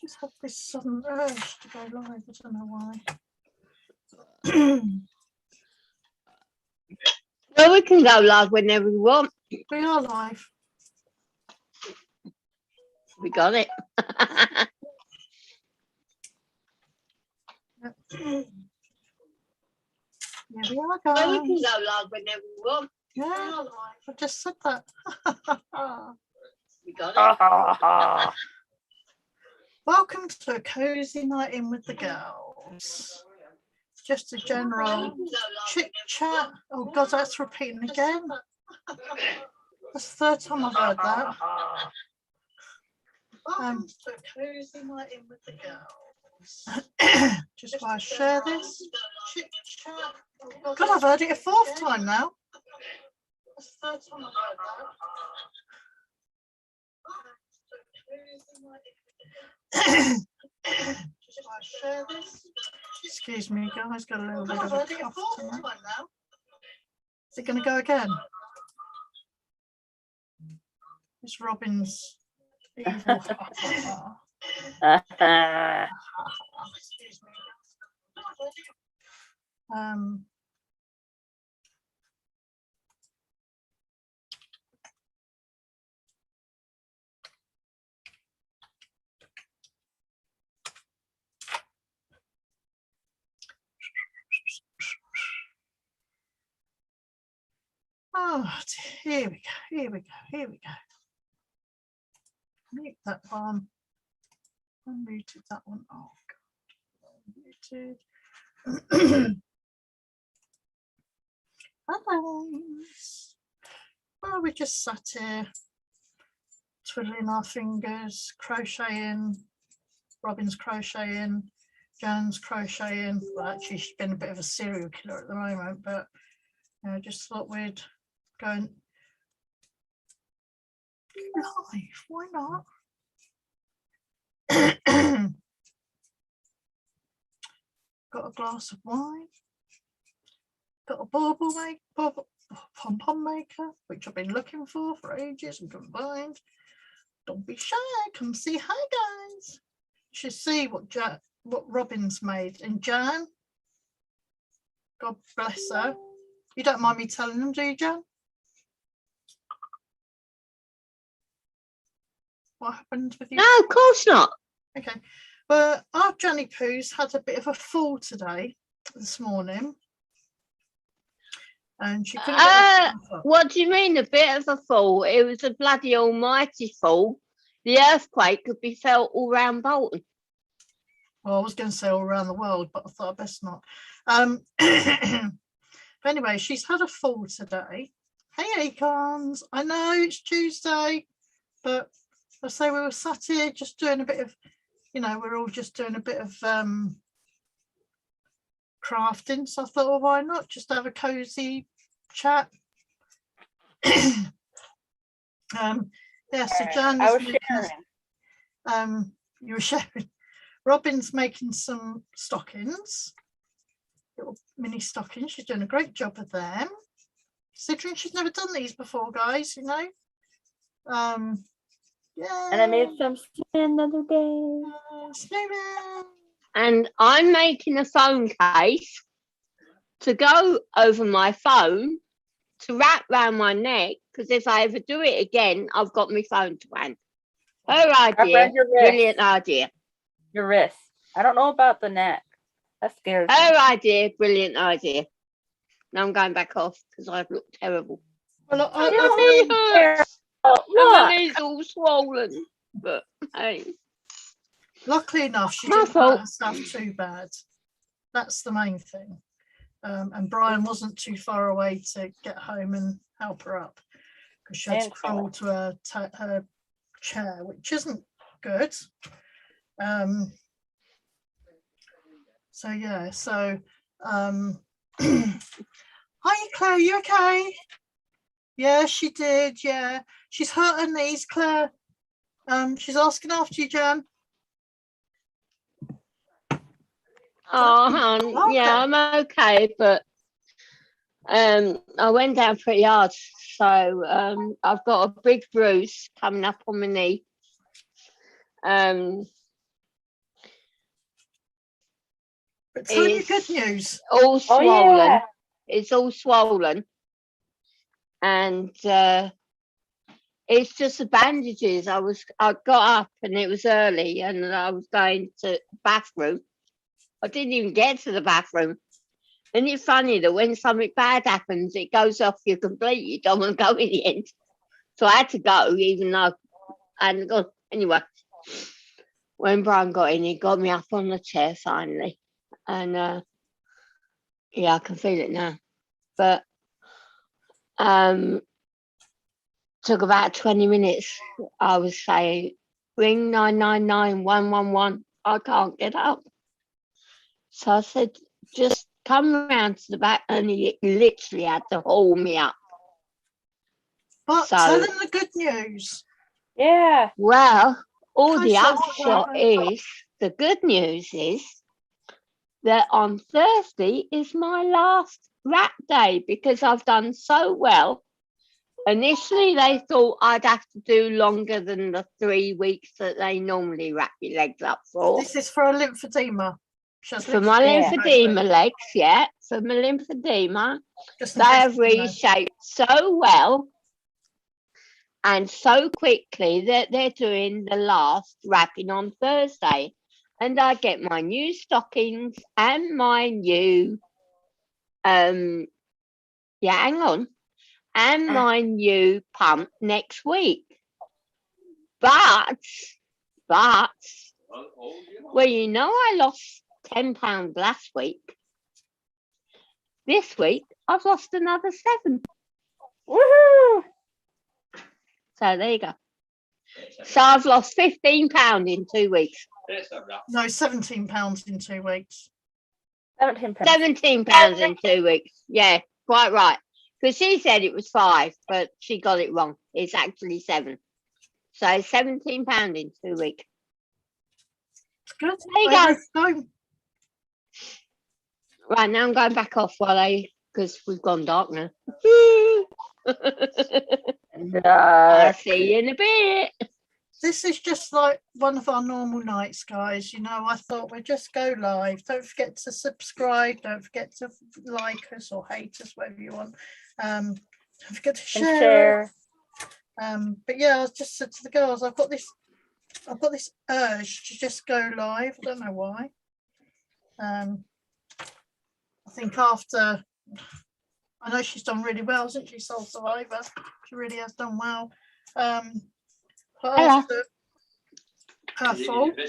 just have this sudden urge to go live. I don't know why. Well, we can go live whenever we want. We are live. We got it. Yeah, we are, Well, guys. we can go live whenever we want. Yeah, I just said that. We got it. Welcome to a cozy night in with the girls. Just a general chit chat. Oh God, that's repeating again. That's the third time I've heard that. Welcome to a cozy night in with the girls. Just while I share this chit chat. Oh God, I've heard it a fourth time now. That's the third time I've heard that. Just while I share this. Excuse me, guys, got a little bit of a cough tonight. Is it going to go again? It's Robin's evil. Excuse me. Oh, here we go, here we go, here we go. Mute that one. Unmuted that one. Oh, God. Unmuted. Hello. Well, we just sat here twiddling our fingers, crocheting. Robin's crocheting. Jan's crocheting. Well, actually, she's been a bit of a serial killer at the moment, but I just thought we'd go and live. Why not? Got a glass of wine. Got a pom-pom maker, which I've been looking for ages and couldn't find. Don't be shy. Come see. Hi, guys. You should see what Robin's made. And Jan, God bless her. You don't mind me telling them, do you, Jan? What happened with you? No, of course not. Okay. Well, our Johnny Poo's had a bit of a fall this morning. And she couldn't get what do you mean a bit of a fall? It was a bloody almighty fall. The earthquake could be felt all round Bolton. Well, I was going to say all around the world, but I thought I'd best not. But anyway, she's had a fall today. Hey, Acorns. I know it's Tuesday, but I say we were sat here just doing a bit of, we're all just doing a bit of crafting. So I thought, well, why not just have a cozy chat? Yeah, so Jan I was sharing. You were sharing. Robin's making some stockings, little mini stockings. She's doing a great job of them. Considering she's never done these before, guys, Yeah. And I made some skin the other day. Snowman. And I'm making a phone case to go over my phone to wrap round my neck, because if I ever do it again, I've got my phone to hand. Her idea, brilliant idea. Your wrist. I don't know about the neck. That scares me. Her idea, brilliant idea. Now I'm going back off because I've looked terrible. Well, My knee hurts. And my knee's all swollen. But hey. Luckily enough, she didn't hurt herself too bad. That's the main thing. And Brian wasn't too far away to get home and help her up because she had to crawl to her chair, which isn't good. So yeah, hi Claire, you okay? Yeah, she did. Yeah, she's hurt her knees, Claire. She's asking after you, Jan. Oh, hon, yeah, I'm okay, but I went down pretty hard, so I've got a big bruise coming up on my knee. But tell me good is news. all Oh swollen. yeah. It's all swollen. And it's just the bandages. I got up and it was early and I was going to the bathroom. I didn't even get to the bathroom. Isn't it funny that when something bad happens, it goes off you completely? You don't want to go in the end. So I had to go, even though I hadn't gone. Anyway, when Brian got in, he got me up on the chair finally. And yeah, I can feel it now. But took about 20 minutes. I was saying, ring 999 111. I can't get up. So I said, just come round to the back, and he literally had to haul me up. But So- tell them the good news. Yeah. Well, all the Close up, upshot Brian. is, the good news is that on Thursday is my last wrap day because I've done so well. Initially, they thought I'd have to do longer than the 3 weeks that they normally wrap your legs up for. This is for a lymphedema. She has For my Yeah. lymphedema legs, yeah, for my lymphedema, Just in they case have you didn't know. reshaped so well and so quickly that they're doing the last wrapping on Thursday. And I get my new stockings and my new, hang on, and my new pump next week. But, well, you know, I lost 10 pounds last week. This week, I've lost another 7. Woohoo! So there you go. So I've lost 15 pounds in 2 weeks. No, 17 pounds in 2 weeks. 17 pounds. 17 pounds in 2 weeks. Yeah, quite right. Because she said it was 5, but she got it wrong. It's actually 7. So 17 pounds in 2 weeks. It's good. There you Way go. to go. Right, now I'm going back off because we've gone dark now. I'll see you in a bit. This is just like one of our normal nights, guys. You know, I thought we'd just go live. Don't forget to subscribe. Don't forget to like us or hate us, whatever you want. Don't forget to And share. share. But yeah, I just said to the girls, I've got this urge to just go live. I don't know why. I think after, I know she's done really well, hasn't she, Soul Survivor? She really has done well. But Hello. after her fault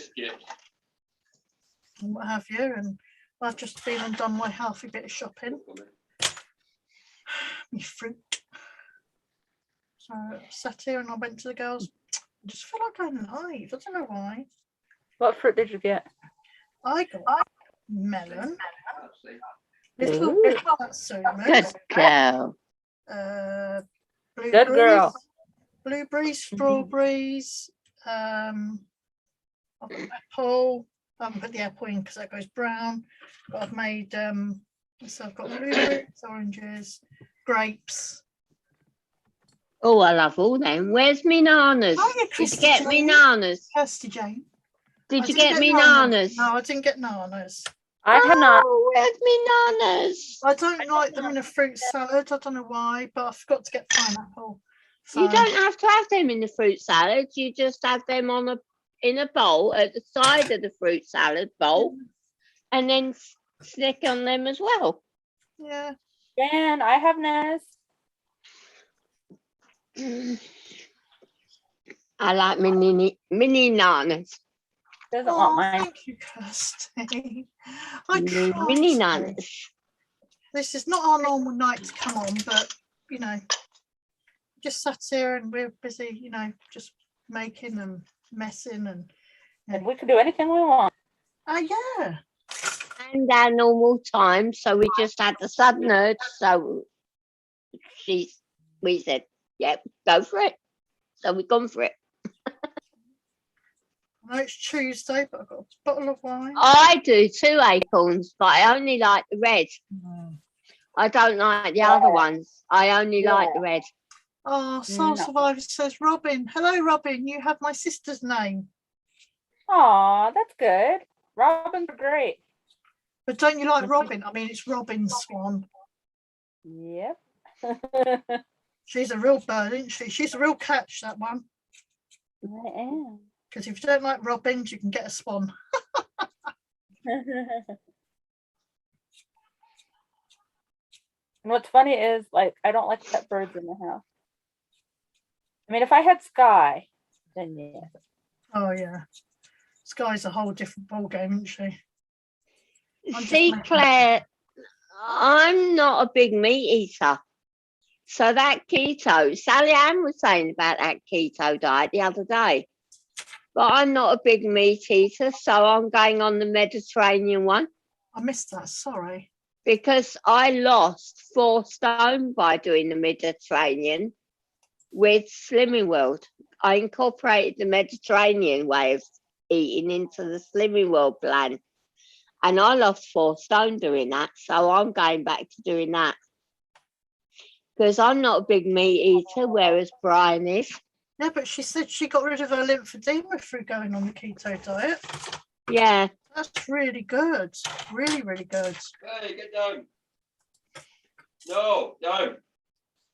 and what have you, and I've just been and done my healthy bit of shopping. My fruit. So I sat here and I went to the girls. I just feel like I'm live. I don't know why. What fruit did you get? I got melon. Little Ooh. Satsumas. Good girl. Good girl. Blueberries, strawberries. I've got apple. I haven't put the apple in because that goes brown. But I've made so I've got blueberries, oranges, grapes. Oh, I love all them. Where's me nanas? Oh, yeah, Did you Christy get me Jane. nanas? Kirsty Jane. Did I you didn't get me nanas. nanas? No, I didn't get nanas. I have not. Oh, where's me nanas? I don't like them in a fruit salad. I don't know why, but I forgot to get pineapple. So, You don't have to have them in the fruit salad. You just have them in a bowl at the side of the fruit salad bowl, and then stick on them as well. yeah. Dan, I have Naz. I like mini nanas. Doesn't Oh, want mine. thank you, Kirsty. I Mini tried to. nanas. This is not our normal night to come on, but you know, just sat here and we're busy, you know, just making and messing and And we can do anything we want. yeah. And our normal time, so we just had the sudden urge. So we said, "Yep, go for it." So we've gone for it. I know it's Tuesday, but I've got a bottle of wine. I do 2 acorns, but I only like the red. I don't like the other ones. I only like the red. Oh, Soul No. Survivor says, Robin. Hello, Robin. You have my sister's name. Aw, that's good. Robin's great. But don't you like Robin? I mean, it's Robin's swan. Yep. She's a real bird, isn't she? She's a real catch, that one. I am. Because if you don't like robins, you can get a swan. And what's funny is, like, I don't like pet birds in the house. I mean, if I had Sky, then yeah. Oh, yeah. Sky's a whole different ballgame, isn't she? See, Claire, I'm not a big meat eater. So that keto, Sally Ann was saying about that keto diet the other day. But I'm not a big meat eater, so I'm going on the Mediterranean one. I missed that, sorry. Because I lost 4 stone by doing the Mediterranean with Slimming World. I incorporated the Mediterranean way of eating into the Slimming World plan. And I lost 4 stone doing that. So I'm going back to doing that. Because I'm not a big meat eater, whereas Brian is. Yeah, but she said she got rid of her lymphedema through going on the keto diet. Yeah. That's really good. Really, really good. Hey, get down. No, down.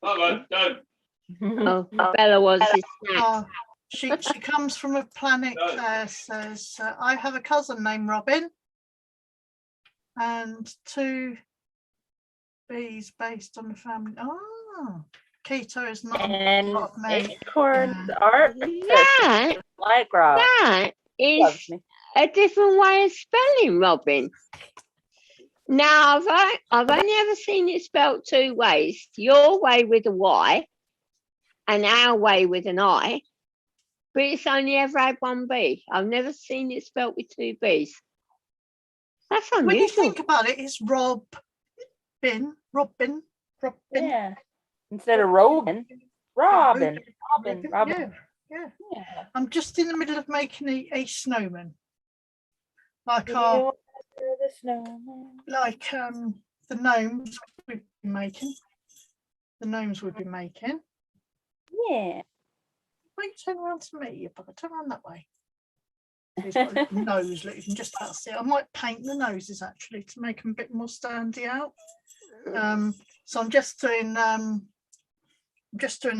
Come on, down. Oh, Bella wants his snack. Oh, she comes from a planet, Claire says, I have a cousin named Robin and 2 bees based on the family. Oh, keto is not And part of me. acorns Yeah. are That, like Rob. that is Loves me. a different way of spelling Robin. Now, I've only ever seen it spelt 2 ways. Your way with a Y and our way with an I. But it's only ever had 1 B. I've never seen it spelt with 2 Bs. That's unusual. When you think about it, it's Robin. Yeah. Instead of Robin. Robin. Yeah. Yeah. I'm just in the middle of making a snowman. Like You our, are the snowman. like the gnomes we've been making. The gnomes we've been making. Yeah. Why you turn around to me, you bugger? Turn around that way. He's got a little nose, look, you can just about see it. I might paint the noses actually to make them a bit more standy out. So I'm just doing a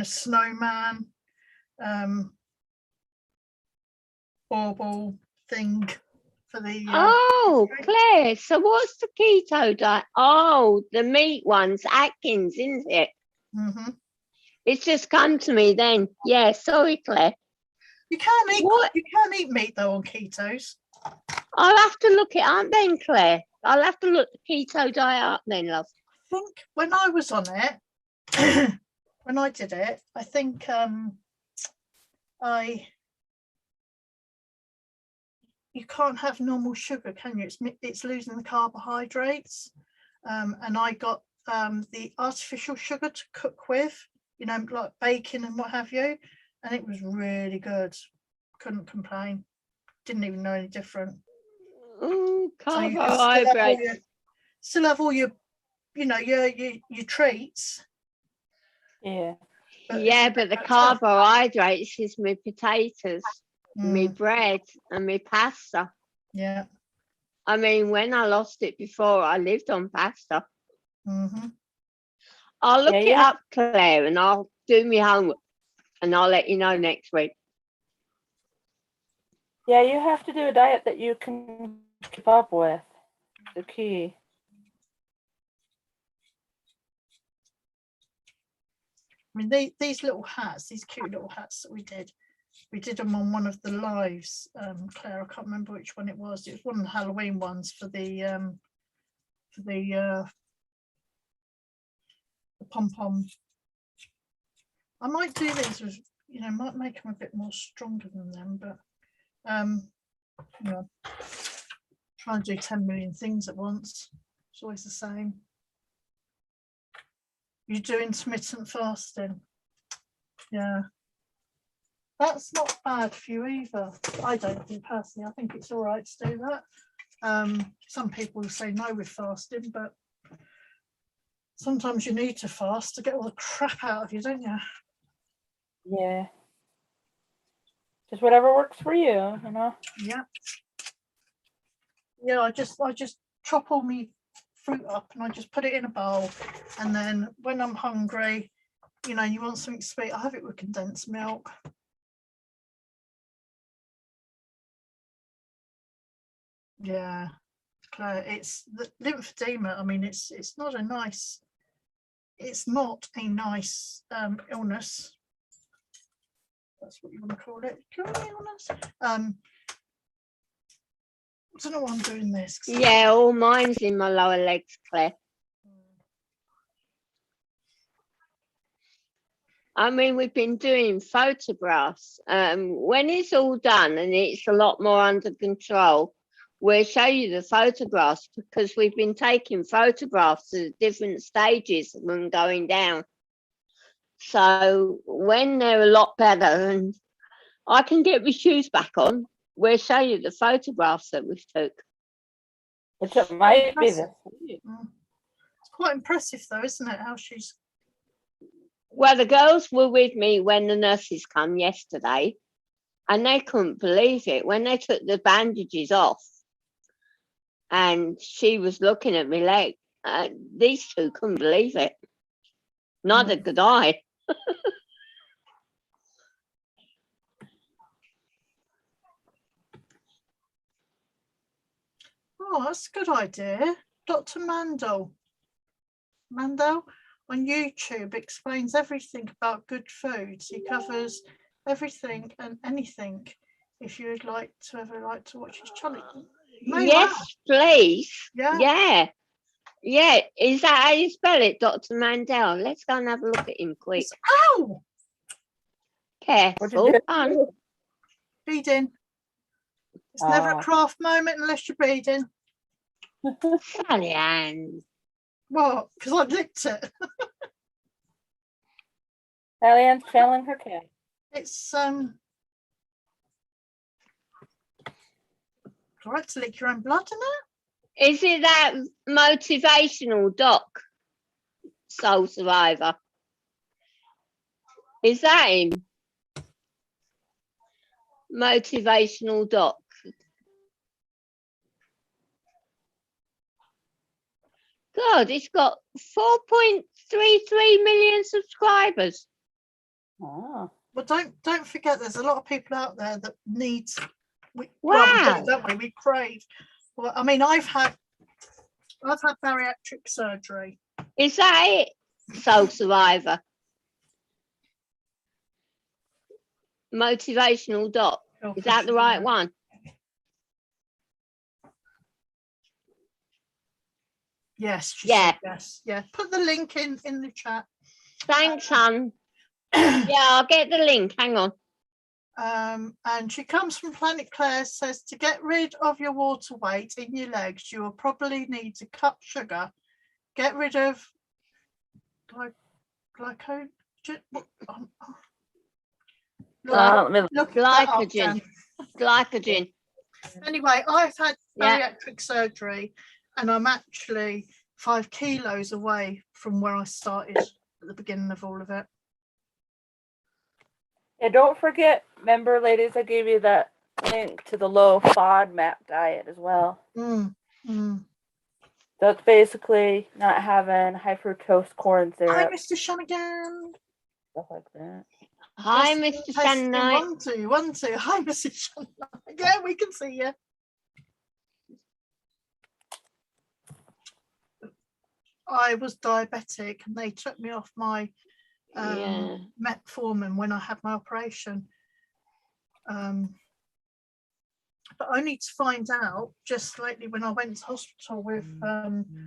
snowman, bauble thing for the. Oh, Claire, so what's the keto diet? Oh, the meat ones, Atkins, isn't it? Mm-hmm. It's just come to me then. Yeah, sorry, Claire. You can't eat. What? You can't eat meat though on ketos. I'll have to look it up then, Claire. I'll have to look the keto diet up then, love. I think when I was on it, when I did it, I think you can't have normal sugar, can you? It's losing the carbohydrates, and I got the artificial sugar to cook with, you know, like bacon and what have you, and it was really good. Couldn't complain. Didn't even know any different. Ooh, So you can carbohydrates. still have all your, you know, your treats. Yeah. Yeah, but the carbohydrates is my potatoes, my Mm, bread, and my pasta. yeah. I mean, when I lost it before, I lived on pasta. Mm-hmm. I'll look Yeah, it yeah. up, Claire, and I'll do my homework, and I'll let you know next week. Yeah, you have to do a diet that you can keep up with. The key. I mean, these little hats, these cute little hats that we did them on one of the lives, Claire. I can't remember which one it was. It was one of the Halloween ones for the pom-pom. I might do these with, you know, might make them a bit more stronger than them, but you know, try and do 10 million things at once. It's always the same. You do intermittent fasting. Yeah. That's not bad for you either. I don't think personally. I think it's all right to do that. Some people say no with fasting, but sometimes you need to fast to get all the crap out of you, don't you? Yeah. Just whatever works for you, you know. Yeah. Yeah, I just chop all my fruit up and I just put it in a bowl, and then when I'm hungry, you know, you want something sweet, I have it with condensed milk. Yeah, Claire, it's the lymphedema. I mean, it's not a nice, illness. That's what you want to call it. Illness. I don't know why I'm doing this. Yeah, all mine's in my lower legs, Claire. I mean, we've been doing photographs. When it's all done and it's a lot more under control, we'll show you the photographs, because we've been taking photographs at different stages of them going down. So when they're a lot better and I can get my shoes back on, we'll show you the photographs that we took. Which it might be this. It's quite impressive though, isn't it? How she's. Well, the girls were with me when the nurses come yesterday, and they couldn't believe it when they took the bandages off. And she was looking at my leg. These two couldn't believe it. Neither could I. Oh, that's a good idea. Dr. Mandel on YouTube explains everything about good foods. He covers everything and anything. If you'd like to watch his channel. Yes, please. Yeah. Yeah. Is that how you spell it, Dr. Mandel? Let's go and have a look at him quick. Ow! Careful, hon. Beading. It's never a craft moment unless you're beading. Sally Ann. What? Because I licked it. Sally Ann's failing her cat. It's right to lick your own blood, isn't it? Is it that motivational doc, Soul Survivor? Is that him? Motivational doc. God, it's got 4.33 million subscribers. Oh. Well, don't forget, there's a lot of people out there that need. Wow. That way we crave. Well, I mean, I've had bariatric surgery. Is that it, Soul Survivor? Motivational doc. Is that the right one? Yes. Yeah. Yes. Yeah. Put the link in the chat. Thanks, hon. Yeah, I'll get the link. Hang on. And she comes from Planet Claire, says to get rid of your water weight in your legs, you will probably need to cut sugar, get rid of glycogen. Glycogen. Anyway, I've had bariatric surgery, and I'm actually 5 kilos away from where I started at the beginning of all of it. Yeah, don't forget, remember, ladies, I gave you that link to the low FODMAP diet as well. That's basically not having high fructose corn syrup. Hi, Mr. Shanigan. Stuff like that. Hi, Mr. Shanigan. 1, 2. Hi, Mr. Shanigan. Yeah, we can see you. I was diabetic and they took me off my metformin when I had my operation, but only to find out just lately when I went to hospital with the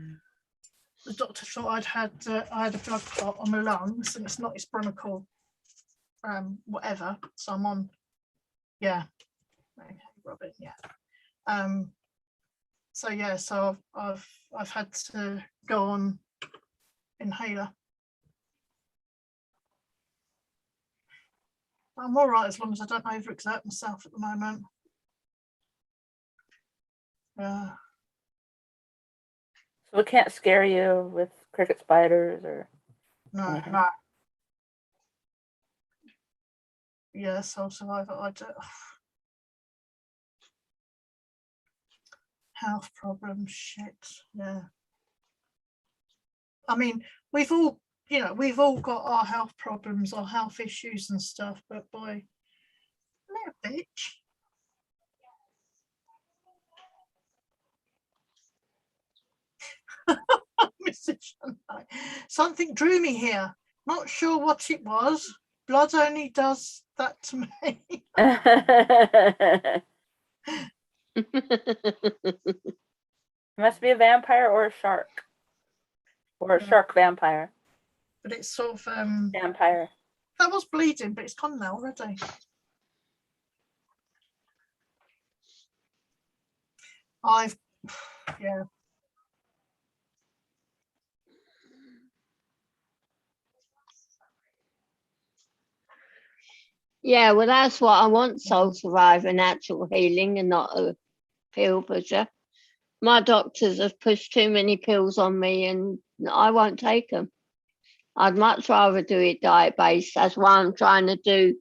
doctor thought I had a blood clot on my lungs, and it's not, it's bronchial whatever, so I'm on okay, Robin, so I've had to go on inhaler. I'm all right as long as I don't overexert myself at the moment. So it can't scare you with cricket spiders or anything? No. Yeah, Soul Survivor. I do. Health problems, shit. Yeah. I mean, we've all, you know, we've all got our health problems, our health issues and stuff, but boy, little bitch. Mr. Shunlight. Something drew me here. Not sure what it was. Blood only does that to me. Must be a vampire or a shark. Or a Yeah. shark vampire. But it's sort of Vampire. that was bleeding, but it's gone now already. Yeah. Yeah, well, that's what I want, Soul Survivor, natural healing and not a pill pusher. My doctors have pushed too many pills on me and I won't take them. I'd much rather do it diet-based. That's why I'm trying to do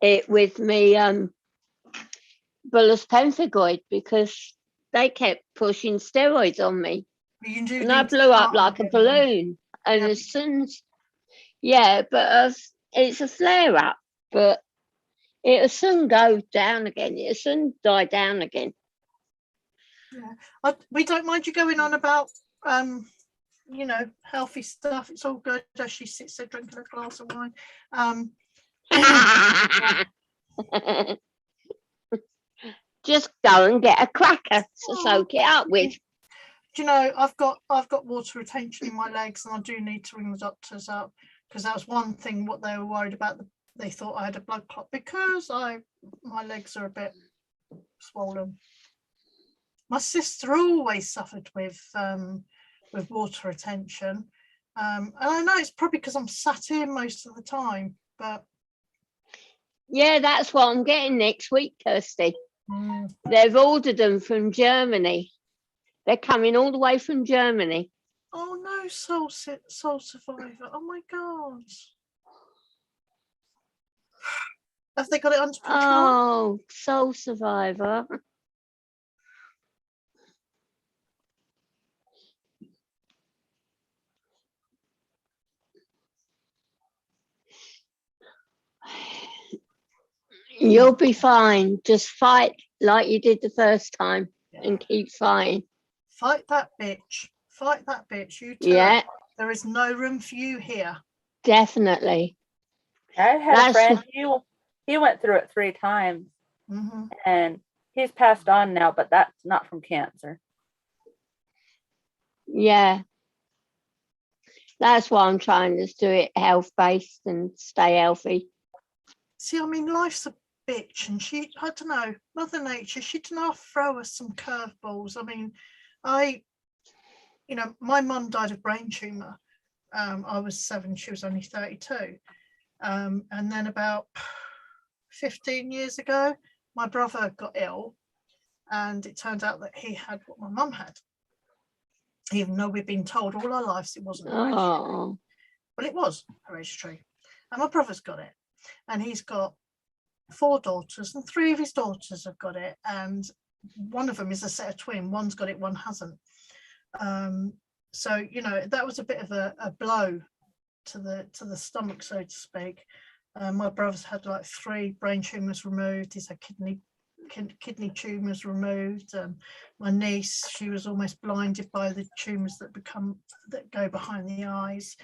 it with me bullous pemphigoid, because they kept pushing steroids on me. You do And I need to blew up start like a again, though. balloon. And Yeah. as soon as, yeah, but it's a flare up, but it'll soon go down again. It'll soon die down again. Yeah. We don't mind you going on about you know, healthy stuff. It's all good as she sits there drinking a glass of wine. Just go and get a cracker to soak it up with. Do you know, I've got water retention in my legs, and I do need to ring the doctors up, because that was one thing what they were worried about. They thought I had a blood clot because my legs are a bit swollen. My sister always suffered with water retention, and I know it's probably because I'm sat here most of the time, but Yeah, that's what I'm getting next week, Kirsty. They've ordered them from Germany. They're coming all the way from Germany. oh no, soul survivor! Oh my god, have they got it under control? Oh, Soul Survivor. You'll be fine. Just fight like you did the first time and keep fighting. Fight that bitch. Fight that bitch. You tell Yeah, her there is no room for you here. definitely. I had That's a friend, he went through it 3 times and he's passed on now, but that's not from cancer. Yeah. That's why I'm trying to do it health-based and stay healthy. See, I mean, life's a bitch, and I don't know, Mother Nature, she did not throw us some curveballs. I mean, you know, my mum died of brain tumour. I was 7, she was only 32. And then about 15 years ago, my brother got ill, and it turned out that he had what my mum had, even though we've been told all our lives it wasn't hereditary. Oh. Well, it was hereditary, and my brother's got it, and he's got 4 daughters, and 3 of his daughters have got it, and one of them is a set of twin. One's got it, one hasn't. So you know, that was a bit of a blow to the stomach, so to speak. My brother's had like 3 brain tumours removed. He's had kidney tumours removed. My niece, she was almost blinded by the tumours that go behind the eyes.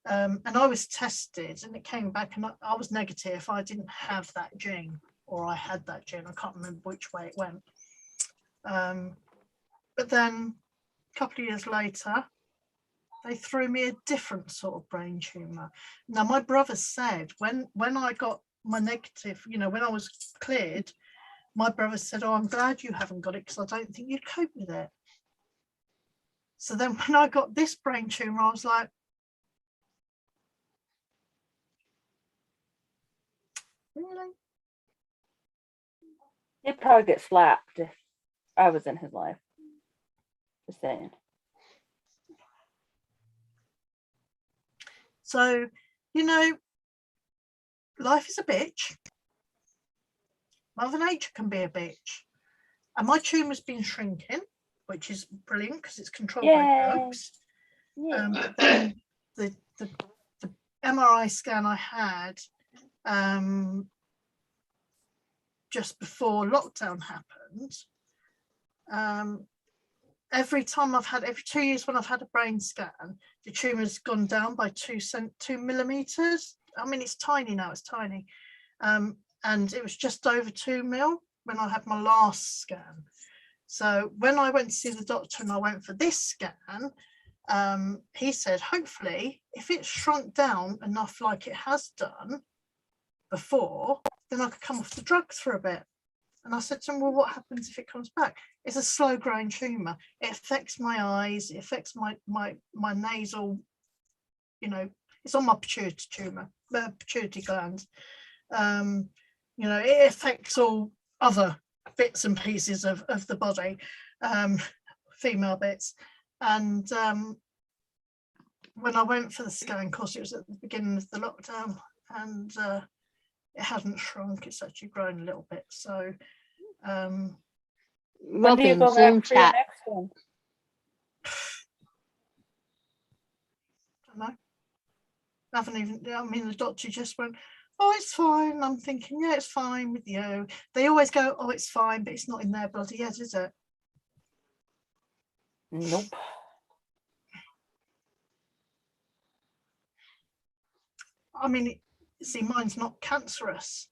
And I was tested, and it came back, and I was negative. I didn't have that gene, or I had that gene. I can't remember which way it went. But then a couple of years later, they threw me a different sort of brain tumour. Now, my brother said when I got my negative, you know, when I was cleared, my brother said, oh, I'm glad you haven't got it, because I don't think you'd cope with it. So then when I got this brain tumour, I was like, really? He'd probably get slapped if I was in his life. Just saying. So, you know, life is a bitch. Mother Nature can be a bitch. And my tumour's been shrinking, which is brilliant because it's controlled Yay. by drugs. Yeah. But then the MRI scan I had just before lockdown happened, every 2 years when I've had a brain scan, the tumour's gone down by 2 millimeters. I mean, it's tiny now, it's tiny. And it was just over 2 mil when I had my last scan. So when I went to see the doctor and I went for this scan, he said, hopefully, if it's shrunk down enough like it has done before, then I could come off the drugs for a bit. And I said to him, well, what happens if it comes back? It's a slow growing tumour. It affects my eyes, it affects my nasal, you know, it's on my pituitary gland. You know, it affects all other bits and pieces of the body, female bits. And when I went for the scan, of course, it was at the beginning of the lockdown, and it hadn't shrunk, it's actually grown a little bit. So When do you Robin, go Zoom back for your chat. next one? I don't know. I haven't even, I mean, the doctor just went, oh, it's fine. I'm thinking, yeah, it's fine with you. They always go, oh, it's fine, but it's not in their bloody head, is it? Nope. I mean, see, mine's not cancerous,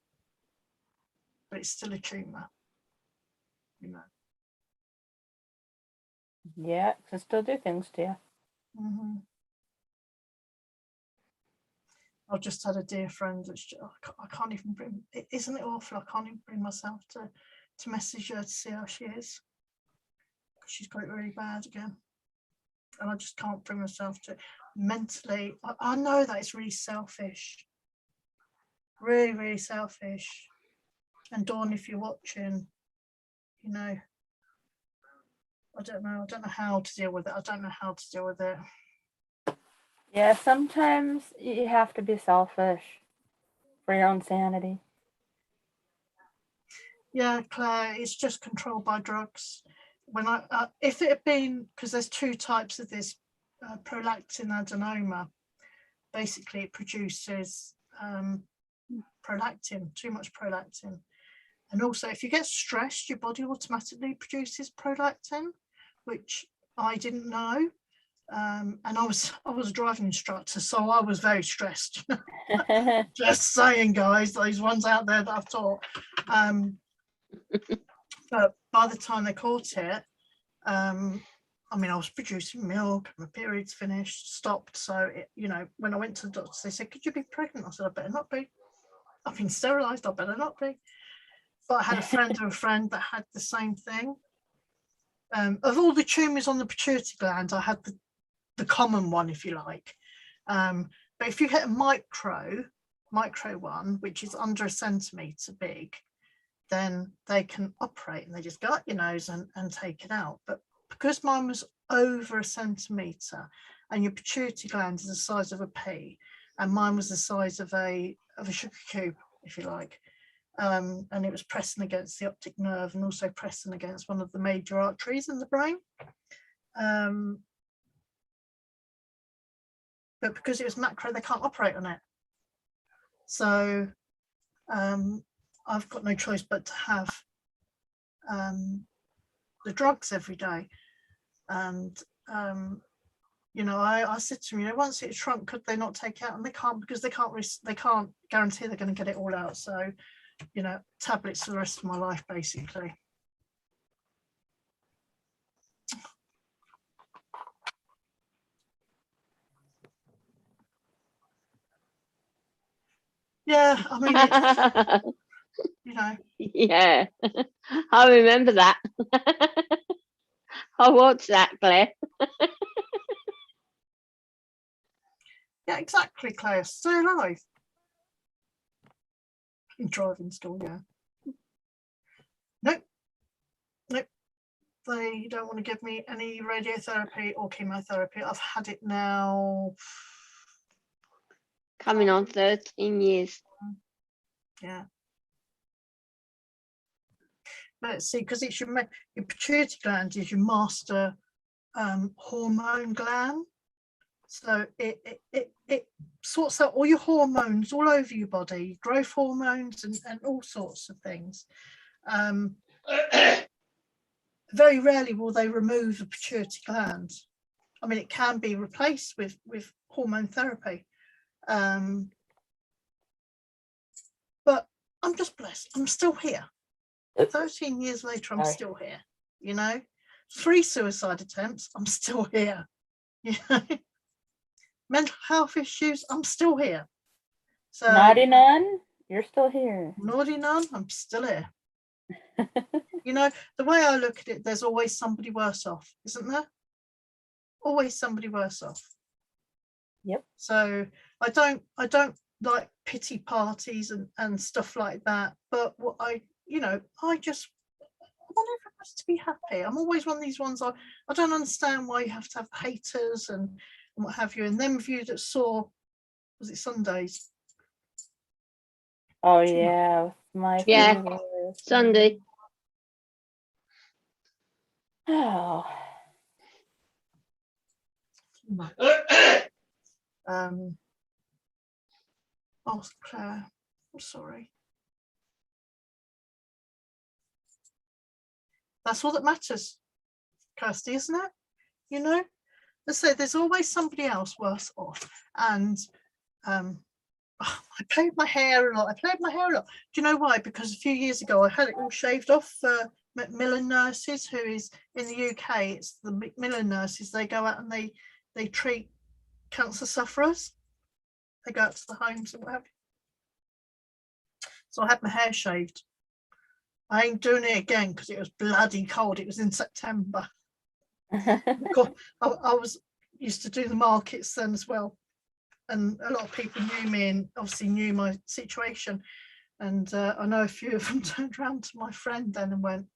but it's still a tumour, you know. Yeah, it can still do things to you. I've just had a dear friend that's just, I can't even bring, isn't it awful? I can't even bring myself to message her to see how she is. She's got it really bad again. And I just can't bring myself to mentally. I know that it's really selfish. Really, really selfish. And Dawn, if you're watching, you know, I don't know how to deal with it. I don't know how to deal with it. Yeah, sometimes you have to be selfish for your own sanity. Yeah, Claire, it's just controlled by drugs. When if it had been, because there's 2 types of this prolactin adenoma, basically it produces prolactin, too much prolactin. And also, if you get stressed, your body automatically produces prolactin, which I didn't know. And I was a driving instructor, so I was very stressed. Just saying, guys, those ones out there that I've taught. But by the time they caught it, I mean, I was producing milk, my period's finished, stopped. So, you know, when I went to the doctor, they said, could you be pregnant? I said, I better not be. I've been sterilised, I better not be. But I had a friend of a friend that had the same thing. Of all the tumours on the pituitary gland, I had the common one, if you like. But if you hit a micro one, which is under a centimetre big, then they can operate and they just go up your nose and take it out. But because mine was over a centimetre and your pituitary gland is the size of a pea, and mine was the size of a sugar cube, if you like, and it was pressing against the optic nerve and also pressing against one of the major arteries in the brain. But because it was macro, they can't operate on it. So I've got no choice but to have the drugs every day. And you know, I said to them, you know, once it's shrunk, could they not take it out? And they can't, because they can't guarantee they're going to get it all out. So, you know, tablets for the rest of my life, basically. Yeah, I mean, it's, you know. Yeah, I remember that. I watched that, Claire. Yeah, exactly, Claire. Stay alive. In driving school, yeah. Nope. Nope. They don't want to give me any radiotherapy or chemotherapy. I've had it now. Coming on 13 years. Yeah. let's see, because it's your pituitary gland is your master hormone gland. So it sorts out all your hormones all over your body, growth hormones and all sorts of things. Very rarely will they remove the pituitary gland. I mean, it can be replaced with hormone therapy. But I'm just blessed. I'm still here. 13 years later, I'm still here. You know, 3 suicide attempts, I'm still here. You know, mental health issues, I'm still here. So naughty nun, you're still here. Naughty nun, I'm still here. You know, the way I look at it, there's always somebody worse off, isn't there? Always somebody worse off. Yep. So I don't like pity parties and stuff like that. But what I want everyone to be happy. I'm always one of these ones. I don't understand why you have to have haters and what have you. And them of you that saw, was it Sundays? Oh yeah, my favorite. Sunday. Oh. Ask Claire. I'm sorry. That's all that matters, Kirsty, isn't it? You know, let's say there's always somebody else worse off. And I played my hair a lot. Do you know why? Because a few years ago I had it all shaved off for Macmillan nurses, who is in the UK. It's the Macmillan nurses. They go out and they treat cancer sufferers. They go out to the homes and what have you. So I had my hair shaved. I ain't doing it again because it was bloody cold. It was in September. I was used to do the markets then as well, and a lot of people knew me and obviously knew my situation. And I know a few of them turned around to my friend then and went,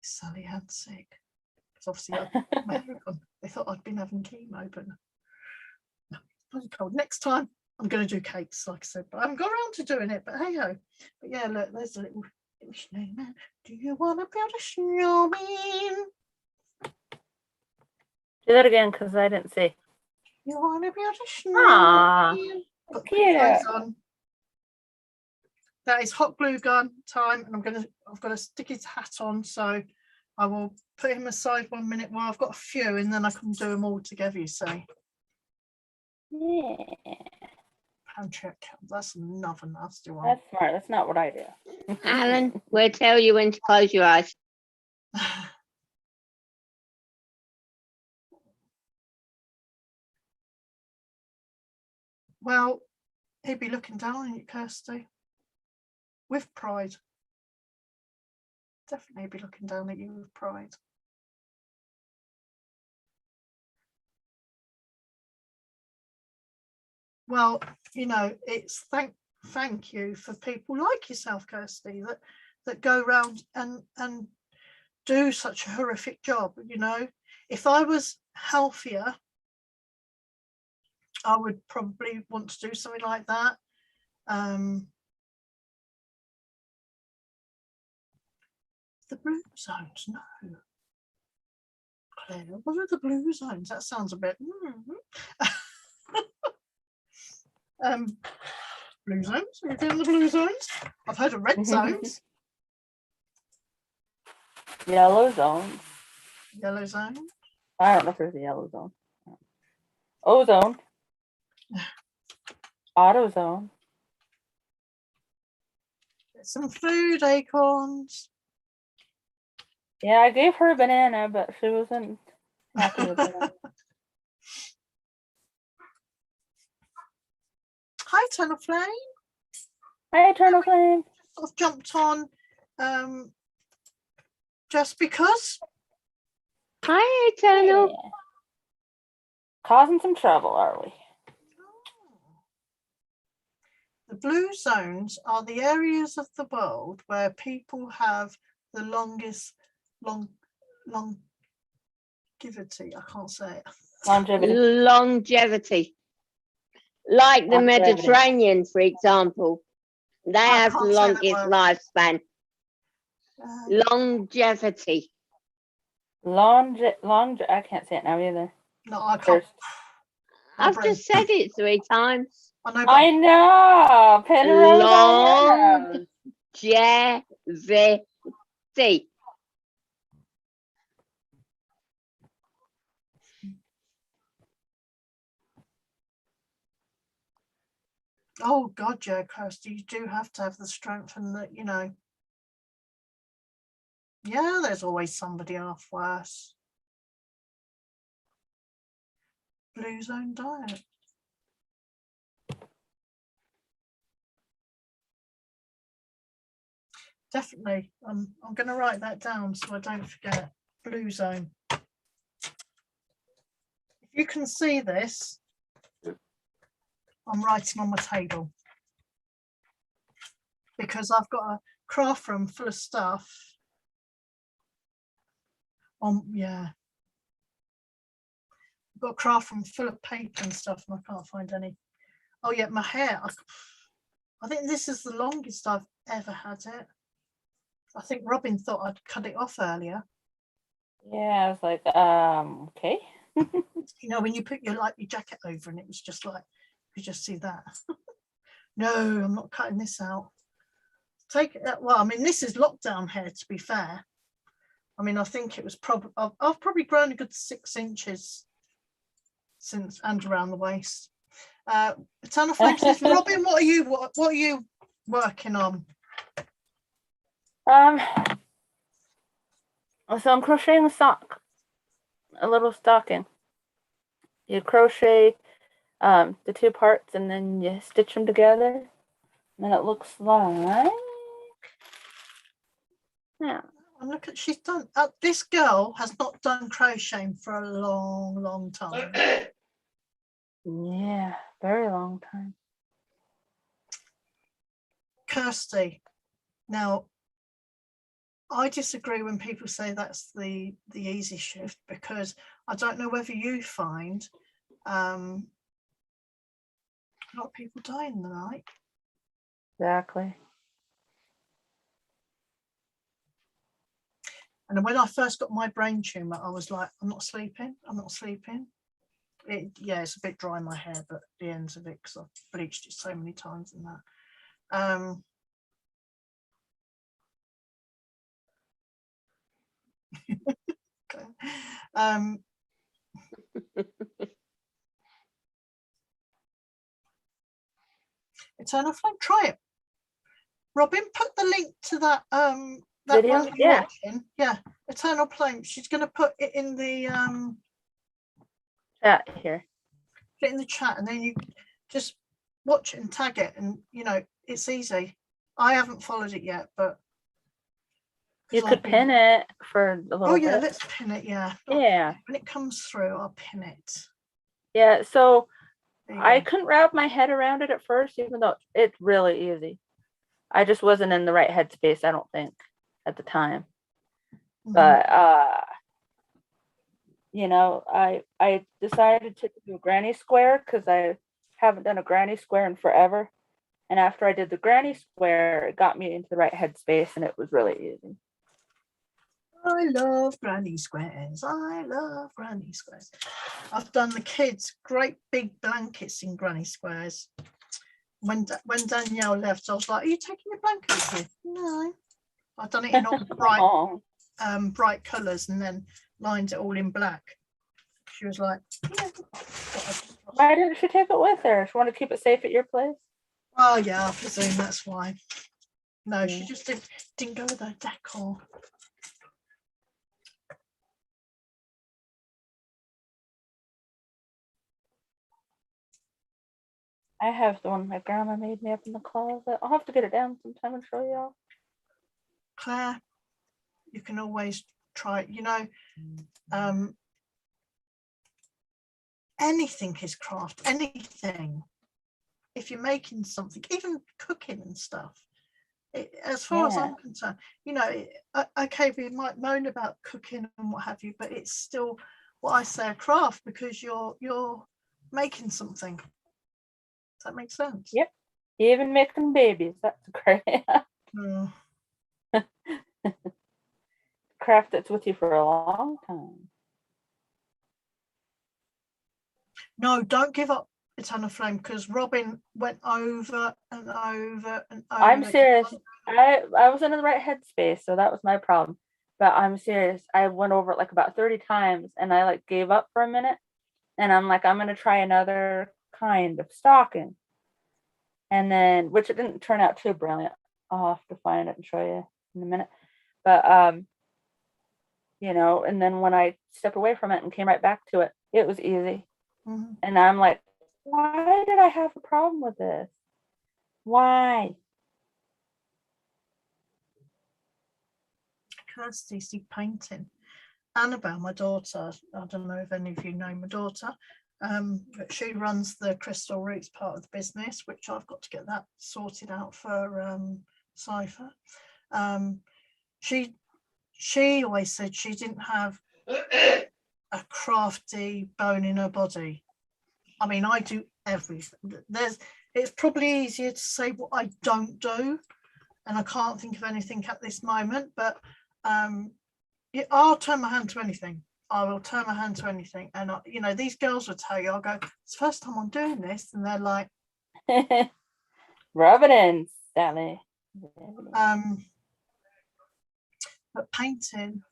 "Is Sally Ann sick?" Because obviously they thought I'd been having chemo, but no, bloody cold. Next time I'm going to do cakes, like I said, but I haven't got around to doing it. But hey ho. But yeah, look, there's a little snowman. Do you want to build a snowman? Do that again, because I didn't see. You want to build a Aww, snowman? Put the cute. clothes on. That is hot glue gun time, and I've got to stick his hat on, so I will put him aside 1 minute while I've got a few, and then I can do them all together. You see. Yeah. That's another nasty one. That's smart. That's not what I do. Alan, we'll tell you when to close your eyes. Well, he'd be looking down on you, Kirsty, with pride. Definitely be looking down at you with pride. Well, you know, it's thank you for people like yourself, Kirsty, that go around and do such a horrific job. You know, if I was healthier, I would probably want to do something like that. The blue zones, no. Claire, what are the blue zones? That sounds a bit. Blue zones? Are we doing the blue zones? I've heard of red zones. Yellow zone. Yellow zone. I don't know if there's a yellow zone. Ozone. AutoZone. Get some food, acorns. Yeah, I gave her a banana, but she wasn't happy with it. Hi, Eternal Flame. Hi, Eternal Flame. I've jumped on just because. Hi, Eternal. Yeah. Causing some trouble, are we? The blue zones are the areas of the world where people have the longest longevity. I can't say it. Longevity. Like the Longevity. Mediterranean, for example. They have the can't say that longest word. lifespan. Longevity. I can't say it now either. No, I can't. First. My I've brain. just said it 3 times. I know, but I know. Penrose. Longevity. oh God, yeah, Kirsty, you do have to have the strength and the, yeah, there's always somebody half worse. Blue zone diet. Definitely. I'm going to write that down so I don't forget. Blue zone. If you can see this, I'm writing on my table because I've got a craft room full of stuff. Yeah. I've got a craft room full of paper and stuff and I can't find any. Oh yeah, my hair. I think this is the longest I've ever had it. I think Robin thought I'd cut it off earlier. Yeah, I was like, okay. When you put your jacket over and it was just like, you just see that. No, I'm not cutting this out. Take it. Well, I mean, this is lockdown hair, to be fair. I mean, I think it was probably, I've probably grown a good 6 inches since and around the waist. Eternal Flame says, Robin, what are you working on? So I'm crocheting a sock, a little stocking. You crochet the 2 parts and then you stitch them together. And then it looks like, yeah. And look at, she's done, this girl has not done crocheting for a long time. Yeah, very long time. Kirsty, now I disagree when people say that's the easy shift, because I don't know whether you find a lot of people die in the night. Exactly. And when I first got my brain tumor, I was like, I'm not sleeping. It's a bit dry in my hair, but the ends of it, because I've bleached it so many times and that. Okay. Eternal Flame, try it. Robin, put the link to that that Video? one that you're Yeah. watching. Yeah, Eternal Flame. She's going to put it in the Chat here. put it in the chat, and then you just watch it and tag it, and it's easy. I haven't followed it yet, but You could pin it for a little bit. yeah, let's pin it. Yeah. Yeah. When it comes through, I'll pin it. Yeah. So I go. couldn't wrap my head around it at first, even though it's really easy. I just wasn't in the right headspace, I don't think, at the time. Mhm. But I decided to do a granny square because I haven't done a granny square in forever. And after I did the granny square, it got me into the right headspace and it was really easy. I love granny squares. I've done the kids' great big blankets in granny squares. When Danielle left, I was like, are you taking your blankets with? No. I've done it in all bright colours and then lined it all in black. She was like, yeah. Why didn't she take it with her? She wanted to keep it safe at your place? Oh yeah, I presume that's why. No, Yeah. she just didn't go with her decor. I have the one my grandma made me up in the closet. I'll have to get it down sometime and show y'all. Claire, you can always try it. Anything is craft, anything. If you're making something, even cooking and stuff, as far as I'm concerned, okay, we might moan about cooking and what have you, but it's still what I say a craft, because you're making something. Does that make sense? Yep. Even making babies. That's great. Craft that's with you for a long time. No, don't give up Eternal Flame because Robin went over and over and over. I'm serious. I was in the right headspace, so that was my problem. But I'm serious. I went over it like about 30 times and I like gave up for a minute. And I'm like, I'm gonna try another kind of stocking. And then, which it didn't turn out too brilliant. I'll have to find it and show you in a minute. But you know, and then when I stepped away from it and came right back to it, it was easy. Mhm. And I'm like, why did I have a problem with this? Why? Kirsty painting. Annabelle, my daughter, I don't know if any of you know my daughter, but she runs the Crystal Roots part of the business, which I've got to get that sorted out for Cypher. She always said she didn't have a crafty bone in her body. I mean, I do everything. It's probably easier to say what I don't do, and I can't think of anything at this moment, but I'll turn my hand to anything. I will turn my hand to anything. And, you know, these girls will tell you, I'll go, it's the first time I'm doing this. And they're like, rub it in, Sally. but painting,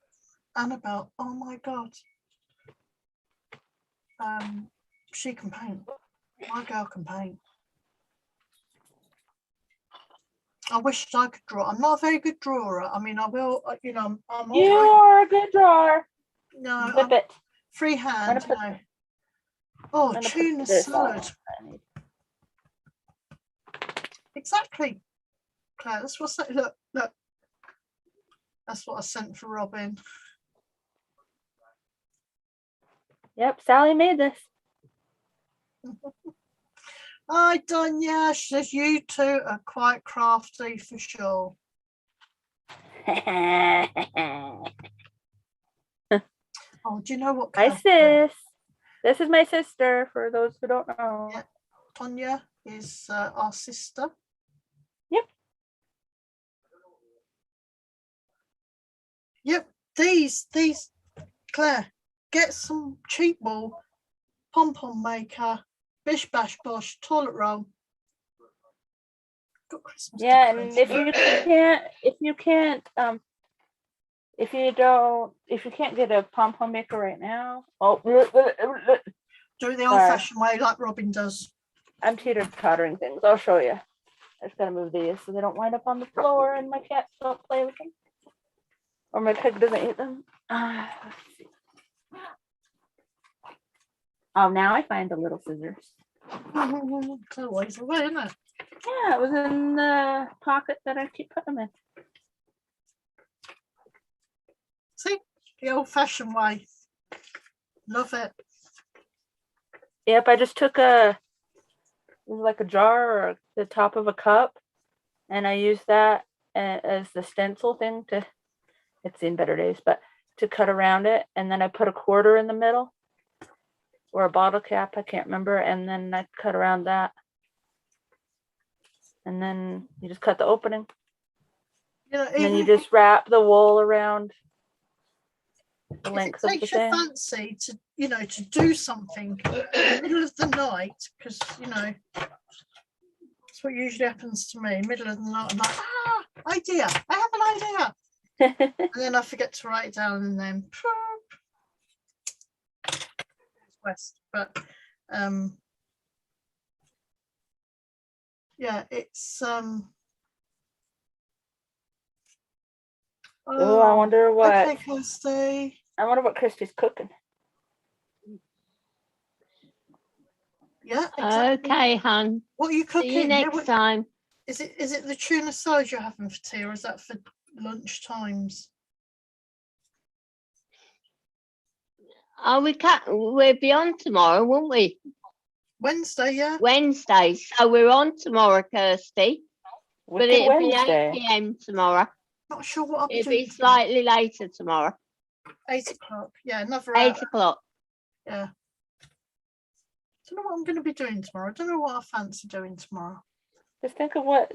Annabelle, oh my God. She can paint. My girl can paint. I wish I could draw. I'm not a very good drawer. I mean, I will, you know, I'm all You right. are a good drawer. No, Whip I'm it. freehand, you put- know. Oh, I'm gonna put tuna this on. salad. Exactly, Claire. That's what's that. Look. That's what I sent for Robin. Yep, Sally made this. Hi, Dunya. She says you two are quite crafty for sure. Oh, do you know what? Hi, Claire? sis. This is my sister, for those who don't know. Yeah. Tonya is our sister. Yep. Yep. These, Claire, get some cheap wool, pom-pom maker, bish bash bosh, toilet roll. Got Christmas Yeah, and decorations. if you can't get a pom-pom maker right now, Do it the old-fashioned way, like Robin does. I'm teeter-tottering things. I'll show you. I just gotta move these so they don't wind up on the floor and my cats don't play with them. Or my pig doesn't eat them. Let's see. Oh, now I find the little scissors. It's always away, isn't it? Yeah, it was in the pocket that I keep putting them in. See, the old-fashioned way. Love it. Yep, I just took it was like a jar or the top of a cup, and I used that as the stencil thing it's seen better days, but to cut around it. And then I put a quarter in the middle or a bottle cap, I can't remember. And then I cut around that. And then you just cut the opening. You know, And then you even just wrap the wool around the if length it of the takes your thing. fancy to, you know, to do something in the middle of the night, because, you know, that's what usually happens to me. Middle of the night, I'm like, idea. I have an idea. And then I forget to write it down and then west. But yeah, it's Oh, I wonder what okay, Kirsty. I wonder what Christy's cooking. Yeah, exactly. Okay, hun. What are you cooking? See you Yeah, next time. is it the tuna salad you're having for tea, or is that for lunch times? Oh, we'll be on tomorrow, won't we? Wednesday, yeah. Wednesday. So we're on tomorrow, Kirsty. But Wicked it'll be 8 Wednesday. p.m. tomorrow. Not sure what I'll be It'll doing. be slightly later tomorrow. 8 o'clock. Yeah, another 8 hour. o'clock. Yeah. Don't know what I'm going to be doing tomorrow. I don't know what I fancy doing tomorrow. Just think of what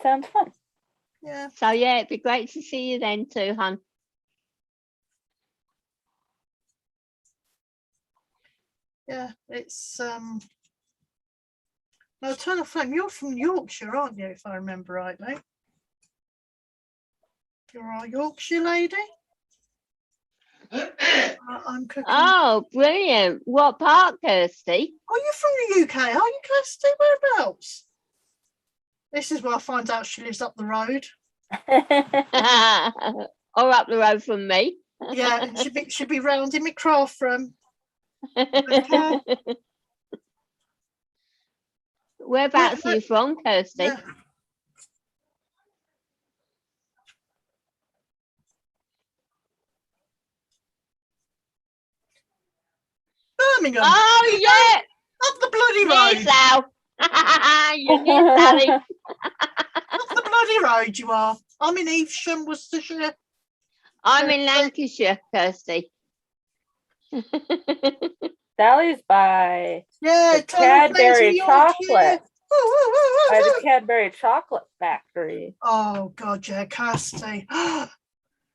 sounds fun. Yeah. So yeah, it'd be great to see you then too, hon. Yeah, it's no, Eternal Flame, you're from Yorkshire, aren't you, if I remember rightly? You're our Yorkshire lady? I'm cooking. Oh, brilliant. What part, Kirsty? Are you from the UK? Are you, Kirsty? Whereabouts? This is where I find out she lives up the road. Or up the road from me. Yeah, and she'd be round in my craft room. Okay. Whereabouts are you from, Kirsty? Yeah. Birmingham. Oh, yeah. Up the bloody Near road. Sal. You're near Sally. Up the bloody road you are. I'm in Evesham, Worcestershire. I'm in Lancashire, Kirsty. Sally's by Yeah, the Cadbury chocolate. By the Woo. Cadbury chocolate factory. Oh God, yeah, Kirsty.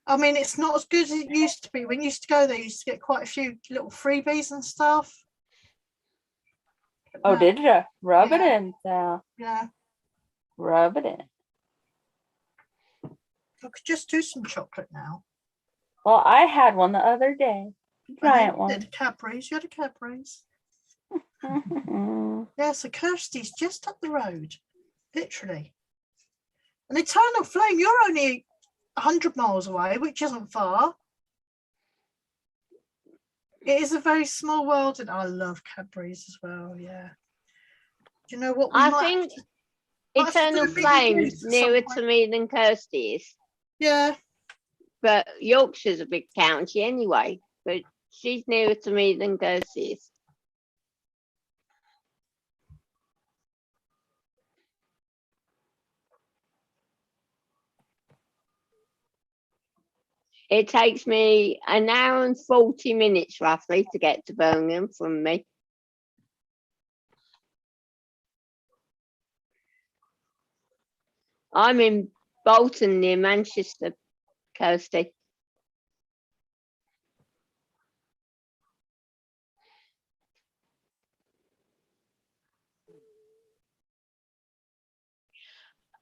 I mean, it's not as good as it used to be. When you used to go there, you used to get quite a few little freebies and stuff. But Oh, no, did you? Rub it Yeah. in, Sal. Yeah, Rub it in. I could just do some chocolate now. Well, I had one the other day. Giant The one. Cadbury's, you had a Cadbury's. Mhm. Yeah, so Kirsty's just up the road, literally. An Eternal Flame, you're only 100 miles away, which isn't far. It is a very small world, and I love Cadbury's as well. Yeah. Do you know what? I think might have to do Eternal a big Flame's review at some nearer point. to me than Kirsty is. Yeah. But Yorkshire's a big county anyway. But she's nearer to me than Kirsty is. It takes me an hour and 40 minutes roughly to get to Birmingham from me. I'm in Bolton near Manchester, Kirsty.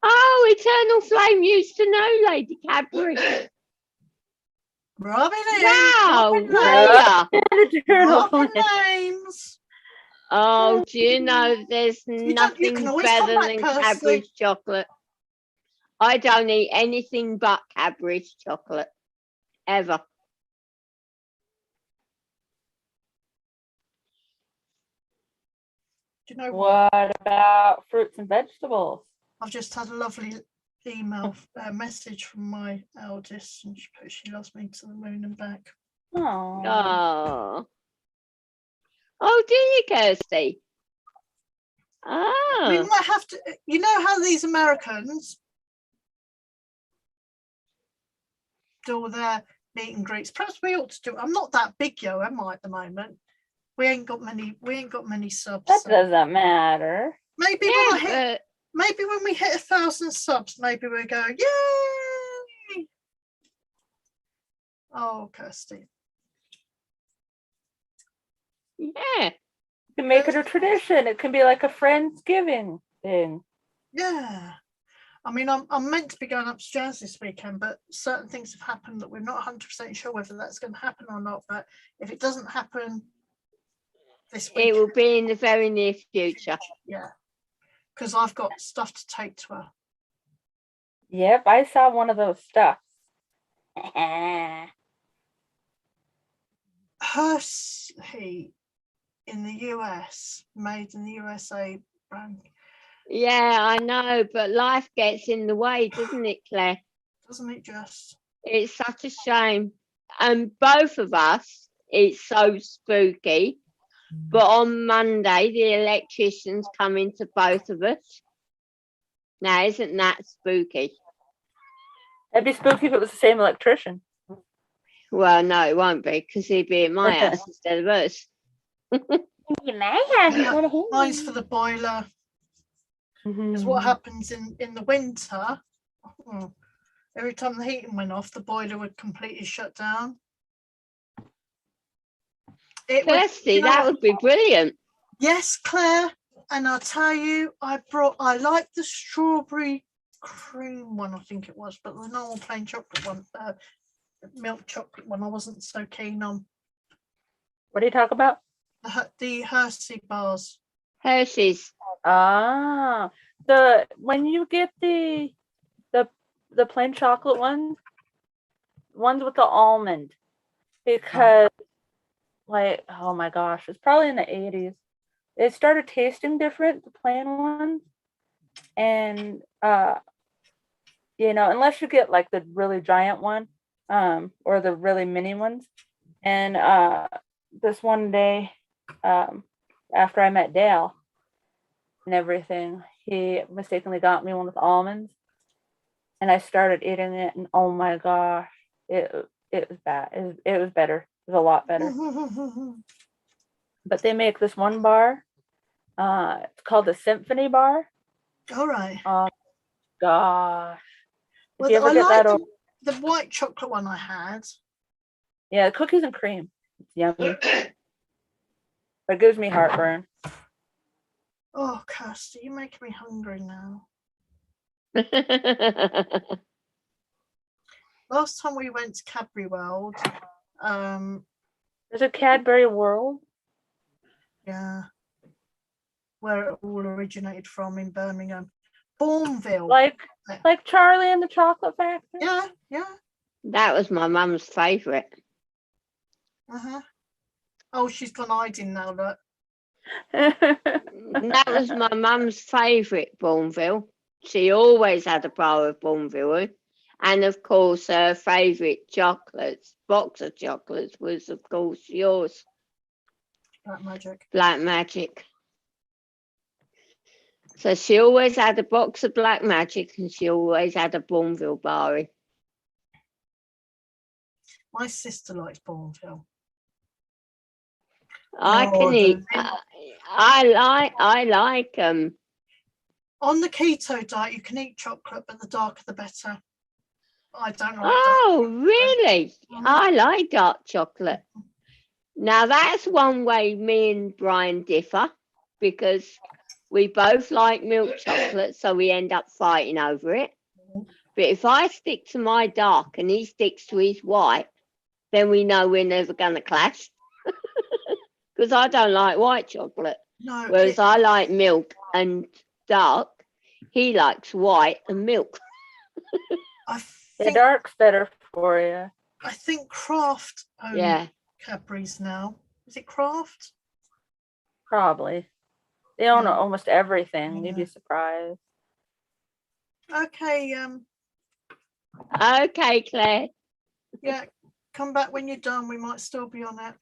Oh, Eternal Flame used to know Lady Cadbury. Rub it in. Wow, Rub it Raya. Eternal Rub Flame. names. Oh, do you know there's You nothing can always come better back, than Kirsty. Cadbury's chocolate? I don't eat anything but Cadbury's chocolate, ever. Do you know what? What about fruits and vegetables? I've just had a lovely email message from my eldest, and she loves me to the moon and back. Oh. Oh. Oh, do you, Kirsty? We Oh. might have to, you know how these Americans do all their meet and greets. Perhaps we ought to do. I'm not that big, yo, am I? At the moment, we ain't got many subs. That so doesn't matter. maybe Yeah, maybe when we hit 1,000 subs, maybe we'll go, yay! Oh, Kirsty. yeah. You can make it a tradition. It can be like a Friendsgiving thing. Yeah. I mean, I'm meant to be going up to Jazz this weekend, but certain things have happened that we're not 100% sure whether that's going to happen or not. But if it doesn't happen this week, It will be in the very near future. yeah, because I've got stuff to take to her. Yep, I saw one of those stuff. Hershey in the US, made in the USA brand, Yeah, I know, but life gets in the way, doesn't it, Claire? doesn't it just? It's such a shame. And both of us, it's so spooky. But on Monday, the electrician's coming to both of us. Now, isn't that spooky? That'd be spooky if it was the same electrician. Well, no, it won't be, because he'd be at my house instead of us. Mine's for the boiler. Because what happens in the winter, Oh, every time the heating went off, the boiler would completely shut down. It would, Kirsty, that would be brilliant. yes, Claire. And I'll tell you, I like the strawberry cream one, I think it was, but the normal plain chocolate one, milk chocolate one, I wasn't so keen on. What do you talk about? The Hershey bars. Hershey's. Ah, when you get the plain chocolate ones with the almond, because like, oh my gosh, it's probably in the 80s. It started tasting different, the plain ones, and unless you get like the really giant one, or the really mini ones, and this one day, after I met Dale and everything, he mistakenly got me one with almonds, and I started eating it, and oh my gosh, it was bad. It was better. It was a lot better. But they make this one bar. It's called the Symphony Bar. All right. Oh gosh. If Well, you ever I get like that, the white chocolate one I had. yeah, cookies and cream. It's yummy. But it gives me heartburn. Oh, Kirsty, you're making me hungry now. Last time we went to Cadbury World, There's a Cadbury World. yeah, where it all originated from in Birmingham, Bourneville. Like Charlie and the Chocolate Factory. Yeah, yeah. That was my mum's favourite. Oh, she's gone hiding now. Look. That was my mum's favourite Bourneville. She always had a bar of Bourneville. And of course, her favourite box of chocolates was, of course, yours. Black Magic. Black Magic. So she always had a box of Black Magic, and she always had a Bourneville bar. My sister likes Bourneville. I can eat. I like On the keto diet, you can eat chocolate, but the darker the better. I don't like Oh, dark really? Mhm. I like dark chocolate. Now that's one way me and Brian differ, because we both like milk chocolate, so we end up fighting over it. But if I stick to my dark and he sticks to his white, then we know we're never going to clash. Because I don't like white chocolate, No, whereas I like milk and dark. He likes white and milk. I The think dark's better for you. I think Kraft owns Yeah. Cadbury's now. Is it Kraft? Probably. They own Yeah. almost everything. You'd Yeah. be surprised. Okay, Okay, Claire. yeah, come back when you're done. We might still be on it.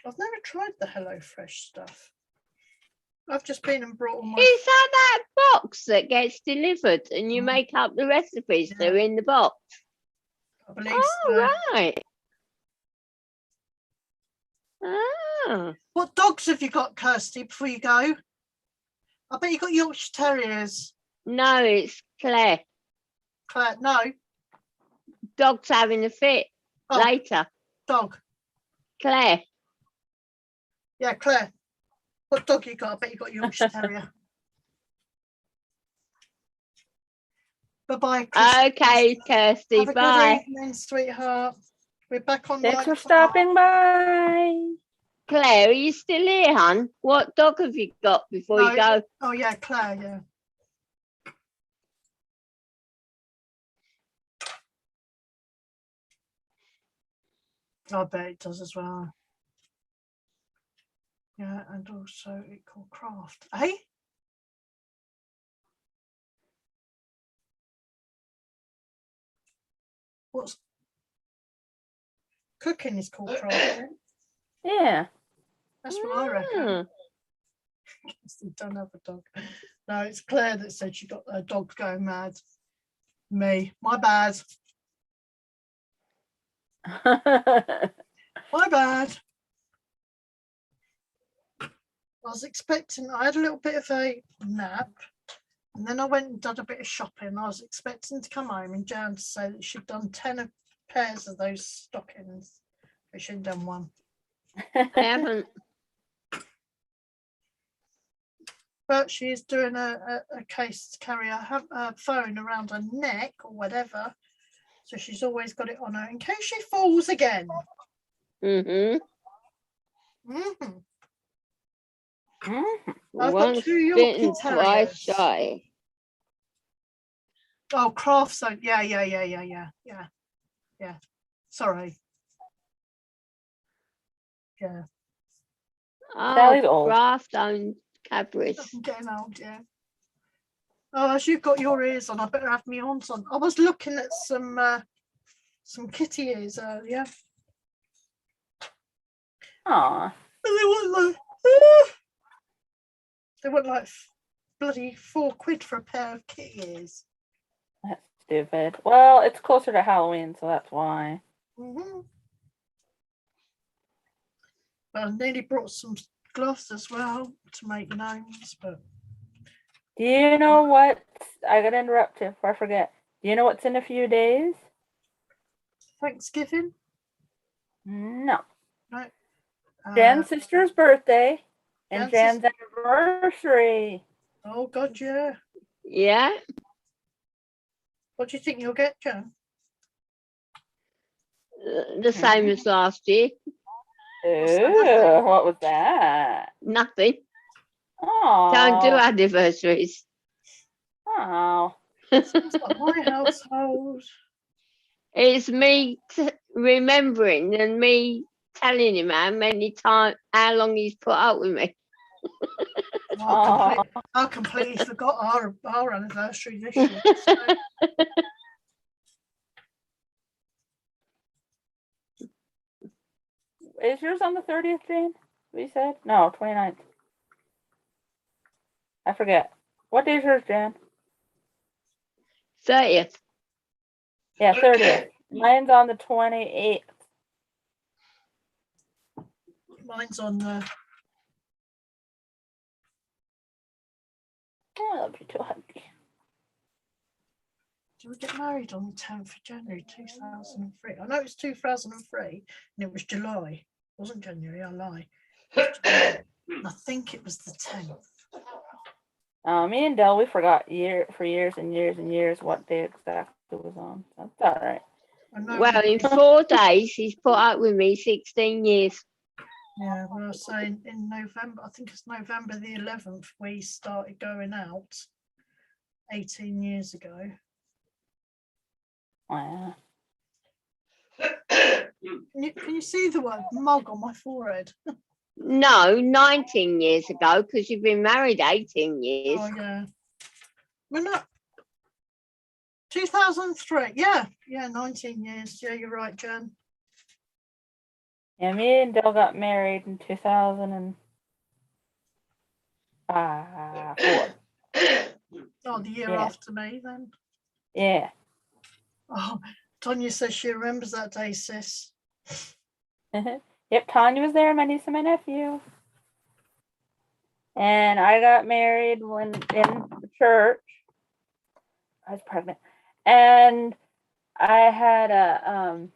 I've never tried the HelloFresh stuff. I've just been and brought all my. Is that box that gets delivered and you Mhm. make up the recipes that are Yeah. in the box? I believe Oh, so. right. Ah. What dogs have you got, Kirsty, before you go? I bet you got Yorkshire Terriers. No, it's Claire. Claire, no. Dog's having a fit. Oh. Later. Dog. Claire. Yeah, Claire. What dog you got? I bet you got Yorkshire Terrier. Bye-bye. Okay, Kirsty. Have a Bye. good evening, sweetheart. We're back on. Thanks for stopping by. Claire, are you still here, hon? What dog have you got before you go? Oh, yeah, Claire, yeah. I bet it does as well. Yeah, and also it called Craft. Hey? What's cooking is called crafting? Yeah. That's what I reckon. Don't have a dog. No, it's Claire that said she got her dog going mad. Me. My bad. My bad. I was expecting, I had a little bit of a nap, And then I went and did a bit of shopping. I was expecting to come home and Jan to say that she'd done 10 pairs of those stockings, but she'd done one. I haven't. But she's doing a case to carry her phone around her neck or whatever. So she's always got it on her in case she falls again. Mm-hmm. Mm-hmm. Mhm. I've got Once 2 Yorkie bitten, twice Terriers. shy. Oh, craft zone. Yeah. Sorry. Yeah. Sally's Oh, old. craft owned Cadbury's. I'm getting old, yeah. Oh, as you've got your ears on, I better have my horns on. I was looking at some kitty ears earlier. Aw. And they want like bloody £4 for a pair of kitty ears. That's stupid. Well, it's closer to Halloween, so that's why. Mm-hmm. Well, I nearly brought some gloves as well to make gnomes, but Do you know what? I gotta interrupt you before I forget. Do you know what's in a few days? Thanksgiving, No. right? Jan's sister's birthday and Jan's Jan's anniversary. Oh God, yeah. Yeah. What do you think you'll get, Jan? The same as last year. Ooh, what was that? Nothing. Oh. Don't do anniversaries. Oh. It's like my household. It's me remembering and me telling him how long he's put up with me. I completely forgot our anniversary this year. So. Is yours on the 30th, Jane? We said? No, 29th. I forget. What day is yours, Jan? 30th. Yeah, 30th. Mine's on the 28th. Mine's on the. Oh, I love you too, honey. Did we get married on the 10th of January 2003? I know it's 2003 and it was July. It wasn't January, I lie. I think it was the 10th. Me and Del, we forgot for years and years and years what day exactly it was on. That's all right. Well, in 4 days, he's put up with me 16 years. Yeah, well, I was saying in November, I think it's November the 11th, we started going out 18 years ago. Wow. Can you see the word mug on my forehead? No, 19 years ago, because you've been married 18 years. Oh, yeah. We're not. 2003. Yeah, 19 years. Yeah, you're right, Jen. Yeah, me and Del got married in 2004. Oh, the year Yeah. after me, then. Yeah. Oh, Tonya says she remembers that day, sis. Yep, Tanya was there, my niece and my nephew. And I got married when in the church. I was pregnant. And I had a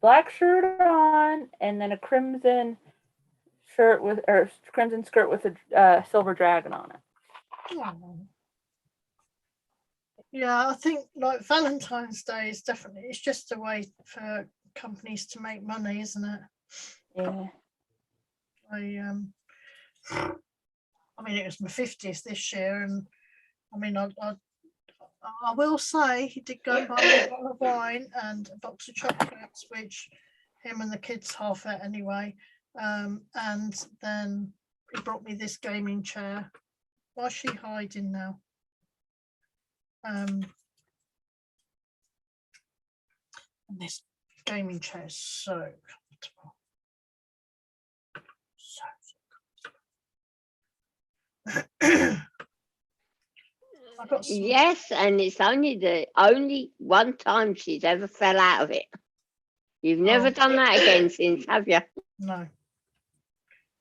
black shirt on and then a crimson shirt crimson skirt with a silver dragon on it. Oh. Yeah, I think like Valentine's Day is definitely, it's just a way for companies to make money, isn't it? Yeah. I mean, it was my 50th this year, and I mean, I will say he did go and buy me a bottle of wine and a box of chocolates, which him and the kids half ate anyway. And then he brought me this gaming chair. Why's she hiding now? And this gaming chair is so comfortable. So I got some, Yes, and it's only the only one time she's ever fell out of it. You've never done that again since, have you? no.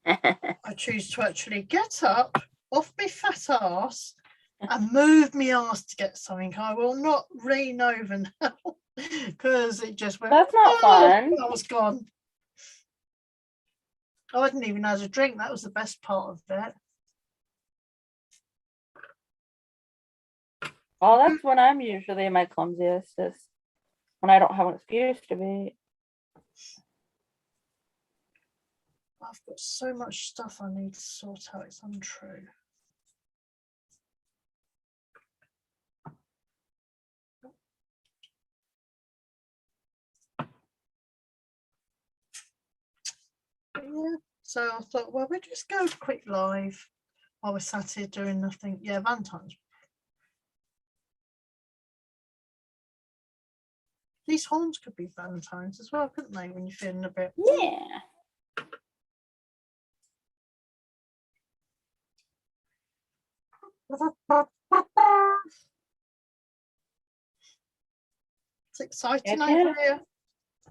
I choose to actually get up off my fat ass and move me ass to get something. I will not lean over now because it just went. That's not "Oh," fun. I was gone. I didn't even have a drink. That was the best part of it. Well, that's when I'm usually my clumsiest, is when I don't have an excuse to be. I've got so much stuff I need to sort out. It's untrue. Yeah, so I thought, well, we'll just go quick live while we're sat here doing nothing. Yeah, Valentine's. These horns could be Valentine's as well, couldn't they? When you're feeling a bit. Yeah. It's exciting over here.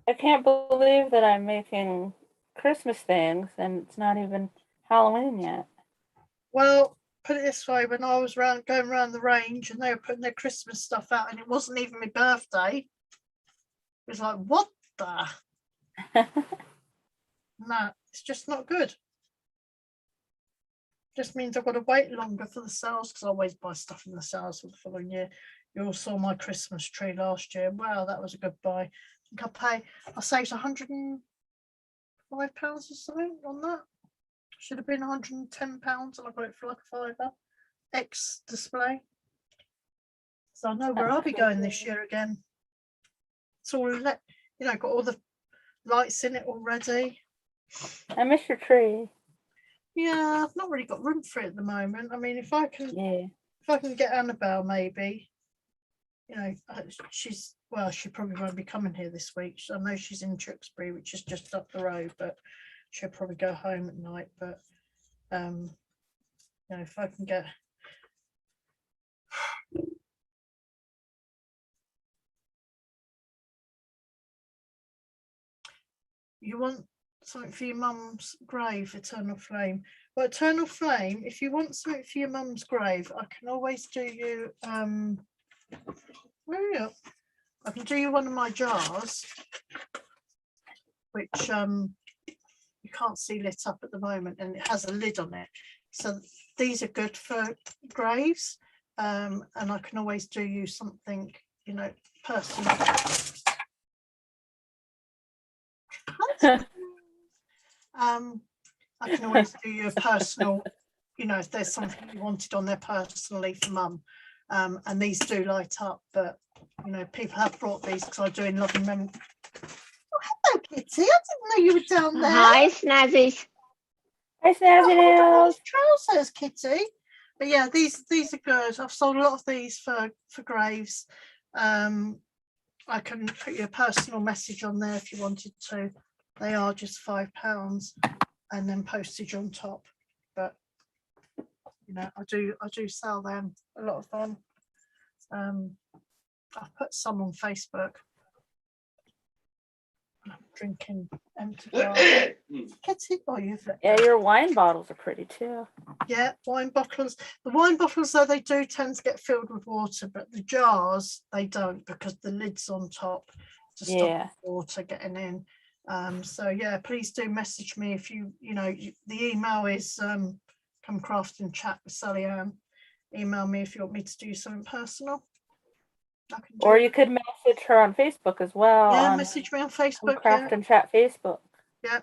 I can't believe that I'm making Christmas things and it's not even Halloween yet. Well, put it this way, when I was going around the range and they were putting their Christmas stuff out and it wasn't even my birthday, it was like, what the? No, it's just not good. Just means I've got to wait longer for the sales because I always buy stuff in the sales for the following year. You all saw my Christmas tree last year. Wow, that was a good buy. I saved £105 or something on that. Should have been £110 and I got it for like a £5 X display. So I know where I'll be going this year again. It's all got all the lights in it already. I miss your tree. Yeah, I've not really got room for it at the moment. I mean, if I can get Annabelle, maybe. She probably won't be coming here this week. I know she's in Tewkesbury, which is just up the road, but she'll probably go home at night. But if I can get you want something for your mum's grave, Eternal Flame. Well, Eternal Flame, if you want something for your mum's grave, I can always do you I can do you one of my jars, which you can't see lit up at the moment, and it has a lid on it. So these are good for graves, and I can always do you something, personal. I can always do you a personal, if there's something you wanted on there personally for mum. And these do light up, but people have brought these because I do in loving memory. Oh, hello, Kitty. I didn't know you were down there. Hi, Snazzies. Hi, Snazzy Nails. Trousers, Kitty. But yeah, these are good. I've sold a lot of these for graves. I can put you a personal message on there if you wanted to. They are just £5 and then postage on top. But I do sell them, a lot of them. I've put some on Facebook. I'm drinking empty glass. Kitty, your wine bottles are pretty too. Yeah, wine bottles. The wine bottles, though, they do tend to get filled with water, but the jars they don't because the lid's on top to stop water getting in. So yeah, please do message me if the email is come craft and chat with Sally Ann. Email me if you want me to do something personal. Or you could message her on Facebook as well. Yeah, message me on Facebook. Craft and Chat Facebook. Yeah.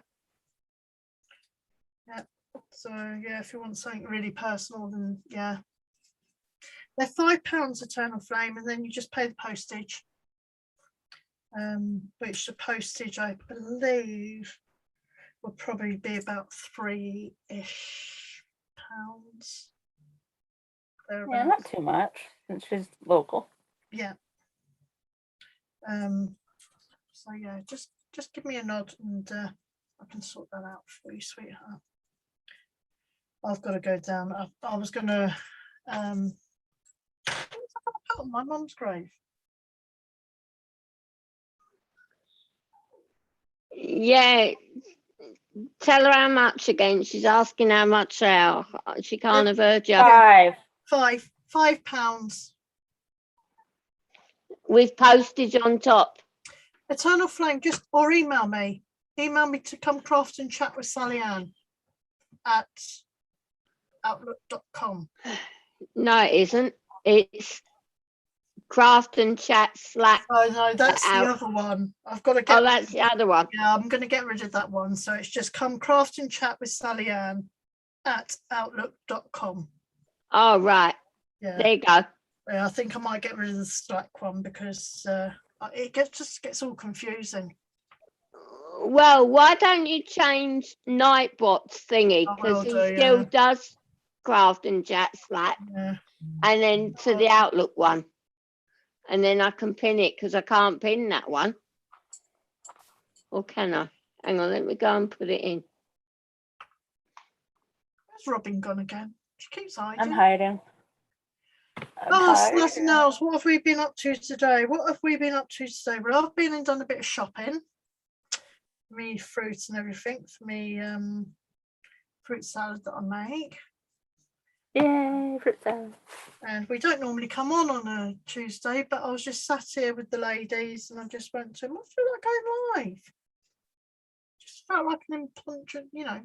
Yeah. So yeah, if you want something really personal, then yeah. They're £5 Eternal Flame, and then you just pay the postage. Which the postage, I believe, will probably be about £3-ish. Yeah, not too much since she's local. Yeah. So yeah, just give me a nod and I can sort that out for you, sweetheart. I've got to go down. I was gonna put on my mum's grave. Yeah, tell her how much again. She's asking how much out. She can't have heard you. Five. £5. with postage on top. Eternal Flame, just or email me. Email me to come craft and chat with Sally Ann at outlook.com. No, it isn't. It's craftnchatslack. Oh no, that's the Out. other one. I've got to get. Oh, that's the other one. Yeah, I'm going to get rid of that one. So it's just come craft and chat with Sally Ann at outlook.com. Oh, right. Yeah. There you go. Yeah, I think I might get rid of the Slack one because it just gets all confusing. Well, why don't you change Nightbot's thingy? I Because will he do, still yeah. does craft and chat Slack. Yeah. And then to the Outlook one. And then I can pin it because I can't pin that one. Or can I? Hang on, let me go and put it in. Where's Robin gone again? She keeps hiding. I'm hiding. Nothing else. What have we been up to today? Well, I've been and done a bit of shopping. Me fruits and everything for me fruit salad that I make. Yay, fruit salad. And we don't normally come on a Tuesday, but I was just sat here with the ladies and I just went to them, I feel like going live. Just felt like an important, Yeah.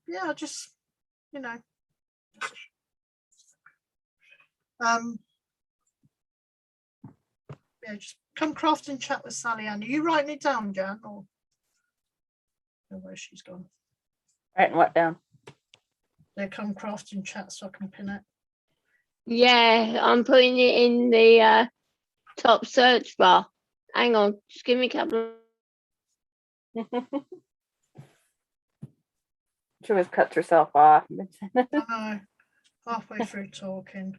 Yeah, I just, yeah, just come craft and chat with Sally Ann. Are you writing it down, Jan? Or where she's gone? Writing what down? They come craft and chat so I can pin it. Yeah, I'm putting it in the top search bar. Hang on, just give me a couple of... She always cuts herself off. I know, halfway through talking.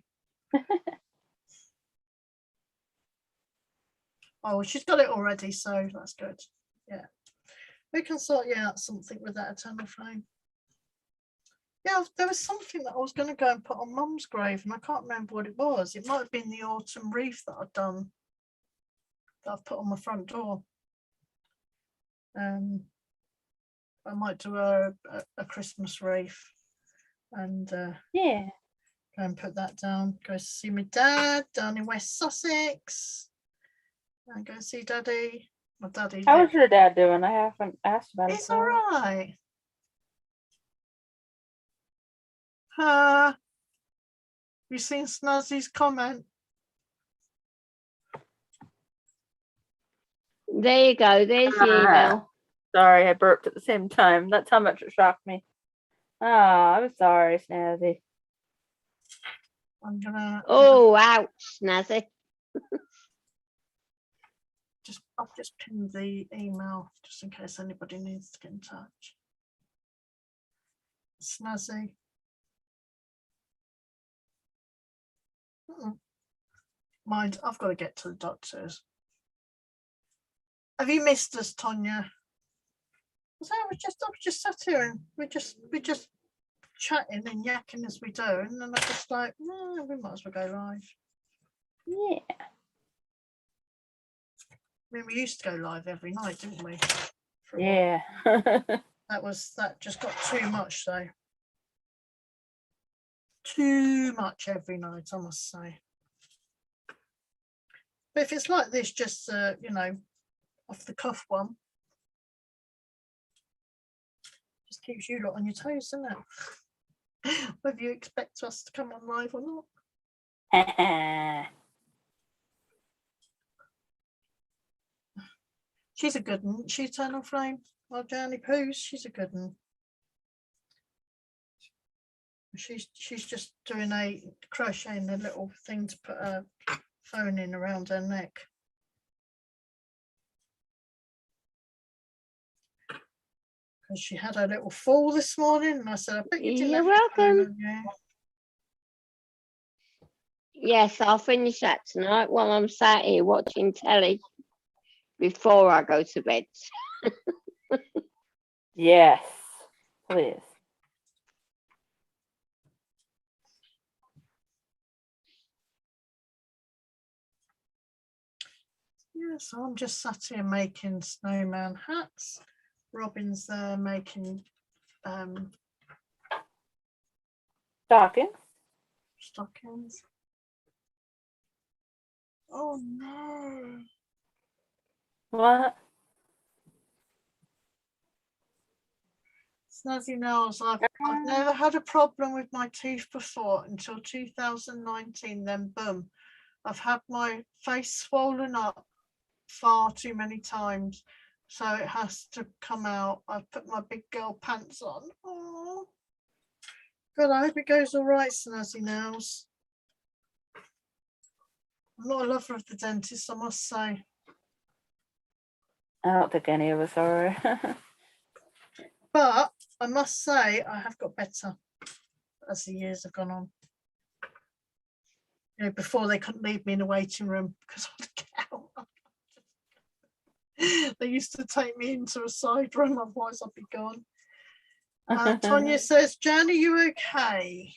Oh, she's got it already, so that's good. Yeah, we can sort out something with that Eternal Flame. Yeah, there was something that I was going to go and put on Mum's grave, and I can't remember what it was. It might have been the autumn wreath that I've done, that I've put on my front door. I might do a Christmas wreath, and Yeah. go and put that down. Go see my dad down in West Sussex, and go see Daddy. My daddy. How's your dad doing? I haven't asked about it. He's all right. You seen Snazzy's comment? There you go, there's the email. Sorry, I burped at the same time. That's how much it shocked me. Oh, I'm sorry, Snazzy. I'm gonna. Oh, ouch, Snazzy. I've just pinned the email just in case anybody needs to get in touch. Snazzy. Mind, I've got to get to the doctors. Have you missed us, Tonya? I was just sat here and we just chatting and yakking as we do, and then I just like, we might as well go live. Yeah. I mean, we used to go live every night, didn't we? Yeah. That just got too much though. Too much every night, I must say. But if it's like this, just off the cuff one, just keeps you lot on your toes, doesn't it? Whether you expect us to come on live or not. She's a good one. She's Eternal Flame. Our Journey Poos, she's a good one. She's just doing crocheting a little thing to put a phone in around her neck. Because she had her little fall this morning, and I said, I bet you didn't. You're welcome. Yes, I'll finish that tonight while I'm sat here watching telly before I go to bed. Yes, please. Yeah, so I'm just sat here making snowman hats. Robin's there making Stockings. Stockings. Oh no. What? Snazzy Nose, I've never had a problem with my teeth before until 2019. Then boom, I've had my face swollen up far too many times, so it has to come out. I've put my big girl pants on. Oh, good. I hope it goes all right, Snazzy Nose. I'm not a lover of the dentist, I must say. I don't think any of us are. But I must say I have got better as the years have gone on. You know, before they couldn't leave me in a waiting room because I would get out. They used to take me into a side room, otherwise I'd be gone. Tonya says, Jan, are you okay?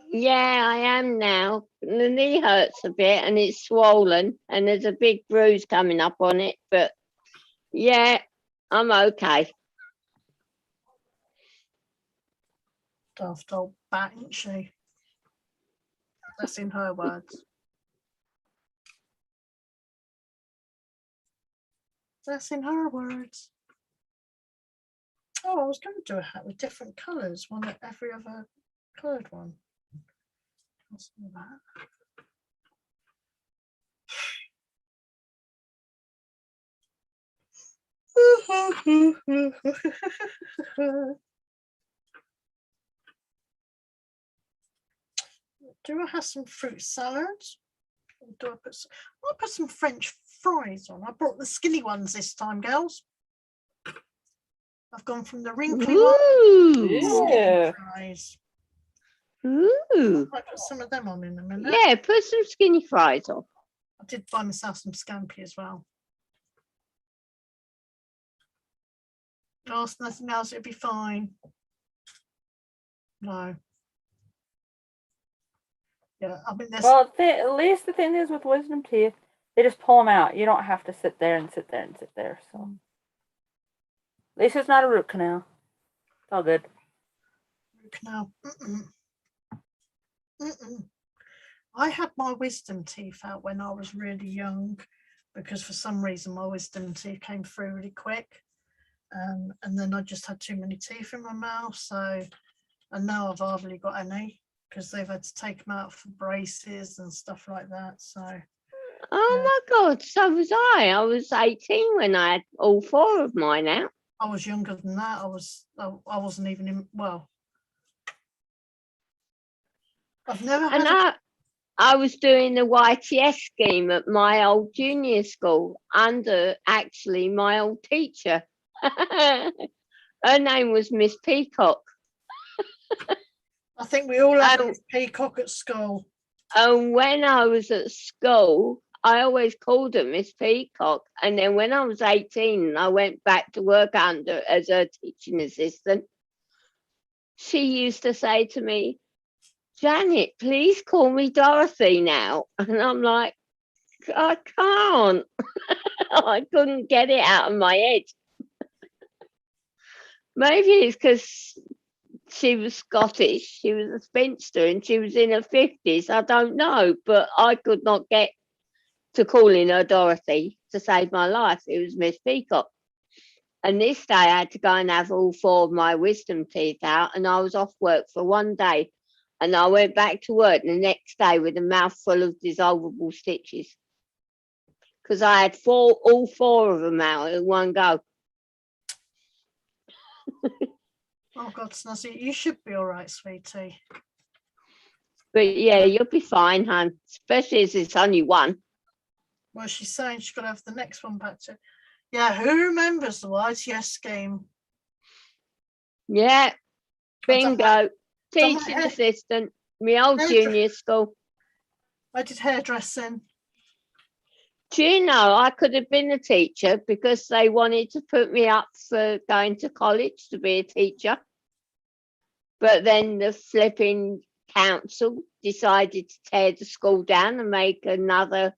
Yeah, I am now. The knee hurts a bit and it's swollen and there's a big bruise coming up on it. But yeah, I'm okay. Daft old bat, isn't she? That's in her words. That's in her words. Oh, I was going to do a hat with different colours, one at every other coloured one. What's all that? Do I have some fruit salad? Or do I put some, I'll put some French fries on. I brought the skinny ones this time, girls. I've gone from the wrinkly one to the skinny Yeah. fries. Ooh. I put some of them on in a minute. Yeah, put some skinny fries on. I did buy myself some scampi as well. Oh, it's nothing else, it'll be fine. No. Yeah, I mean, there's Well, at least the thing is with wisdom teeth, they just pull them out. You don't have to sit there and sit there and sit there. So at least it's not a root canal. It's all good. root canal. I had my wisdom teeth out when I was really young because for some reason my wisdom teeth came through really quick. And then I just had too many teeth in my mouth. So, and now I've hardly got any because they've had to take them out for braces and stuff like that. So, Oh yeah. my God, so was I. I was 18 when I had all 4 of mine out. I was younger than that. I wasn't even in, well, I've never had And I was doing the YTS scheme at my old junior school under actually my old teacher. Her name was Miss Peacock. I think we all had Oh. this peacock at school. And when I was at school, I always called her Miss Peacock. And then when I was 18 and I went back to work under as a teaching assistant, she used to say to me, Janet, please call me Dorothy now. And I'm like, I can't. I couldn't get it out of my head. Maybe it's because she was Scottish, she was a spinster and she was in her 50s. I don't know, but I could not get to calling her Dorothy to save my life. It was Miss Peacock. And this day I had to go and have all 4 of my wisdom teeth out, and I was off work for one day. And I went back to work the next day with a mouth full of dissolvable stitches because I had all 4 of them out in one go. Oh God, Snazzy, you should be all right, sweetie. But yeah, you'll be fine, hon, especially as it's only one. Well, she's saying she's got to have the next one back to. Yeah, who remembers the YTS scheme? Yeah, I've done bingo. done my Teaching hair. assistant, my old junior school. I did hairdressing. Do you know, I could have been a teacher because they wanted to put me up for going to college to be a teacher. But then the flipping council decided to tear the school down and make another.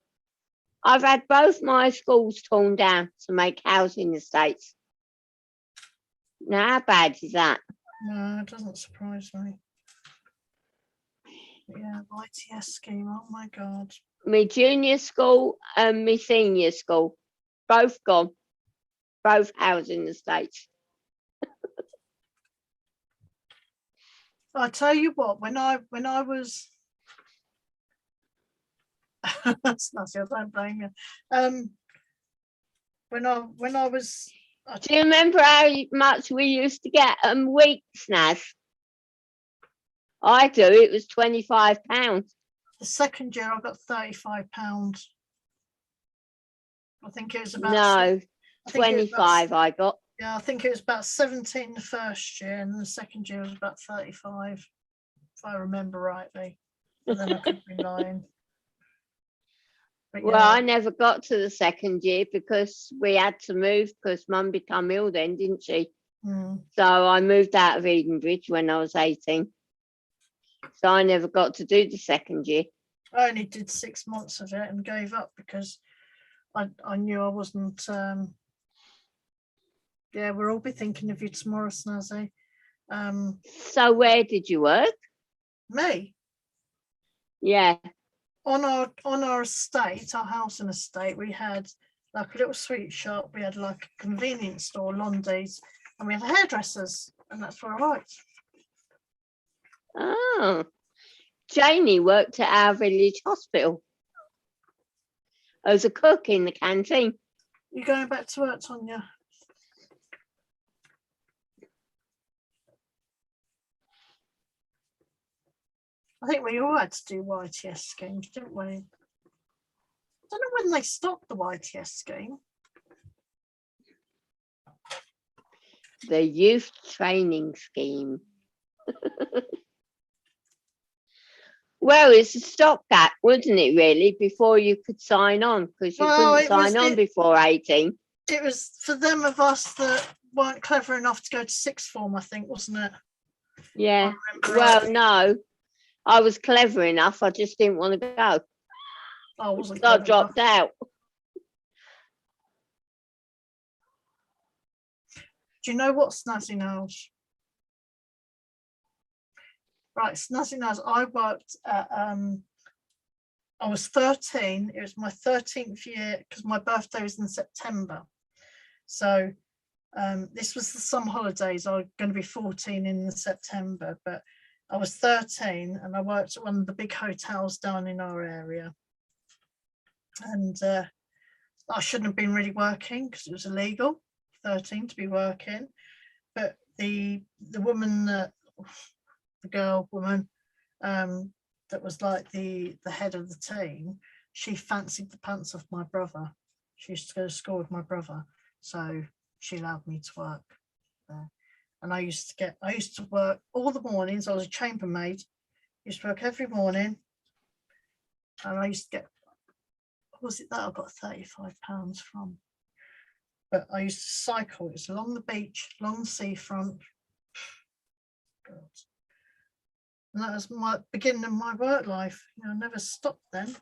I've had both my schools torn down to make housing estates. Now, how bad is that? No, it doesn't surprise me. But yeah, ITS scheme. Oh my God. My junior school and my senior school, both gone, both housing estates. I tell you what, when I was, that's nothing. I don't blame you. When I was, Do you remember how much we used to get weeks, Naz? I do. It was £25. the second year, I got £35. I think it was about No, I think it was about 25 I got. Yeah, I think it was about 17 the first year, and the second year was about 35, if I remember rightly. But then I could be lying. But Well, I never got to the second year because we had to move because Mum became ill then, didn't she? mm, So I moved out of Edenbridge when I was 18. So I never got to do the second year. I only did 6 months of it and gave up because I knew I wasn't. Yeah, we'll all be thinking of you tomorrow, Snazzy. So where did you work? Me Yeah. on our estate, our housing estate, we had like a little sweet shop. We had like a convenience store, Londi's, and we had hairdressers, and that's where I worked. Oh. Janie worked at our village hospital as a cook in the canteen. You going back to work, Tonya? I think we all had to do YTS schemes, didn't we? I don't know when they stopped the YTS scheme. The youth training scheme. Well, it's a stopgap, wasn't it, really, before you could sign on, because you couldn't sign on before 18. It was for them of us that weren't clever enough to go to sixth form, I think, wasn't it? Yeah. Well, no, I was clever enough. I just didn't want to go. I wasn't. So I dropped out. Do you know what, Snazzy Nose? Right, Snazzy Nose, I worked at, I was 13. It was my 13th year because my birthday was in September. So this was the summer holidays. I was going to be 14 in September, but I was 13 and I worked at one of the big hotels down in our area. And I shouldn't have been really working because it was illegal, 13 to be working. But the woman, the woman that was like the head of the team, she fancied the pants off my brother. She used to go to school with my brother, so she allowed me to work there. And I used to work all the mornings. I was a chambermaid. Used to work every morning, and I used to get, what was it that I got £35 from? But I used to cycle. It was along the beach, along the seafront. God. And that was my beginning of my work life. You know, I never stopped then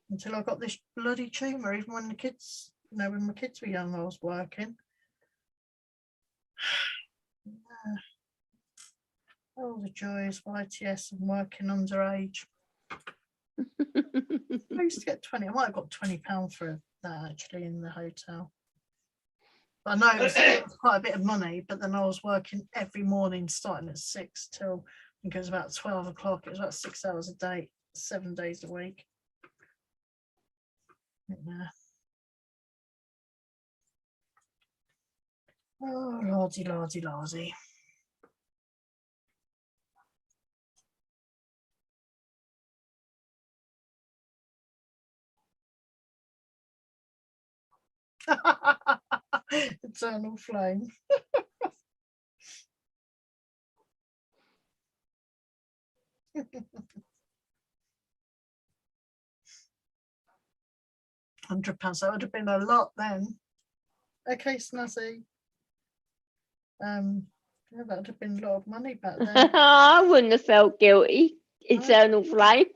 until I got this bloody tumour. Even when the kids, you know, when my kids were young, I was working. Yeah. All the joys of ITS and working underage. I used to get 20. I might have got £20 for that actually in the hotel. But I know it was quite a bit of money. But then I was working every morning, starting at 6 till I think it was about 12 o'clock. It was about 6 hours a day, 7 days a week. Yeah. Oh, lordy, lordy, lordy. Eternal flame. £100. That would have been a lot then. Okay, Snazzy. Yeah, that would have been a lot of money back then. I wouldn't have felt guilty. Eternal flame.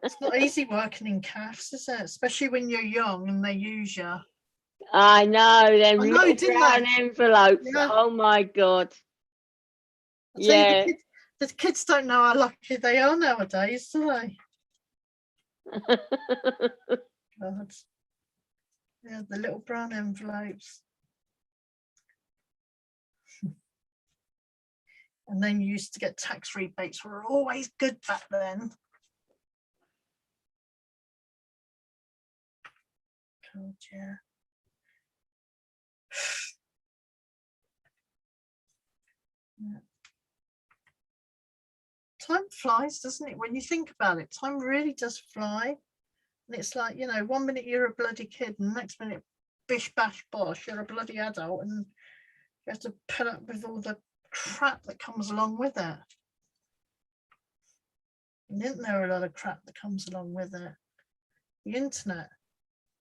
It's not easy working in CAFs, is it? Especially when you're young and they use you. I know, them I know, little didn't brown they? envelopes. Yeah. Oh my God. I tell you, Yeah. the kids don't know how lucky they are nowadays, do they? God. Yeah, the little brown envelopes. And then you used to get tax rebates, were always good back then. God, yeah. Yeah. Time flies, doesn't it? When you think about it, time really does fly. And it's like, you know, 1 minute you're a bloody kid and the next minute, bish bash bosh, you're a bloody adult and you have to put up with all the crap that comes along with it. And isn't there a lot of crap that comes along with it? The internet,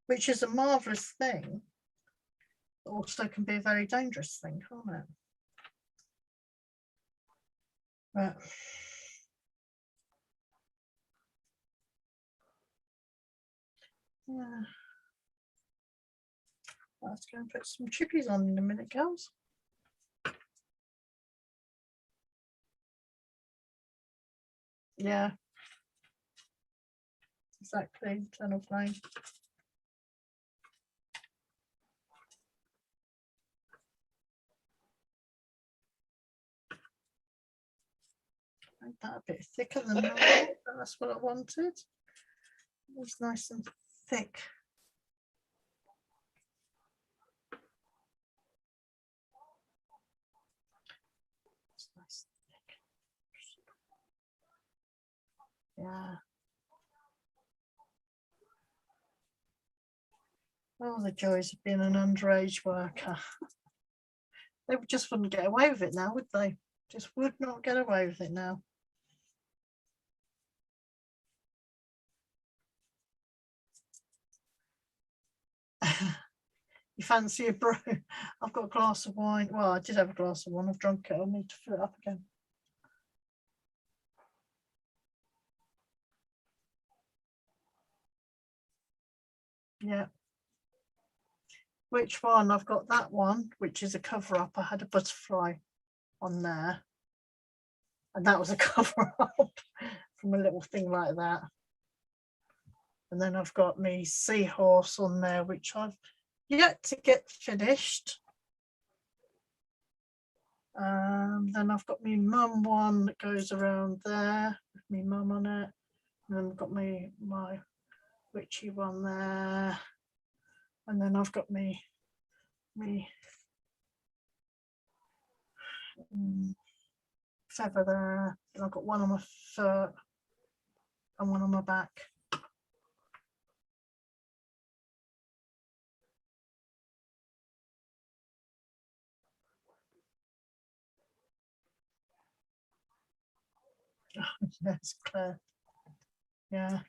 which is a marvellous thing, also can be a very dangerous thing, can't it? But yeah, I'll have to go and put some chippies on in a minute, girls. Yeah, exactly. Eternal flame. Make that a bit thicker than normal, but that's what I wanted. It was nice and thick. It's nice and thick. Yeah. Oh, the joys of being an underage worker. They just wouldn't get away with it now, would they? Just would not get away with it now. You fancy a brew? I've got a glass of wine. Well, I did have a glass of wine. I've drunk it. I'll need to fill it up again. Yeah. Which one? I've got that one, which is a cover up. I had a butterfly on there. And that was a cover up from a little thing like that. And then I've got me seahorse on there, which I've yet to get finished. Then I've got me mum one that goes around there with me mum on it. And then I've got my witchy one there. And then I've got me feather there. And I've got one on my foot and one on my back. Oh, yes, Claire. Yeah.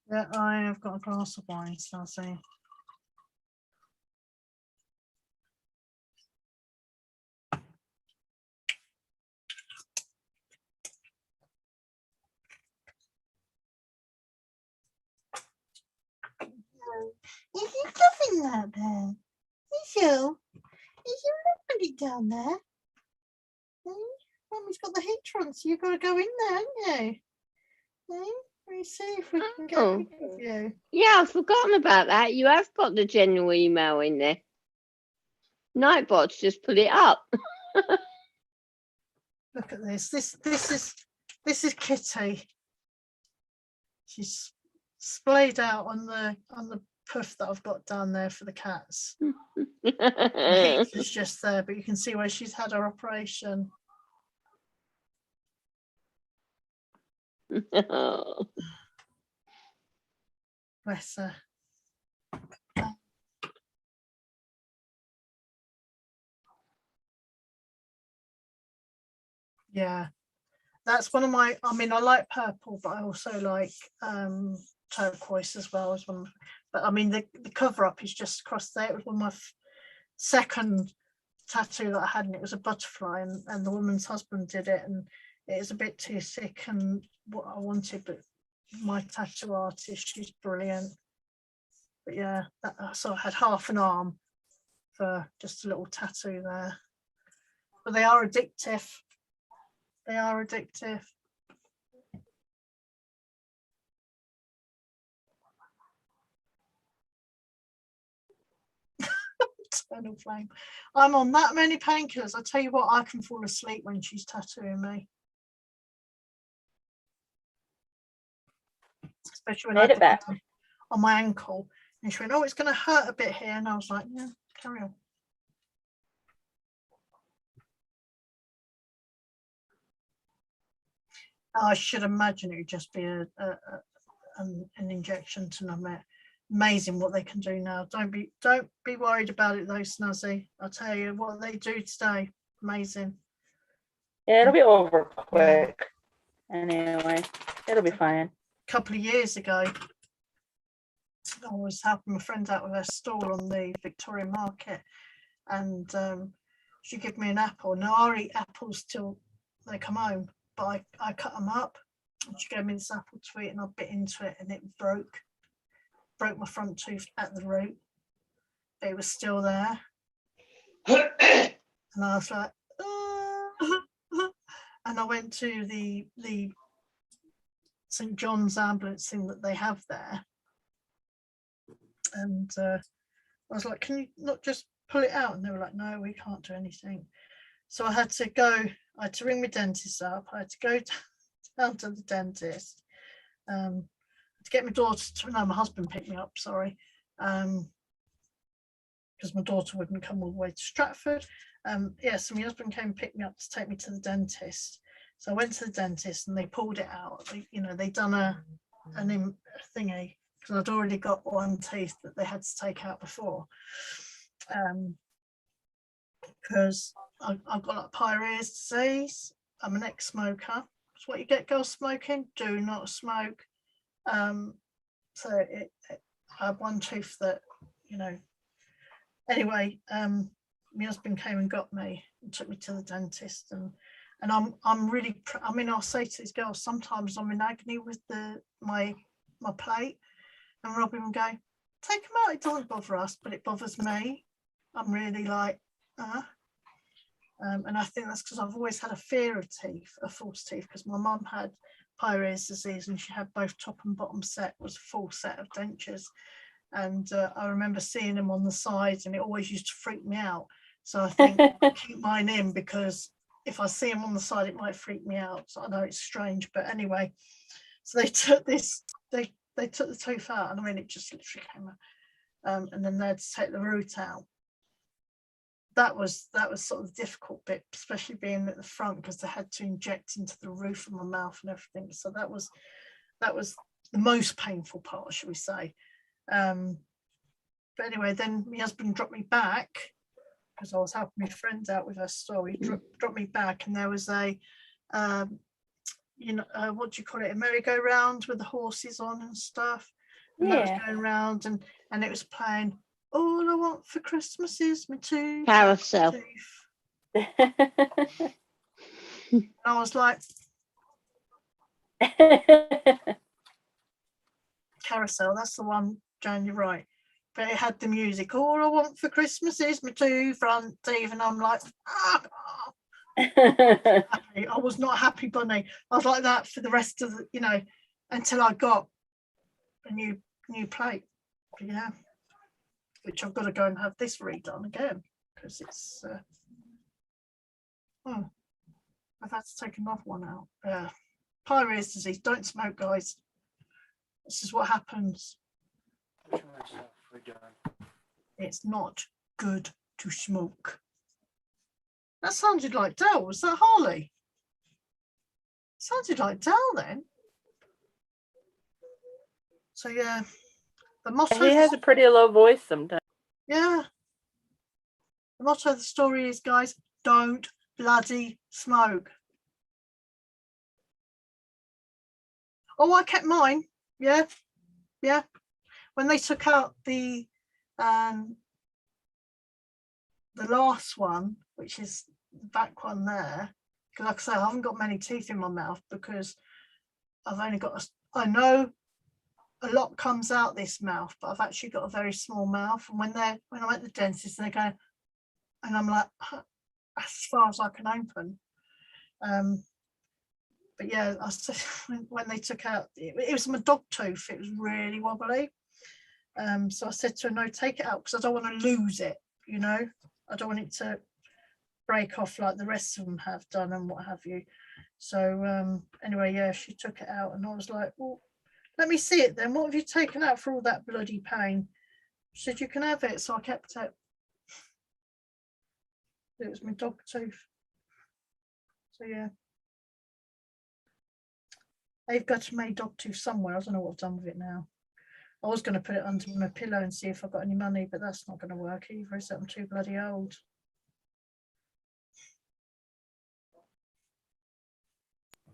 Yeah, I have got a glass of wine, so I'll see. Is he loving that there? Is you? Is you lovely down there? Mummy's got the heater on, so you've got to go in there, haven't you? Let me see if we can get rid of you. Yeah, I've forgotten about that. You have got the general email in there. Nightbot's just put it up. Look at this. This is Kitty. She's splayed out on the puff that I've got down there for the cats. The heater's just there, but you can see where she's had her operation. Bless her. Yeah, that's one of my, I mean, I like purple, but I also like turquoise as well as one. But I mean, the cover up is just across there. It was one of my second tattoo that I had, and it was a butterfly, and the woman's husband did it, and it is a bit too thick and what I wanted, but my tattoo artist, she's brilliant. But yeah, so I had half an arm for just a little tattoo there. But they are addictive. They are addictive. Eternal flame. I'm on that many painkillers. I tell you what, I can fall asleep when she's tattooing me. Especially when I Made it back. did on my ankle. And she went, oh, it's going to hurt a bit here. And I was like, yeah, carry on. I should imagine it would just be an injection to numb it. Amazing what they can do now. Don't be worried about it though, Snazzy. I'll tell you what they do today. Amazing. Yeah, it'll be over quick. Anyway, it'll be fine. A couple of years ago, I was helping my friend out with her stall on the Victoria Market, and she gave me an apple. Now I eat apples till they come home, but I cut them up. And she gave me this apple to eat, and I bit into it, and it broke my front tooth at the root. But it was still there, and I was like, and I went to the St. John's ambulance thing that they have there. And I was like, can you not just pull it out? And they were like, no, we can't do anything. So I had to ring my dentist up. I had to go down to the dentist to get my daughter to, no, my husband picked me up, sorry. Because my daughter wouldn't come all the way to Stratford. Yeah, so my husband came and picked me up to take me to the dentist. So I went to the dentist and they pulled it out. They done a thingy, because I'd already got one tooth that they had to take out before. Because I've got like psoriasis disease. I'm an ex-smoker. It's what you get girls smoking. Do not smoke. So I had one tooth that, anyway, my husband came and got me and took me to the dentist, and I'm really, I'll say to these girls, sometimes I'm in agony with my plate, and Robin will go, take them out, it doesn't bother us, but it bothers me. I'm really like, and I think that's because I've always had a fear of teeth, of false teeth, because my mum had psoriasis disease and she had both top and bottom set, was a full set of dentures. And I remember seeing them on the sides, and it always used to freak me out. So I think I keep mine in, because if I see them on the side, it might freak me out. So I know it's strange, but anyway, so they took they took the tooth out, and it just literally came out, and then they had to take the root out. That was sort of the difficult bit, especially being at the front, because they had to inject into the roof of my mouth and everything. So that was the most painful part, should we say. But anyway, then my husband dropped me back, because I was helping my friend out with her story. Dropped me back, and there was a what do you call it, a merry-go-round with the horses on and stuff, and that was going around, and it was playing All I Want for Christmas Is My Tooth. Carousel. And I was like, Carousel, that's the one, Jan, you're right. But it had the music, All I Want for Christmas Is My Two Front Teeth, and I'm like, I was not happy bunny. I was like that for the rest of the, until I got a new plate. But yeah, which I've got to go and have this redone again, because it's I've had to take another one out. Psoriasis disease, don't smoke, guys. This is what happens. It's not good to smoke. That sounded like Dell. Was that Harley? Sounded like Dell then. So yeah, the motto. He has a pretty low voice sometimes. Yeah. The motto of the story is, guys, don't bloody smoke. Oh, I kept mine. Yeah. When they took out the last one, which is the back one there, because like I say, I haven't got many teeth in my mouth, because I've only got I know a lot comes out this mouth, but I've actually got a very small mouth. And when I'm at the dentist, they go, and I'm like, as far as I can open. But yeah, I said when they took out, it was my dog tooth. It was really wobbly. So I said to her, no, take it out because I don't want to lose it. You know, I don't want it to break off like the rest of them have done and what have you. So anyway, yeah, she took it out, and I was like, well, let me see it then. What have you taken out for all that bloody pain? She said, you can have it. So I kept it. It was my dog tooth. So yeah. They've got my dog tooth somewhere. I don't know what I've done with it now. I was going to put it under my pillow and see if I got any money, but that's not going to work either, is it? I'm too bloody old.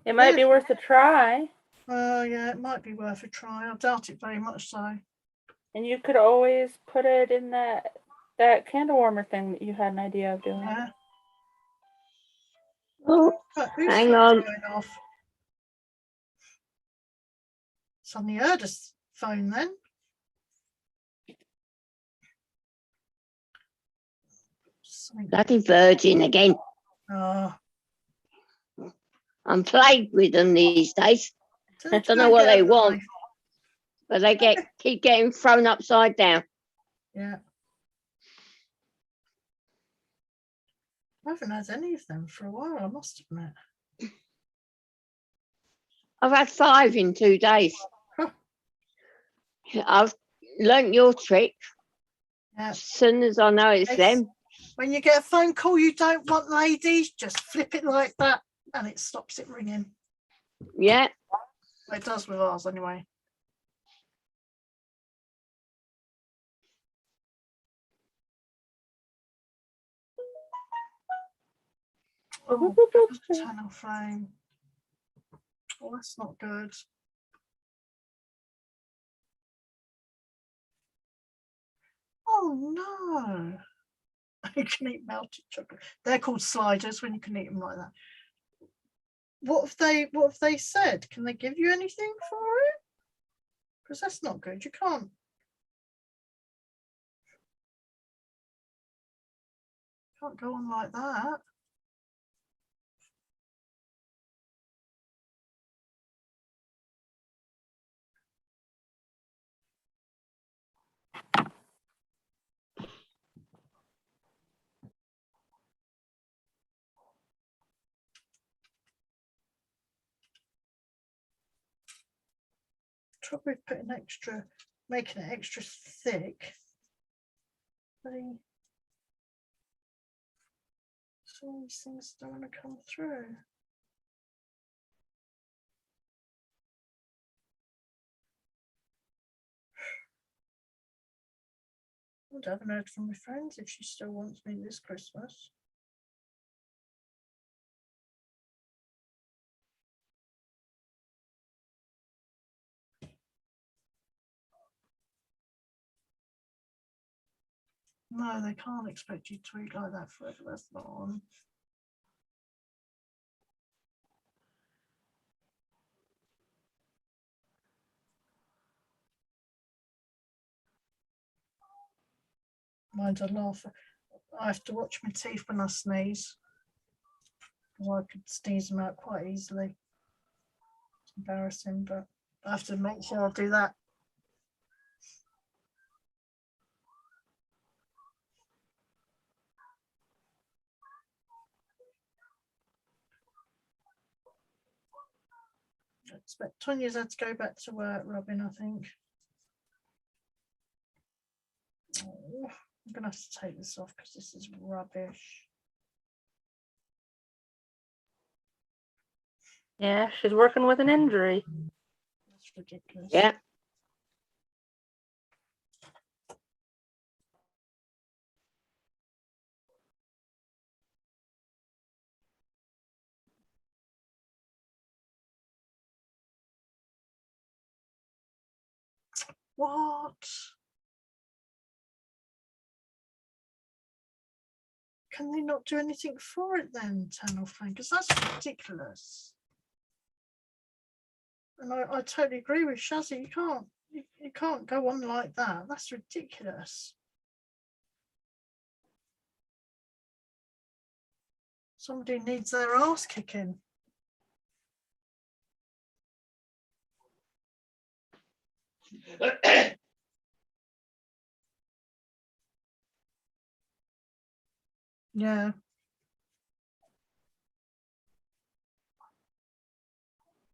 It might be worth a try. Oh yeah, it might be worth a try. I doubt it very much so. And you could always put it in that candle warmer thing that you had an idea of doing. Yeah. Oh, But whose hang phone's on. going off? Suddenly heard a phone then. Something. Bloody Virgin again. Oh, I'm plagued with them these days, don't know what they want. but they keep getting thrown upside down. Yeah. I haven't had any of them for a while, I must admit. I've had 5 in 2 days. Huh. I've learnt your trick. Yeah. As soon as I know it's them. When you get a phone call you don't want, ladies, just flip it like that and it stops it ringing. Yeah. It does with ours anyway. Oh, channel frame. Oh, that's not good. Oh no. You can eat melted chocolate. They're called sliders when you can eat them like that. What have they said? Can they give you anything for it? Because that's not good. You can't go on like that. Trouble with putting extra, making it extra thick. So these things don't want to come through. I haven't heard from my friends if she still wants me this Christmas. No, they can't expect you to eat like that forever. That's not on. Mind I laugh. I have to watch my teeth when I sneeze. Because I could sneeze them out quite easily. It's embarrassing, but I have to make sure I do that. I expect Tanya's had to go back to work, Robin, I think. Oh, I'm going to have to take this off because this is rubbish. Yeah, she's working with an injury. That's ridiculous. Yeah. What? Can they not do anything for it then, Channel Frank? Because that's ridiculous. And I totally agree with Shazzy. You can't You can't go on like that. That's ridiculous. Somebody needs their ass kicking. Yeah.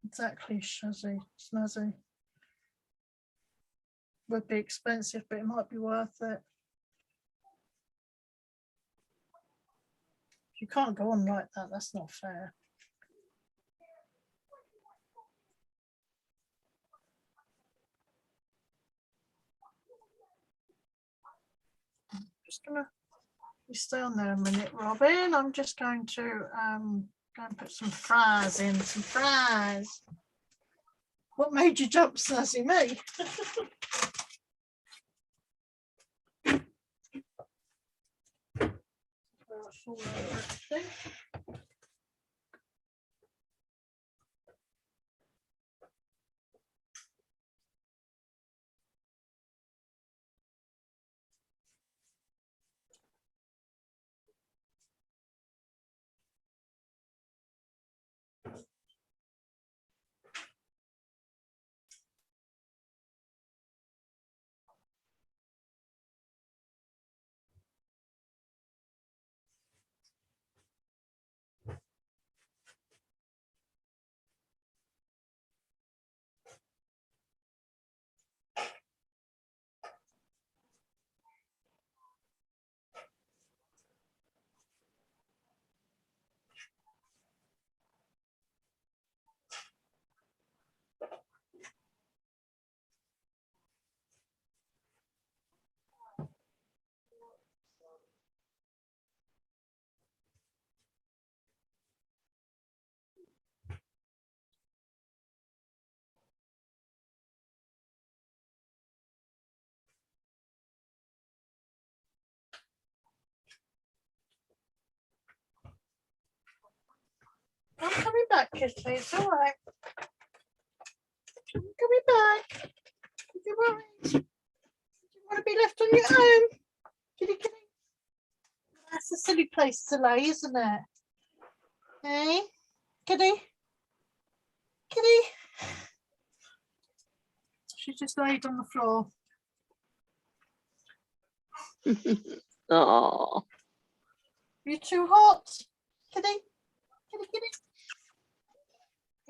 Exactly, Shazzy, snazzy. Would be expensive, but it might be worth it. You can't go on like that. That's not fair. Just gonna you stay on there a minute, Robin. I'm just going to go and put some fries in. Some fries. What made you jump, Snazzy? Me? I'm coming back, Kitty. It's all right. I'm coming back. You worried? You want to be left on your own? Kitty, kitty. That's a silly place to lay, isn't it? Hey, kitty. Kitty. She just laid on the floor. Oh, You too hot? Kitty. Kitty, kitty.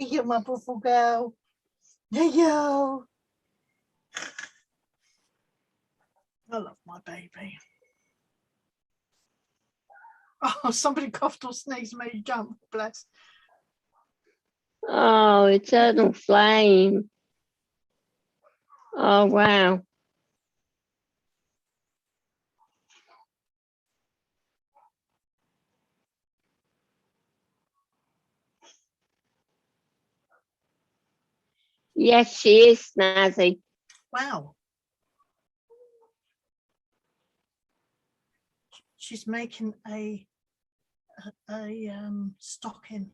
You're my beautiful girl. Hey, yo. I love my baby. Oh, somebody coughed or sneezed, made you jump. Bless. oh, eternal flame. Oh, wow. Yes, she is snazzy. Wow. She's making a stocking.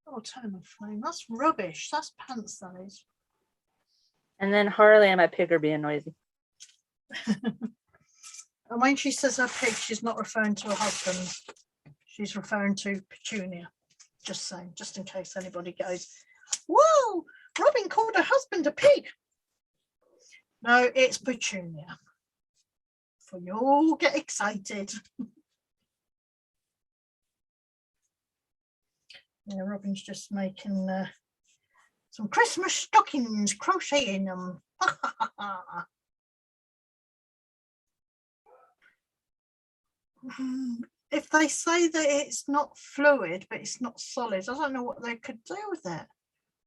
Oh, eternal flame. That's rubbish. That's pants, that is. And then Harley and my pig are being noisy. And when she says her pig, she's not referring to her husband. She's referring to Petunia. Just saying, just in case anybody goes, whoa, Robin called her husband a pig. No, it's Petunia. For you all get excited. Yeah, Robin's just making some Christmas stockings, crocheting them. If they say that it's not fluid, but it's not solid, I don't know what they could do with it.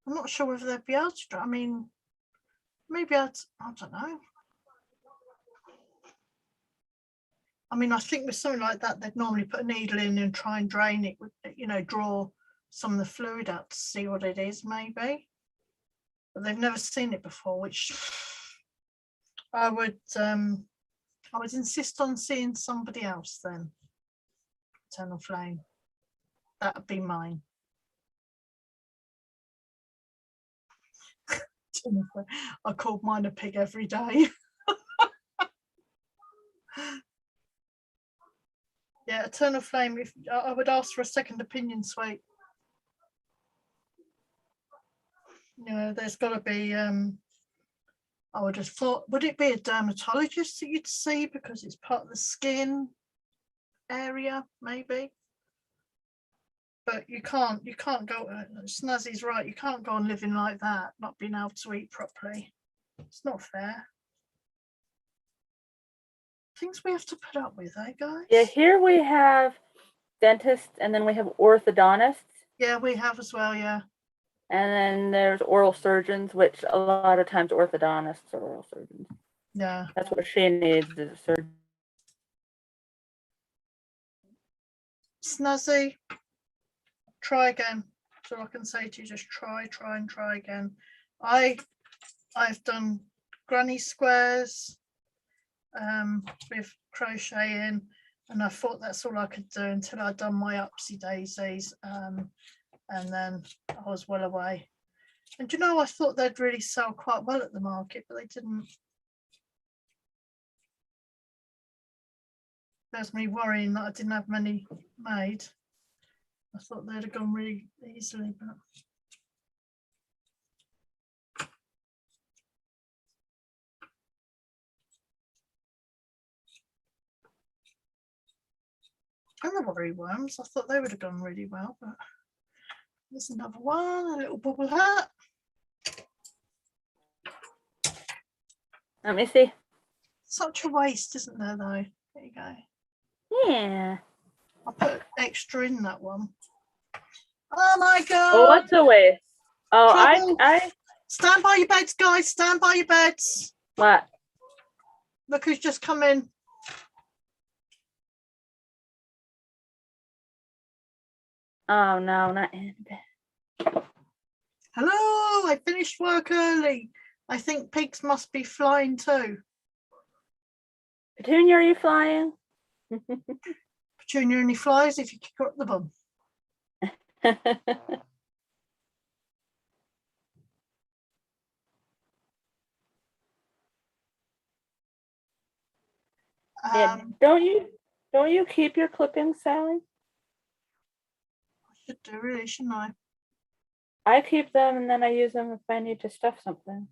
I'm not sure whether they'd be able to. I mean, maybe I don't know. I mean, I think with something like that, they'd normally put a needle in and try and drain it with, you know, draw some of the fluid out to see what it is, maybe. But they've never seen it before, which I would insist on seeing somebody else then. Eternal flame. That would be mine. I called mine a pig every day. Yeah, eternal flame. If I would ask for a second opinion, sweet. You know, there's got to be. I would have thought, would it be a dermatologist that you'd see because it's part of the skin area, maybe? But you can't go. Snazzy's right. You can't go on living like that, not being able to eat properly. It's not fair. Things we have to put up with, eh, guys? Yeah, here we have dentists and then we have orthodontists. Yeah, we have as well, yeah. And then there's oral surgeons, which a lot of times orthodontists are oral surgeons. Yeah. That's what she needs is a surgeon. Snazzy, try again. So I can say to you, just try and try again. I've done granny squares with crocheting, and I thought that's all I could do until I'd done my upsy daisies, and then I was well away. And you know, I thought they'd really sell quite well at the market, but they didn't. There's me worrying that I didn't have many made. I thought they'd have gone really easily, but and the worry worms, I thought they would have gone really well, but there's another one, a little bubble hat. Let me see. Such a waste, isn't there, though? There you go. Yeah. I put extra in that one. Oh my god! Well, what's a waste? Oh, Trouble. I Stand by your beds, guys. Stand by your beds. what? Look who's just come in. Oh no, not in bed. Hello, I finished work early. I think pigs must be flying too. Petunia, are you flying? Petunia only flies if you kick her up the bum. Yeah, don't you keep your clippings, Sally? I should do really, shouldn't I? I keep them and then I use them if I need to stuff something.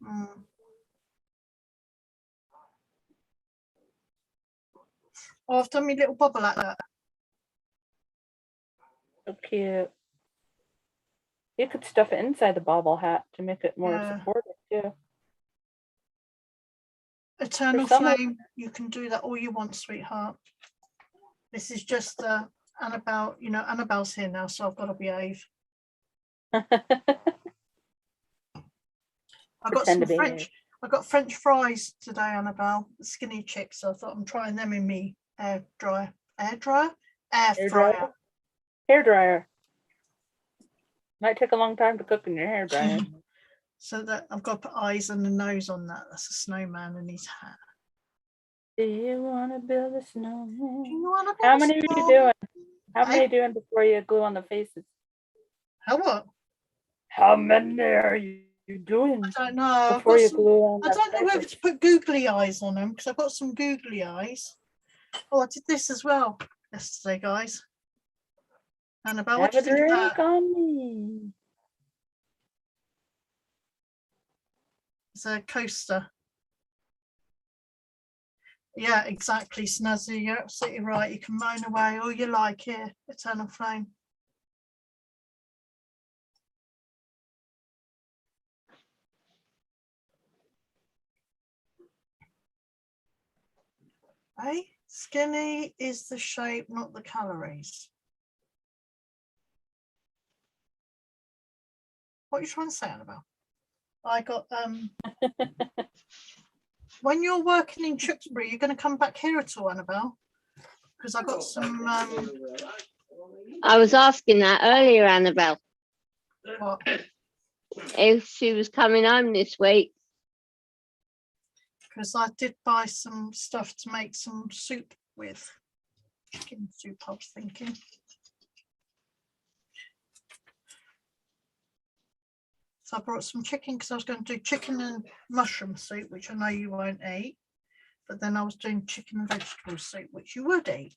Oh, I've done my little bubble like that. So cute. You could stuff it inside the bobble hat to make it more Yeah. supportive too. Eternal some of- flame, you can do that all you want, sweetheart. This is just Annabelle, you know, Annabelle's here now, so I've got to behave. I got some French. I got French fries today, Annabelle, the skinny chicks. So I thought I'm trying them in me air fryer. Hair dryer. Might take a long time to cook in your hair dryer. So that I've got to put eyes and a nose on that. That's a snowman and his hat. Do you want to build a snowman? Do you wanna build How a many are you snowman? doing? How many Eh? are you doing before you glue on the faces? How what? How many are you doing I don't know. I've before got you some, glue on I the don't know whether faces? to put googly eyes on them because I've got some googly eyes. Oh, I did this as well yesterday, guys. Annabelle, what Have do a you think of drink that? on me. It's a coaster. Yeah, exactly, Snazzy. You're absolutely right. You can moan away all you like here, Eternal Flame. Hey, skinny is the shape, not the calories. What are you trying to say, Annabelle? I got when you're working in Tewkesbury, you're going to come back here at all, Annabelle? Because I got some I was asking that earlier, Annabelle, what? if she was coming home this week. Because I did buy some stuff to make some soup with. Chicken soup, I was thinking. So I brought some chicken because I was going to do chicken and mushroom soup, which I know you won't eat. But then I was doing chicken and vegetable soup, which you would eat.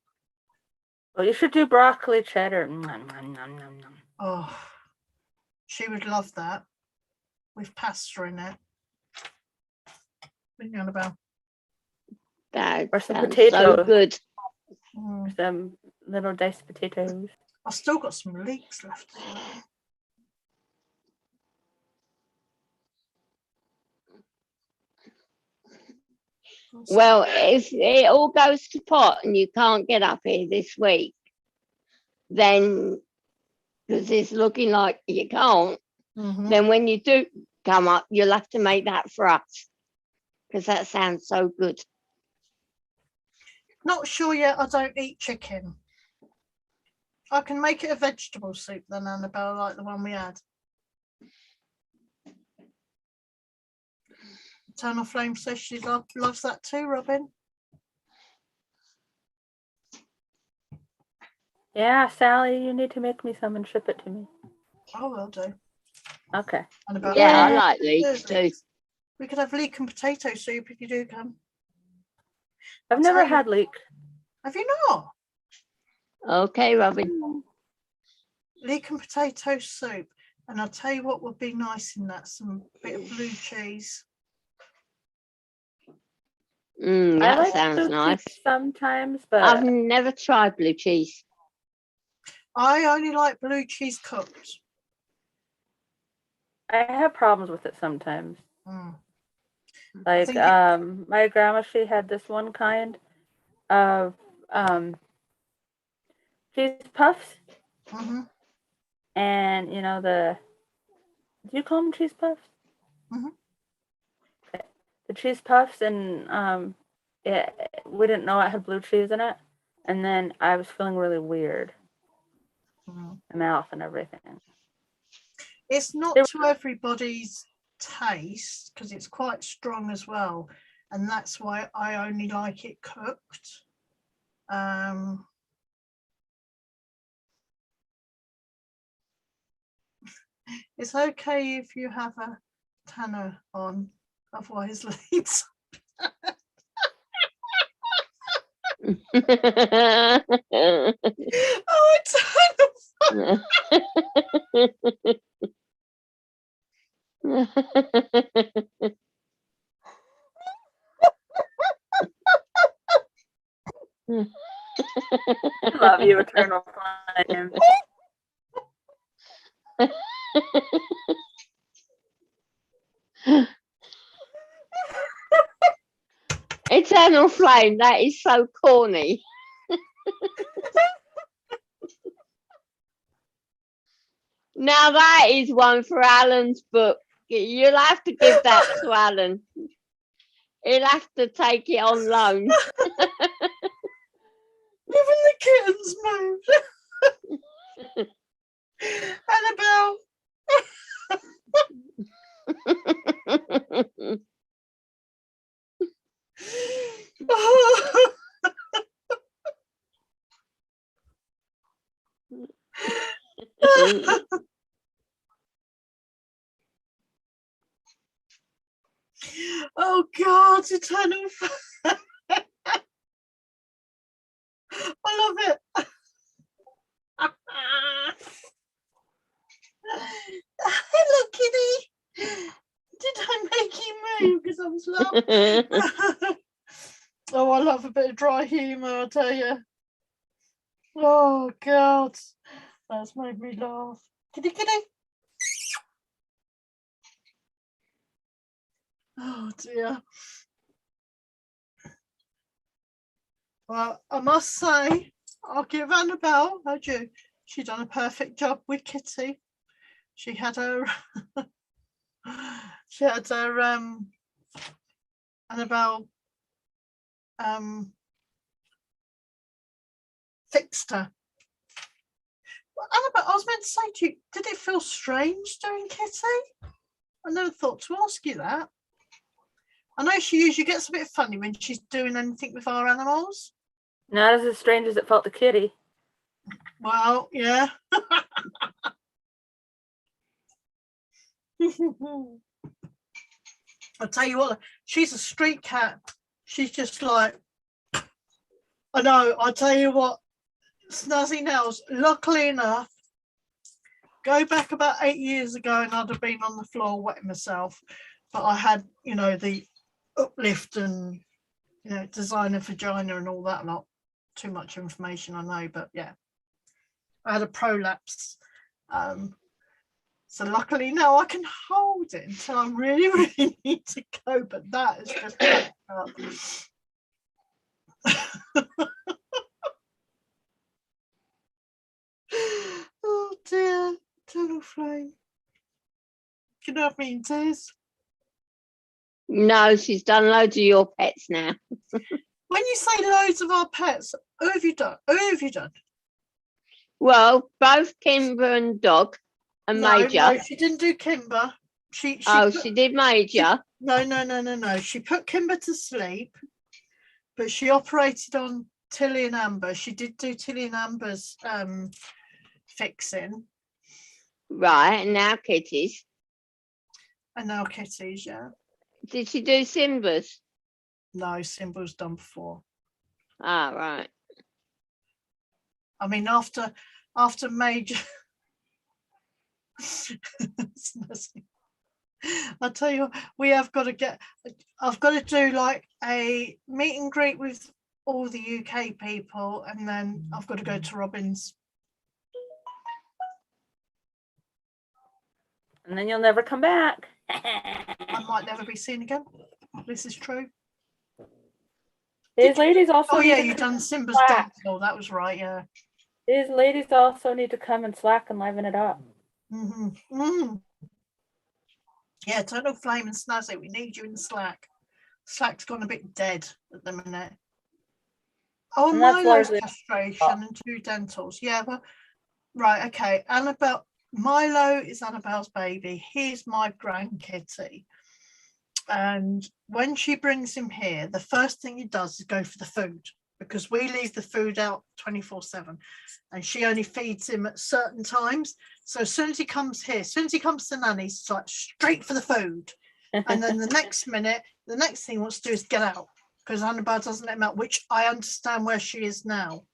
Well, you should do broccoli cheddar. Nom, nom, nom, nom, nom. Oh, she would love that with pasta in it. What are you on about? That Or some sounds so potatoes. good. Mm. Some little diced potatoes. I've still got some leeks left. Well, if it all goes to pot and you can't get up here this week, then because it's looking like you can't, Mhm. then when you do come up, you'll have to make that for us because that sounds so good. Not sure yet. I don't eat chicken. I can make it a vegetable soup then, Annabelle, like the one we had. Eternal Flame says she loves that too, Robin. Yeah, Sally, you need to make me some and ship it to me. I will do. Okay. Annabelle, Yeah, I Yeah. like leeks too. we could have leek and potato soup if you do come. I've I'll never tell you. had leek. Have you not? Okay, Robin. Leek and potato soup. And I'll tell you what would be nice in that, some bit of blue cheese. I That like sounds blue nice. cheese sometimes, but I've never tried blue cheese. I only like blue cheese cooked. I have problems with it sometimes. Mm. Like, think it- my grandma, she had this one kind of cheese puffs, Mhm. and you know do you call them cheese puffs? Mhm. Okay. The cheese puffs, and we didn't know it had blue cheese in it, and then I was feeling really weird, Mm. my mouth and everything. It's not There- to everybody's taste because it's quite strong as well, and that's why I only like it cooked. It's okay if you have a tanner on, otherwise leaves. Oh, a tanner. I love you, Eternal Flame. Eternal Flame, that is so corny. Now that is one for Alan's book. You'll have to give that to Alan. He'll have to take it on loan. Even the kittens moved. Annabelle. Oh God, eternal. I love it. Hello, kitty. Did I make you move? Because I was laughing. Oh, I love a bit of dry humour, I tell you. Oh God, that's made me laugh. Kitty, kitty. Oh dear. Well, I must say, I'll give Annabelle, how'd you? She done a perfect job with Kitty. She had her, Annabelle, fixed her. Well, Annabelle, I was meant to say to you, did it feel strange doing Kitty? I never thought to ask you that. I know she usually gets a bit funny when she's doing anything with our animals. Not as strange as it felt to Kitty. Well, yeah. I'll tell you what, she's a street cat. She's just like, I know, I'll tell you what, Snazzy Nails, luckily enough, go back about 8 years ago and I'd have been on the floor wetting myself. But I had, you know, the uplift and, you know, designer vagina and all that lot. Too much information, I know, but yeah. I had a prolapse. So luckily now I can hold it until I really, really need to go. But that is just oh dear, eternal flame. Do you know what I mean, Tees? No, she's done loads of your pets now. When you say loads of our pets, who have you done? Who have you done? Well, both Kimber and Dog and Major. No, she didn't do Kimber. She did Major. No. She put Kimber to sleep, but she operated on Tilly and Amber. She did do Tilly and Amber's fixing. Right, and now Kitty's. And now Kitty's, yeah. Did she do Simba's? No, Simba's done before. Ah, right. I mean, after Major, I'll tell you, we have got to get. I've got to do like a meet and greet with all the UK people, and then I've got to go to Robin's. And then you'll never come back. I might never be seen again. This is true. These ladies also. Oh need yeah, to you come done and Simba's slack. dental. That was right. Yeah. These ladies also need to come and slack and liven it up. Yeah, Eternal Flame and Snazzy, we need you in the Slack. Slack's gone a bit dead at the minute. Oh, And that's Milo's largely- castration and 2 dentals. Yeah, well, right, okay. Annabelle, Milo is Annabelle's baby. He's my grandkitty. And when she brings him here, the first thing he does is go for the food, because we leave the food out 24/7 and she only feeds him at certain times. So as soon as he comes here, as soon as he comes to Nanny's, it's like straight for the food. And then the next minute, the next thing he wants to do is get out, because Annabelle doesn't let him out, which I understand where she is now,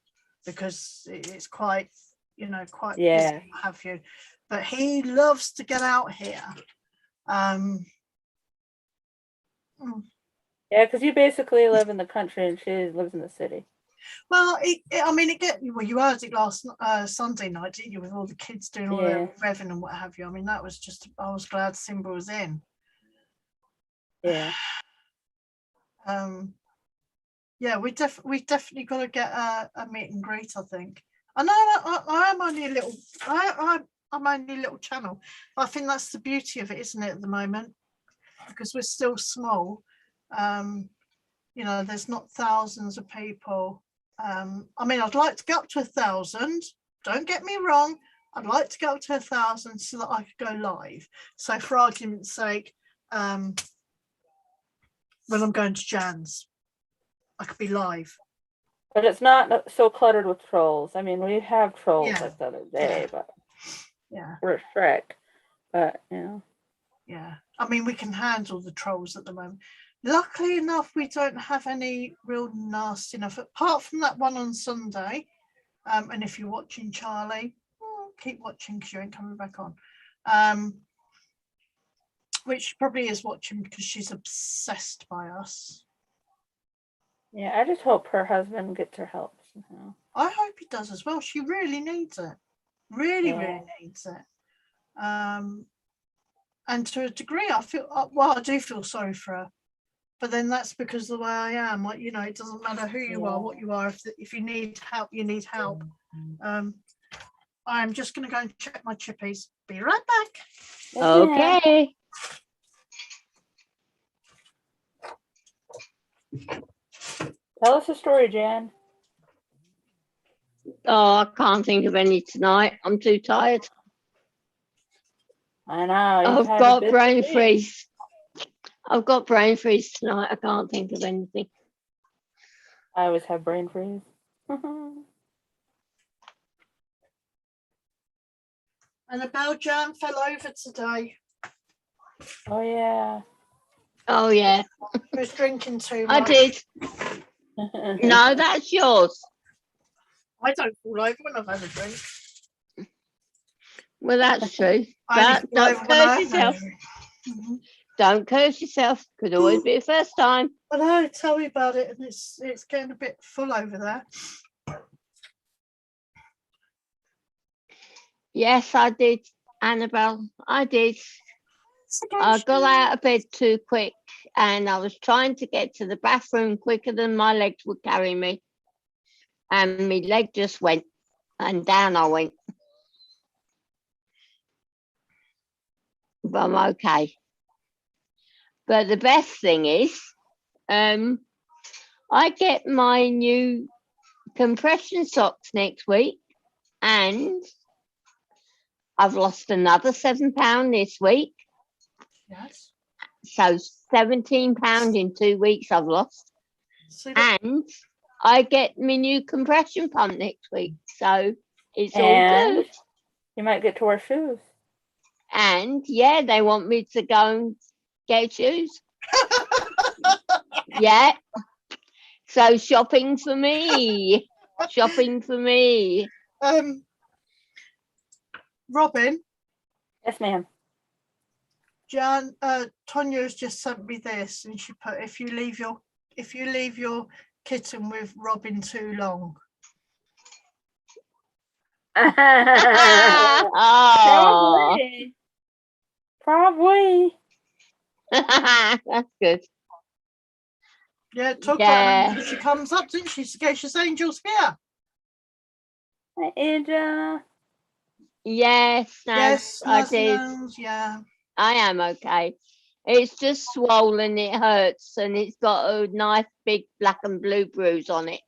because it's quite, you know, quite Yeah. busy, what have you. But he loves to get out here. Yeah, because you basically live in the country and she lives in the city. Well, you heard it last Sunday night, didn't you, with all the kids doing all their revving and what have you. I mean, that was just, I was glad Simba was in. Yeah. Yeah, we definitely got to get a meet and greet, I think. I know I am only a little, I'm only a little channel. But I think that's the beauty of it, isn't it, at the moment? Because we're still small. You know, there's not thousands of people. I mean, I'd like to get up to 1,000. Don't get me wrong. I'd like to go up to 1,000 so that I could go live. So for argument's sake, when I'm going to Jan's, I could be live. But it's not so cluttered with trolls. I mean, we have trolls Yeah. like the other day, but Yeah. we're Shrek. But, you know. Yeah. I mean, we can handle the trolls at the moment. Luckily enough, we don't have any real nasty enough, apart from that one on Sunday. And if you're watching, Charlie, keep watching because you ain't coming back on. Which she probably is watching because she's obsessed by us. Yeah, I just hope her husband gets her help somehow. I hope he does as well. She really needs it. Really needs it. And to a degree, I feel, well, I do feel sorry for her. But then that's because the way I am. Like, you know, it doesn't matter who you are, what you are. If you need help, you need help. I'm just going to go and check my chippies. Be right back. Okay. Tell us a story, Jan. Oh, I can't think of any tonight. I'm too tired. I know. I've got brain freeze. I've got brain freeze tonight. I can't think of anything. I always have brain freeze. And a bell jam fell over today. Oh yeah. Oh yeah, He was drinking too I much. did. No, that's yours. I don't fall over when I've had a drink. Well, that's true. I But only fall over don't when I curse haven't had yourself. any. Mhm. Don't curse yourself. Could always be the first time. I know, tell me about it, and it's getting a bit full over there. Yes, I did, Annabelle. I did. I got out of bed too quick, and I was trying to get to the bathroom quicker than my legs would carry me. And my leg just went, and down I went. But I'm okay. But the best thing is, I get my new compression socks next week, and I've lost another £7 this week. Yes. So £17 in 2 weeks I've lost. See that? And I get my new compression pump next week. So it's all And good. you might get to wear shoes. And yeah, they want me to go and get shoes. Yeah. So shopping for me. Shopping for me. Robin, Yes, ma'am. Tonya's just sent me this, and she put, if you leave your kitten with Robin too long. Oh, Probably. that's good. Yeah, talk Yeah. about it. She comes up, didn't she? Sagacious Angel's here. Hi, Angel. Yes, Yes, I Nazi did. knows, yeah. I am okay. It's just swollen, it hurts, and it's got a nice big black and blue bruise on it.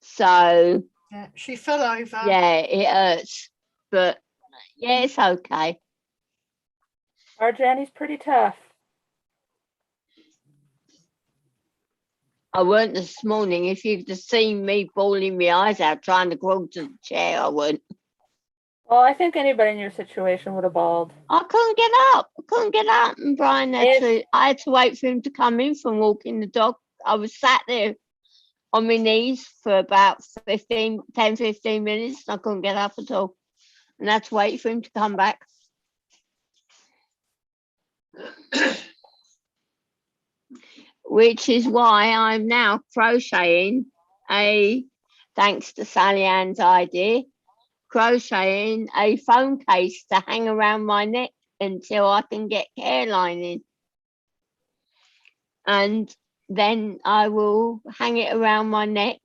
So, Yeah, she fell over. yeah, it hurts. But, yeah, it's okay. Our Jenny's pretty tough. I weren't this morning. If you'd have seen me bawling my eyes out trying to crawl to the chair, I wouldn't. Well, I think anybody in your situation would have bawled. I couldn't get up. And Brian I had to wait for him to come in from walking the dog. I was sat there on my knees for about 10, 15 minutes. I couldn't get up at all. And I had to wait for him to come back. Which is why I'm now crocheting thanks to Sally Ann's idea, crocheting a phone case to hang around my neck until I can get care lining. And then I will hang it around my neck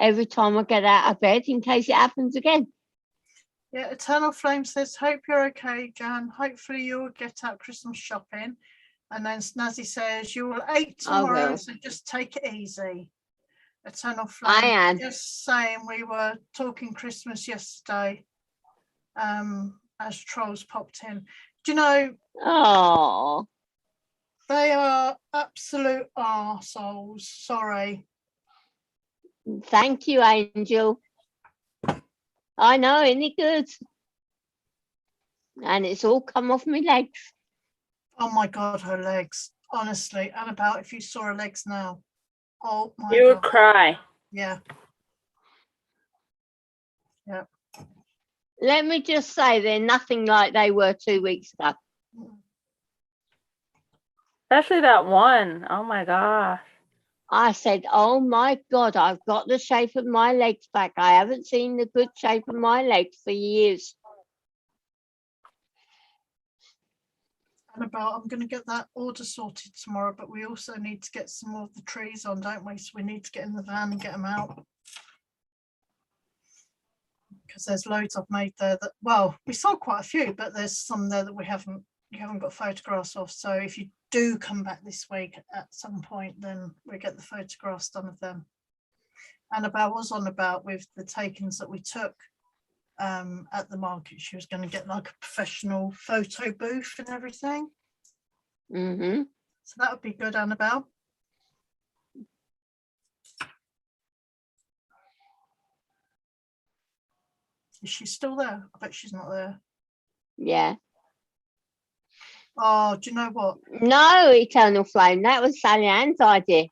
every time I get out of bed in case it happens again. Yeah, Eternal Flame says, hope you're okay, Jan. Hopefully you'll get out Christmas shopping. And then Snazzy says, you will eat tomorrow, so just take it easy. Eternal Flame. I am. Just saying, we were talking Christmas yesterday as trolls popped in. Do you know, Oh, they are absolute arseholes. Sorry. thank you, Angel. I know, isn't it good? And it's all come off my legs. Oh my God, her legs. Honestly, Annabelle, if you saw her legs now. Oh my You God. would cry. Yeah. Yeah. Let me just say they're nothing like they were 2 weeks ago. Especially that one. Oh my gosh. I said, oh my God, I've got the shape of my legs back. I haven't seen the good shape of my legs for years. Annabelle, I'm going to get that order sorted tomorrow, but we also need to get some more of the trees on, don't we? So we need to get in the van and get them out. Because there's loads I've made there that, well, we saw quite a few, but there's some there that you haven't got photographs of. So if you do come back this week at some point, then we get the photographs done of them. Annabelle was on about with the takings that we took at the market. She was going to get like a professional photo booth and everything. Mm-hmm. So that would be good, Annabelle. Is she still there? I bet she's not there. Yeah. Oh, do you know what? No, Eternal Flame. That was Sally Ann's idea.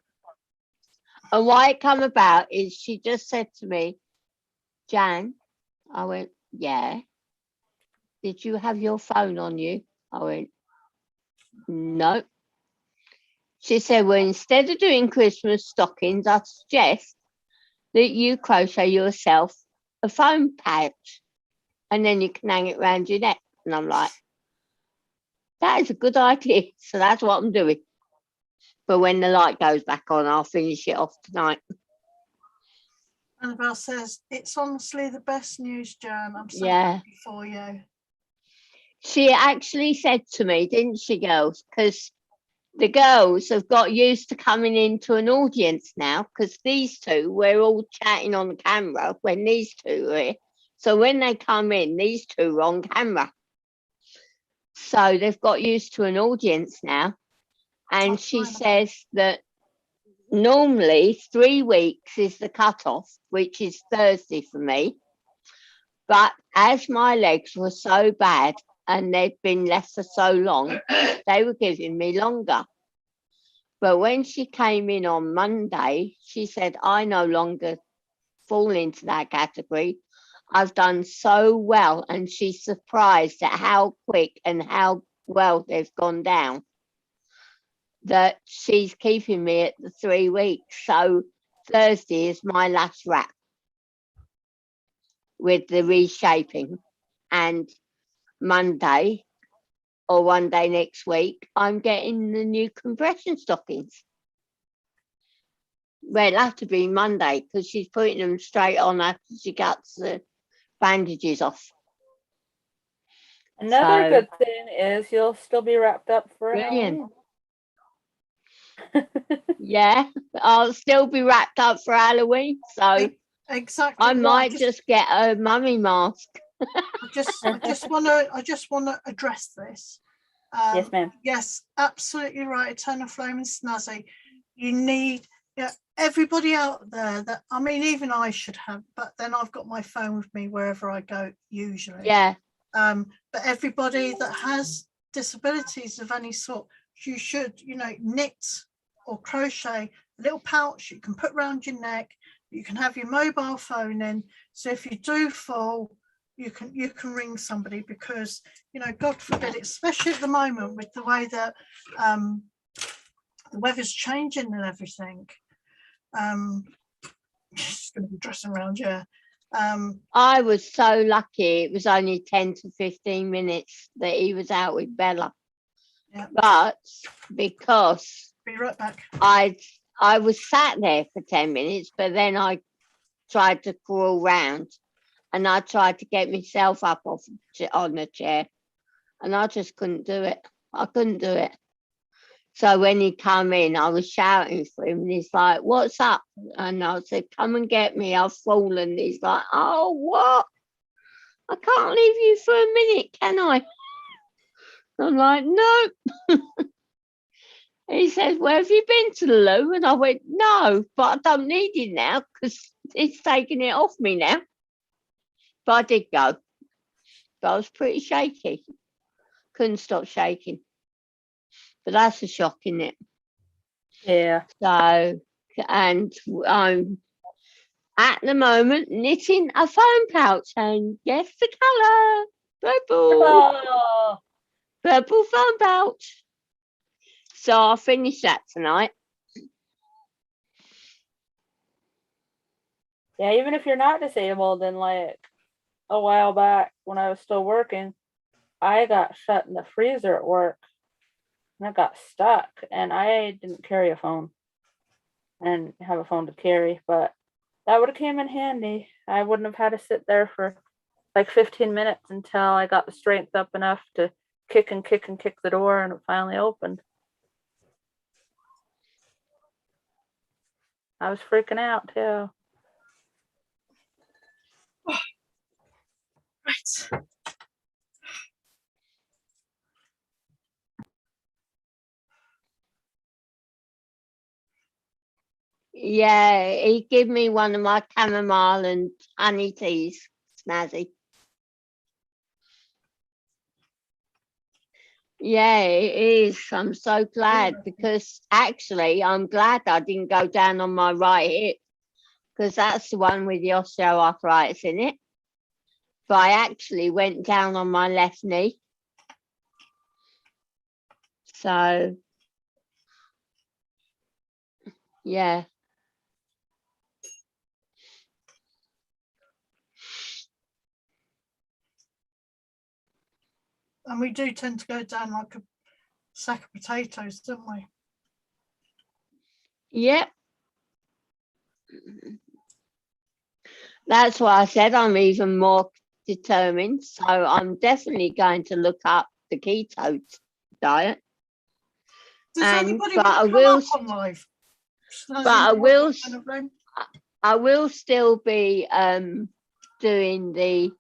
And why it come about is she just said to me, Jan, I went, yeah. Did you have your phone on you? I went, no. She said, well, instead of doing Christmas stockings, I suggest that you crochet yourself a phone pouch and then you can hang it around your neck. And I'm like, that is a good idea. So that's what I'm doing. But when the light goes back on, I'll finish it off tonight. Annabelle says, it's honestly the best news, Jan. I'm so Yeah. happy for you. She actually said to me, didn't she, girls? Because the girls have got used to coming into an audience now, because these two, we're all chatting on the camera when these two are here. So when they come in, these two are on camera. So they've got used to an audience now. And That's she fine. says that normally 3 weeks is the cutoff, which is Thursday for me. But as my legs were so bad and they'd been left for so long, they were giving me longer. But when she came in on Monday, she said, I no longer fall into that category. I've done so well. And she's surprised at how quick and how well they've gone down, that she's keeping me at the 3 weeks. So Thursday is my last wrap with the reshaping. And Monday or one day next week, I'm getting the new compression stockings. Well, it'll have to be Monday because she's putting them straight on after she cuts the bandages off. Another So, good thing is you'll still be wrapped up for brilliant. Halloween. Yeah, I'll still be wrapped up for Halloween. So Exactly. I Well, might just get a mummy mask. I just want to address this. Yes, ma'am. Yes, absolutely right. Eternal Flame and Snazzy. You need everybody out there that, I mean, even I should have, but then I've got my phone with me wherever I go usually. Yeah, But everybody that has disabilities of any sort, you should, knit or crochet a little pouch you can put around your neck. You can have your mobile phone in. So if you do fall, you can ring somebody, because God forbid, especially at the moment with the way that the weather's changing and everything. Just going to be dressing around, yeah. I was so lucky. It was only 10 to 15 minutes that he was out with Bella. Yeah. But because Be right back. I was sat there for 10 minutes, but then I tried to crawl round and I tried to get myself up on the chair, and I just couldn't do it. I couldn't do it. So when he come in, I was shouting for him, and he's like, what's up? And I said, come and get me, I've fallen. He's like, oh, what? I can't leave you for a minute, can I? I'm like, no. He says, well, have you been to the loo? And I went, no, but I don't need it now because it's taking it off me now. But I did go. But I was pretty shaky. Couldn't stop shaking. But that's a shock, isn't it? Yeah. So, and I'm at the moment knitting a phone pouch, and guess the colour? Purple. Oh, Purple phone pouch. So I'll finish that tonight. yeah, even if you're not disabled, and like a while back when I was still working, I got shut in the freezer at work and I got stuck, and I didn't carry a phone and have a phone to carry, but that would have came in handy. I wouldn't have had to sit there for like 15 minutes until I got the strength up enough to kick and kick and kick the door, and it finally opened. I was freaking out too. Right. Yeah, he gave me one of my chamomile and honey teas, Snazzy. Yeah, it is. I'm so glad Yeah. because actually I'm glad I didn't go down on my right hip because that's the one with the osteoarthritis in it. But I actually went down on my left knee. So, yeah. And we do tend to go down like a sack of potatoes, don't we? Yep. That's why I said I'm even more determined. So I'm definitely going to look up the keto diet. Does anybody But want I to come will, up on live? but I will, Kind of room? I will still be doing the.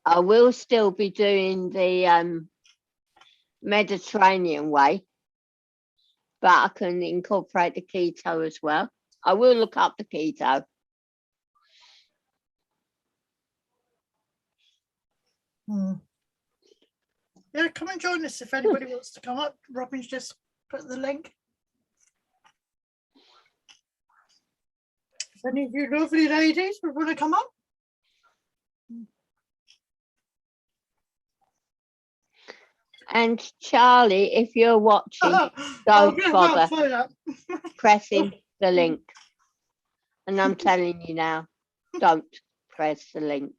I will still be doing the Mediterranean way, but I can incorporate the keto as well. I will look up the keto. Yeah, come and join us if anybody wants to come up. Robin's just put the link. If any of you lovely ladies would want to come up. And Charlie, if you're watching, don't bother pressing the link. And I'm telling you now, don't press the link.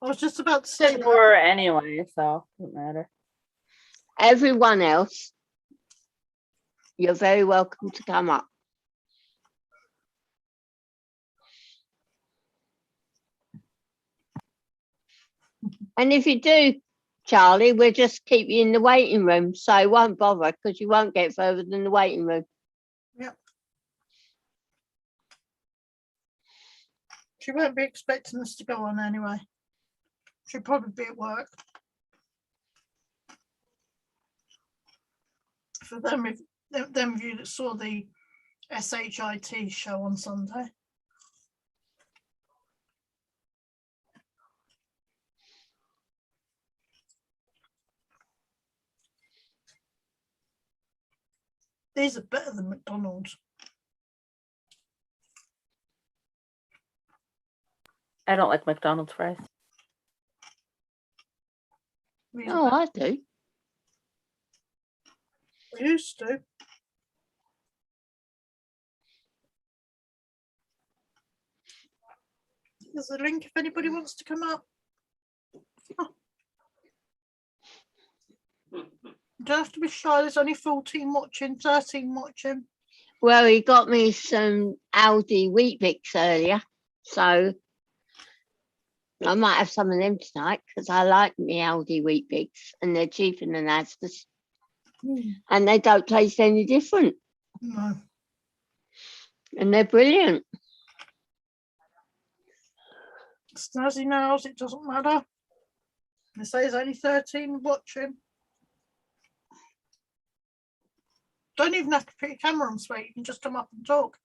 I was just about to say Didn't that. work anyway, so it doesn't matter. Everyone else, you're very welcome to come up. And if you do, Charlie, we'll just keep you in the waiting room, so it won't bother because you won't get further than the waiting room. Yep. She won't be expecting us to go on anyway. She'll probably be at work. For them of you that saw the SHIT show on Sunday. These are better than McDonald's. I don't like McDonald's fries. These Oh, are I do. we used to. There's a link if anybody wants to come up. You don't have to be shy. There's only 14 watching, 13 watching. Well, he got me some Aldi Wheat Bix earlier, so I might have some of them tonight because I like me Aldi Wheat Bix and they're cheaper than Asda's and they don't taste any different No. and they're brilliant. Snazzy nails, it doesn't matter. They say there's only 13 watching. Don't even have to put your camera on, sweet. You can just come up and talk.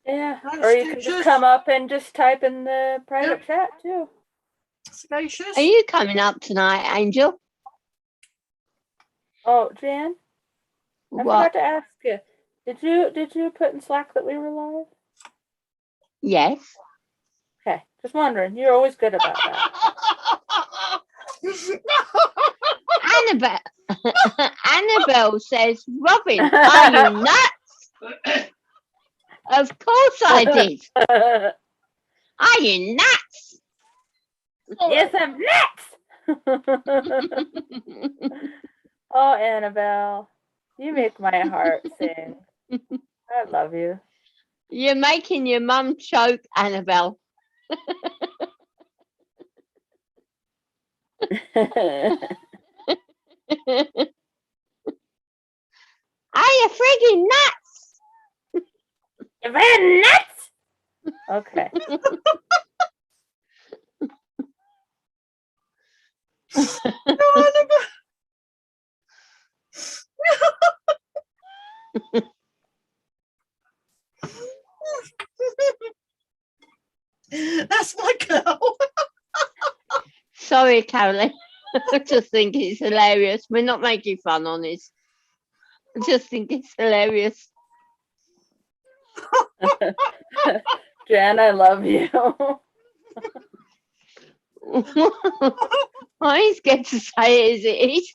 Yeah, Right, or you can just come up and just type in the private chat too. Sagacious. Are you coming up tonight, Angel? Oh, Jan, I What? forgot to ask you. Did you put in Slack that we were live? Yes. Okay, just wondering. You're always good about that. Annabelle says, Robin, are you nuts? Of course I did. Are you nuts? Yes, I'm nuts. Oh, Annabelle, you make my heart sing. I love you. You're making your mum choke, Annabelle. Are you friggin' nuts? You're very nuts. Okay. That's my girl. Sorry, Caroline. I just think it's hilarious. We're not making fun, honest. I just think it's hilarious. Jan, I love you. I ain't scared to say it as it is.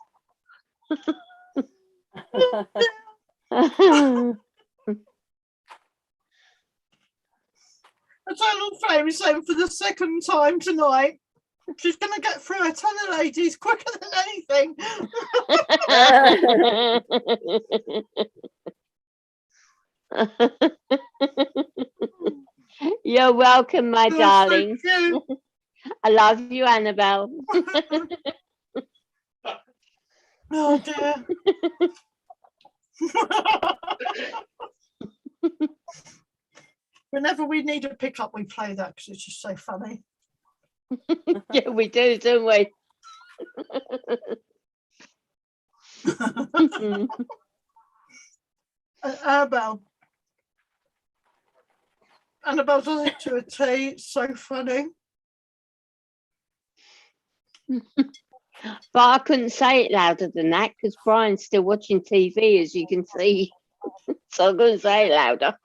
I told Flame saying for the second time tonight, she's going to get through a ton of ladies quicker than anything. You're welcome, my Oh, darling. thank you. I love you, Annabelle. Oh dear. Whenever we need a pickup, we play that because it's just so funny. Yeah, we do, don't we? Annabelle does it to a T. It's so funny. But I couldn't say it louder than that because Brian's still watching TV, as you can see. So I couldn't say it louder.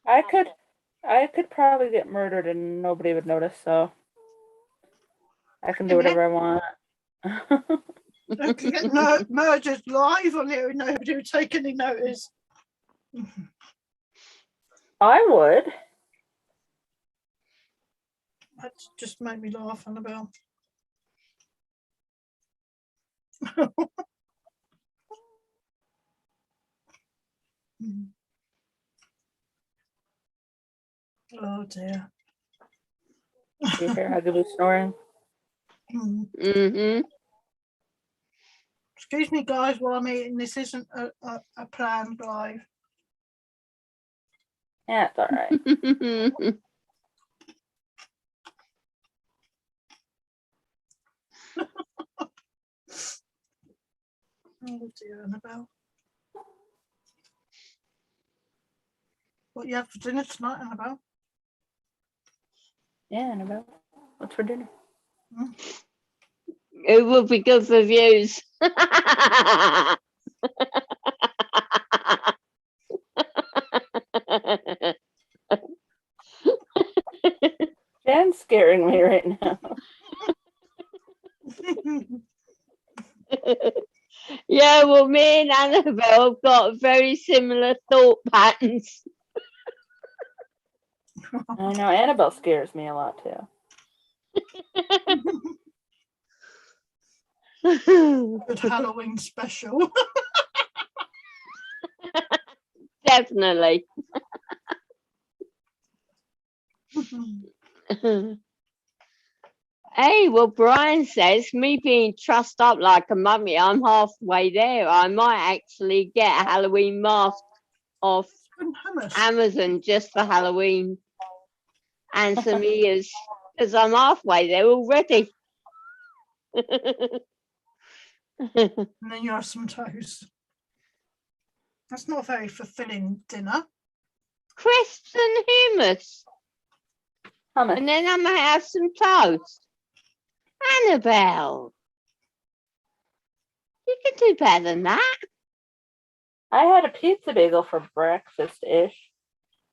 I could probably get murdered and nobody would notice, so I can do whatever I want. You can get murdered live on here and nobody would take any notice. I would. That just made me laugh, Annabelle. Oh dear. You hear Huggaboo snoring? Mm-hmm. Excuse me, guys, while I'm eating. This isn't a planned live. Yeah, it's all right. Oh dear, Annabelle. What you have for dinner tonight, Annabelle? Yeah, Annabelle. What's for dinner? It would be good for views. Jan's scaring me right now. Yeah, well, me and Annabelle have got very similar thought patterns. I know Annabelle scares me a lot too. Good Halloween special. Definitely. Hey, well, Brian says, me being trussed up like a mummy, I'm halfway there. I might actually get a Halloween mask off Amazon just for Halloween and some ears, because I'm halfway there already. And then you have some toast. That's not a very fulfilling dinner. Crisps and hummus. Hummus. And then I might have some toast. Annabelle, you can do better than that. I had a pizza bagel for breakfast-ish.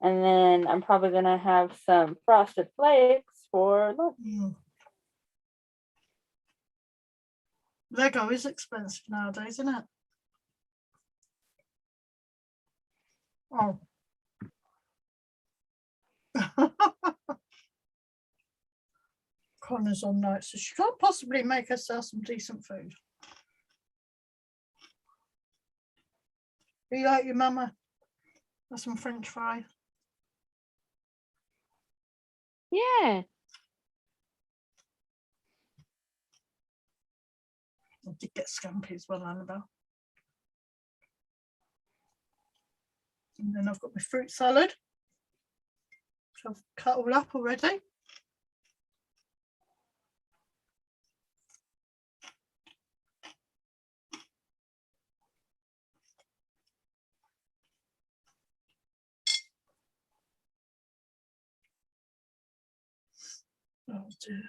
And then I'm probably going to have some frosted flakes for lunch. Lego is expensive nowadays, isn't it? Oh. Connor's on night, so she can't possibly make herself some decent food. Be like your mama. Have some French fries. Yeah. I did get scampi as well, Annabelle. And then I've got my fruit salad, which I've cut all up already. Oh dear.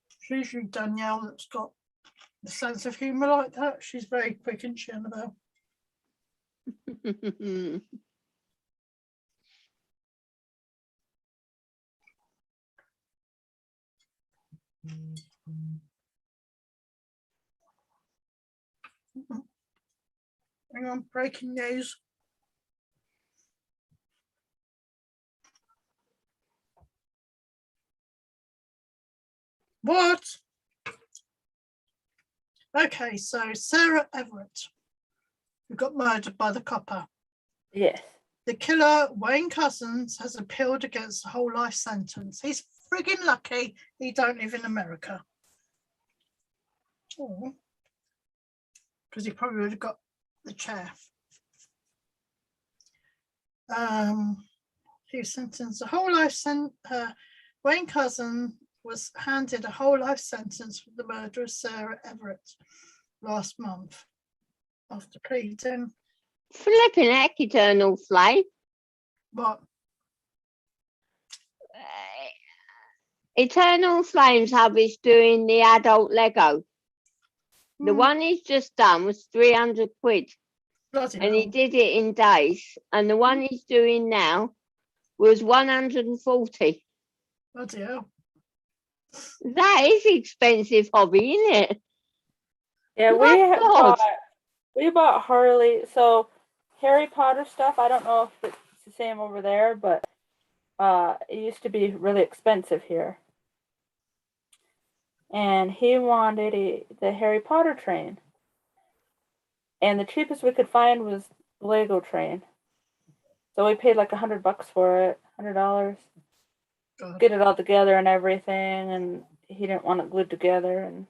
It's usually Danielle that's got the sense of humour like that. She's very quick, isn't she, Annabelle? Hang on, breaking news. What? Okay, so Sarah Everett, who got murdered by the copper. Yes. The killer, Wayne Cousins, has appealed against the whole life sentence. He's friggin' lucky he don't live in America. Because he probably would have got the chaff. He was sentenced a whole life sentence. Wayne Cousin was handed a whole life sentence for the murder of Sarah Everett last month after pleading. Flipping heck, Eternal Flame. What? Eternal Flames Hub is doing the adult Lego. The one he's just done was 300 quid. Bloody And he hell. did it in days. And the one he's doing now was 140. Bloody hell. That is expensive hobby, isn't it? Yeah, My God. we bought Harley. So Harry Potter stuff, I don't know if it's the same over there, but it used to be really expensive here. And he wanted the Harry Potter train. And the cheapest we could find was the Lego train. So we paid like $100 for it, $100. God. Get it all together and everything, and he didn't want it glued together. And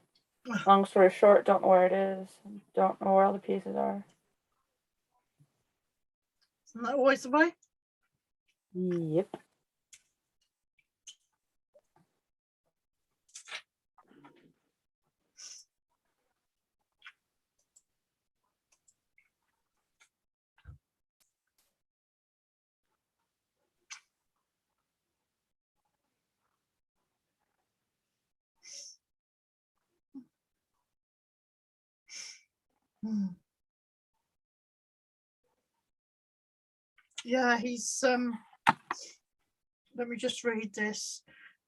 long story short, don't know where it is, don't know where all the pieces are. Isn't that always the way? Yep. Yeah, he's let me just read this.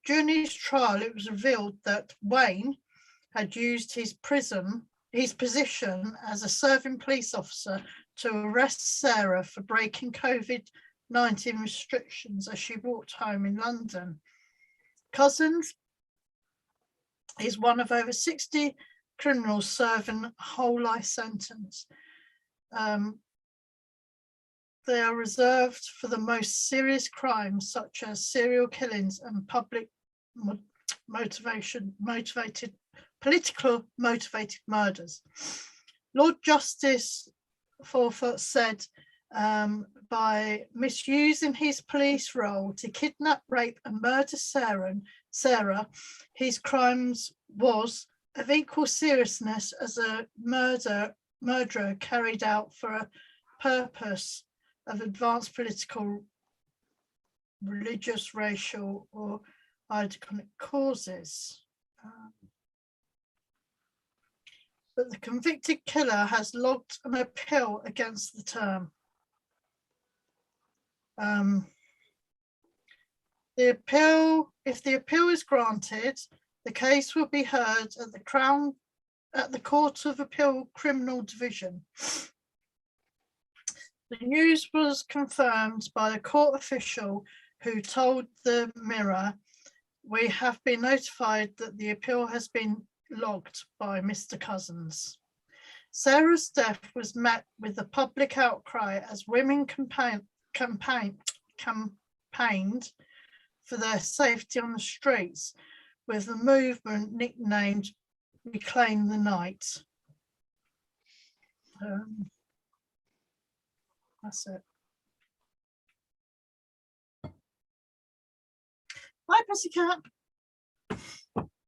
During his trial, it was revealed that Wayne had used his position as a serving police officer to arrest Sarah for breaking COVID-19 restrictions as she walked home in London. Cousins is one of over 60 criminals serving a whole life sentence. They are reserved for the most serious crimes such as serial killings and political motivated murders. Lord Justice Forfeit said by misusing his police role to kidnap, rape and murder Sarah, his crimes was of equal seriousness as a murderer carried out for a purpose of advanced political, religious, racial or ideological causes. But the convicted killer has logged an appeal against the term. If the appeal is granted, the case will be heard at the Court of Appeal Criminal Division. The news was confirmed by a court official who told the Mirror, "We have been notified that the appeal has been logged by Mr. Cousins." Sarah's death was met with a public outcry as women campaigned for their safety on the streets, with the movement nicknamed Reclaim the Night. That's it. Hi, Pussycat.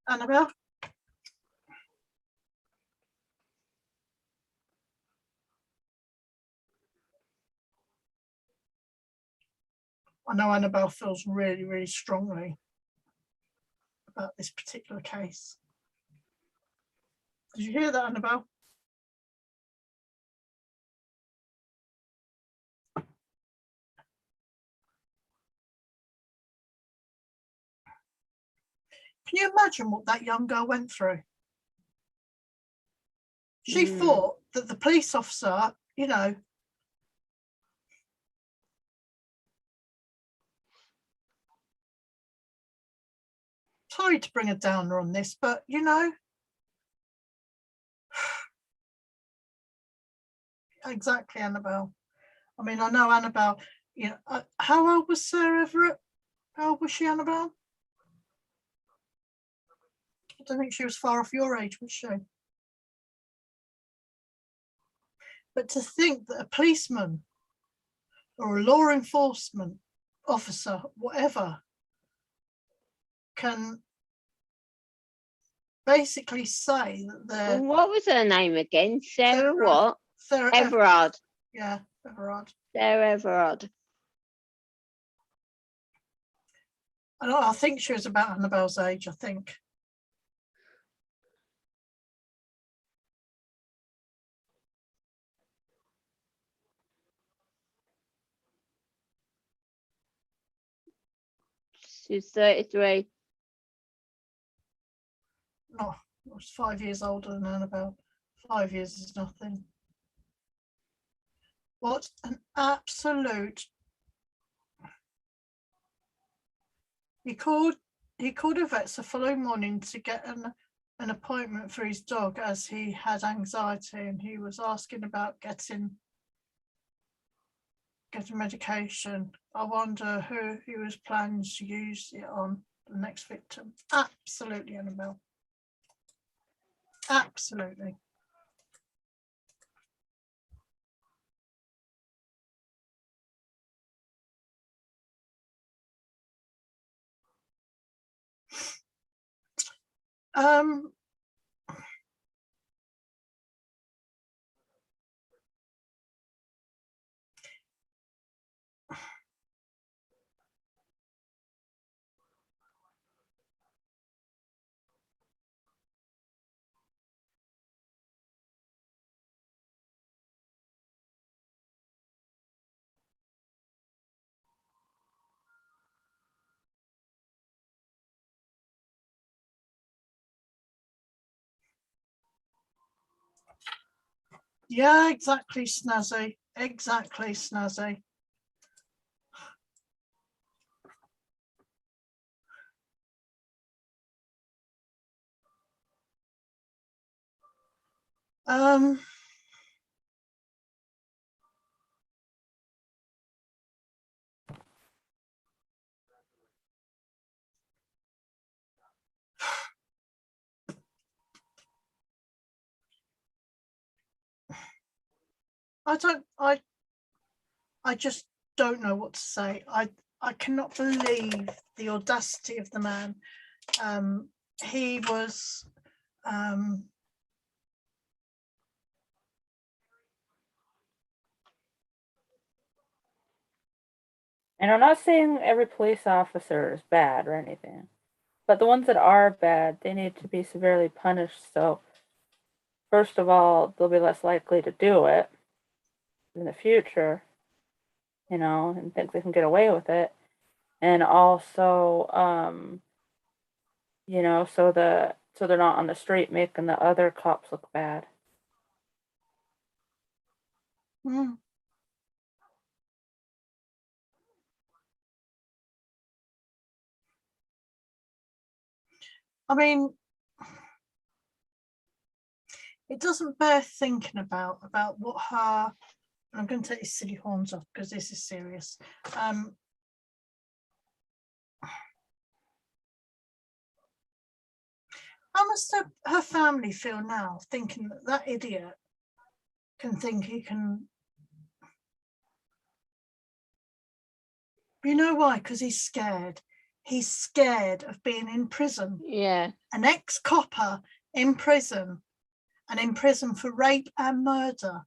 Annabelle. I know Annabelle feels really, really strongly about this particular case. Did you hear that, Annabelle? Can you imagine what that young girl went through? She thought that the police officer, you know, sorry to bring a downer on this, but you know, exactly, Annabelle. I mean, I know Annabelle, you know, how old was Sarah Everett? How old was she, Annabelle? I don't think she was far off your age, was she? But to think that a policeman or a law enforcement officer, whatever, can basically say that they're... What was her name again? Sarah what? Sarah Everard. Yeah, Everard. Sarah Everard. I think she was about Annabelle's age, I think. She's 33. Oh, I was 5 years older than Annabelle. 5 years is nothing. What an absolute... He called a vet the following morning to get an appointment for his dog as he had anxiety, and he was asking about getting medication. I wonder who he was planning to use it on, the next victim. Absolutely, Annabelle. Absolutely. Yeah, exactly, Snazzy. Exactly, Snazzy. I just don't know what to say. I cannot believe the audacity of the man. He was And I'm not saying every police officer is bad or anything, but the ones that are bad, they need to be severely punished. So, first of all, they'll be less likely to do it in the future, you know, and think they can get away with it. And also, you know, so they're not on the street making the other cops look bad. I mean, it doesn't bear thinking about what her... I'm going to take these silly horns off because this is serious. How must her family feel now, thinking that idiot can think he can... You know why? Because he's scared. He's scared of being in prison. Yeah. An ex-copper in prison, and in prison for rape and murder.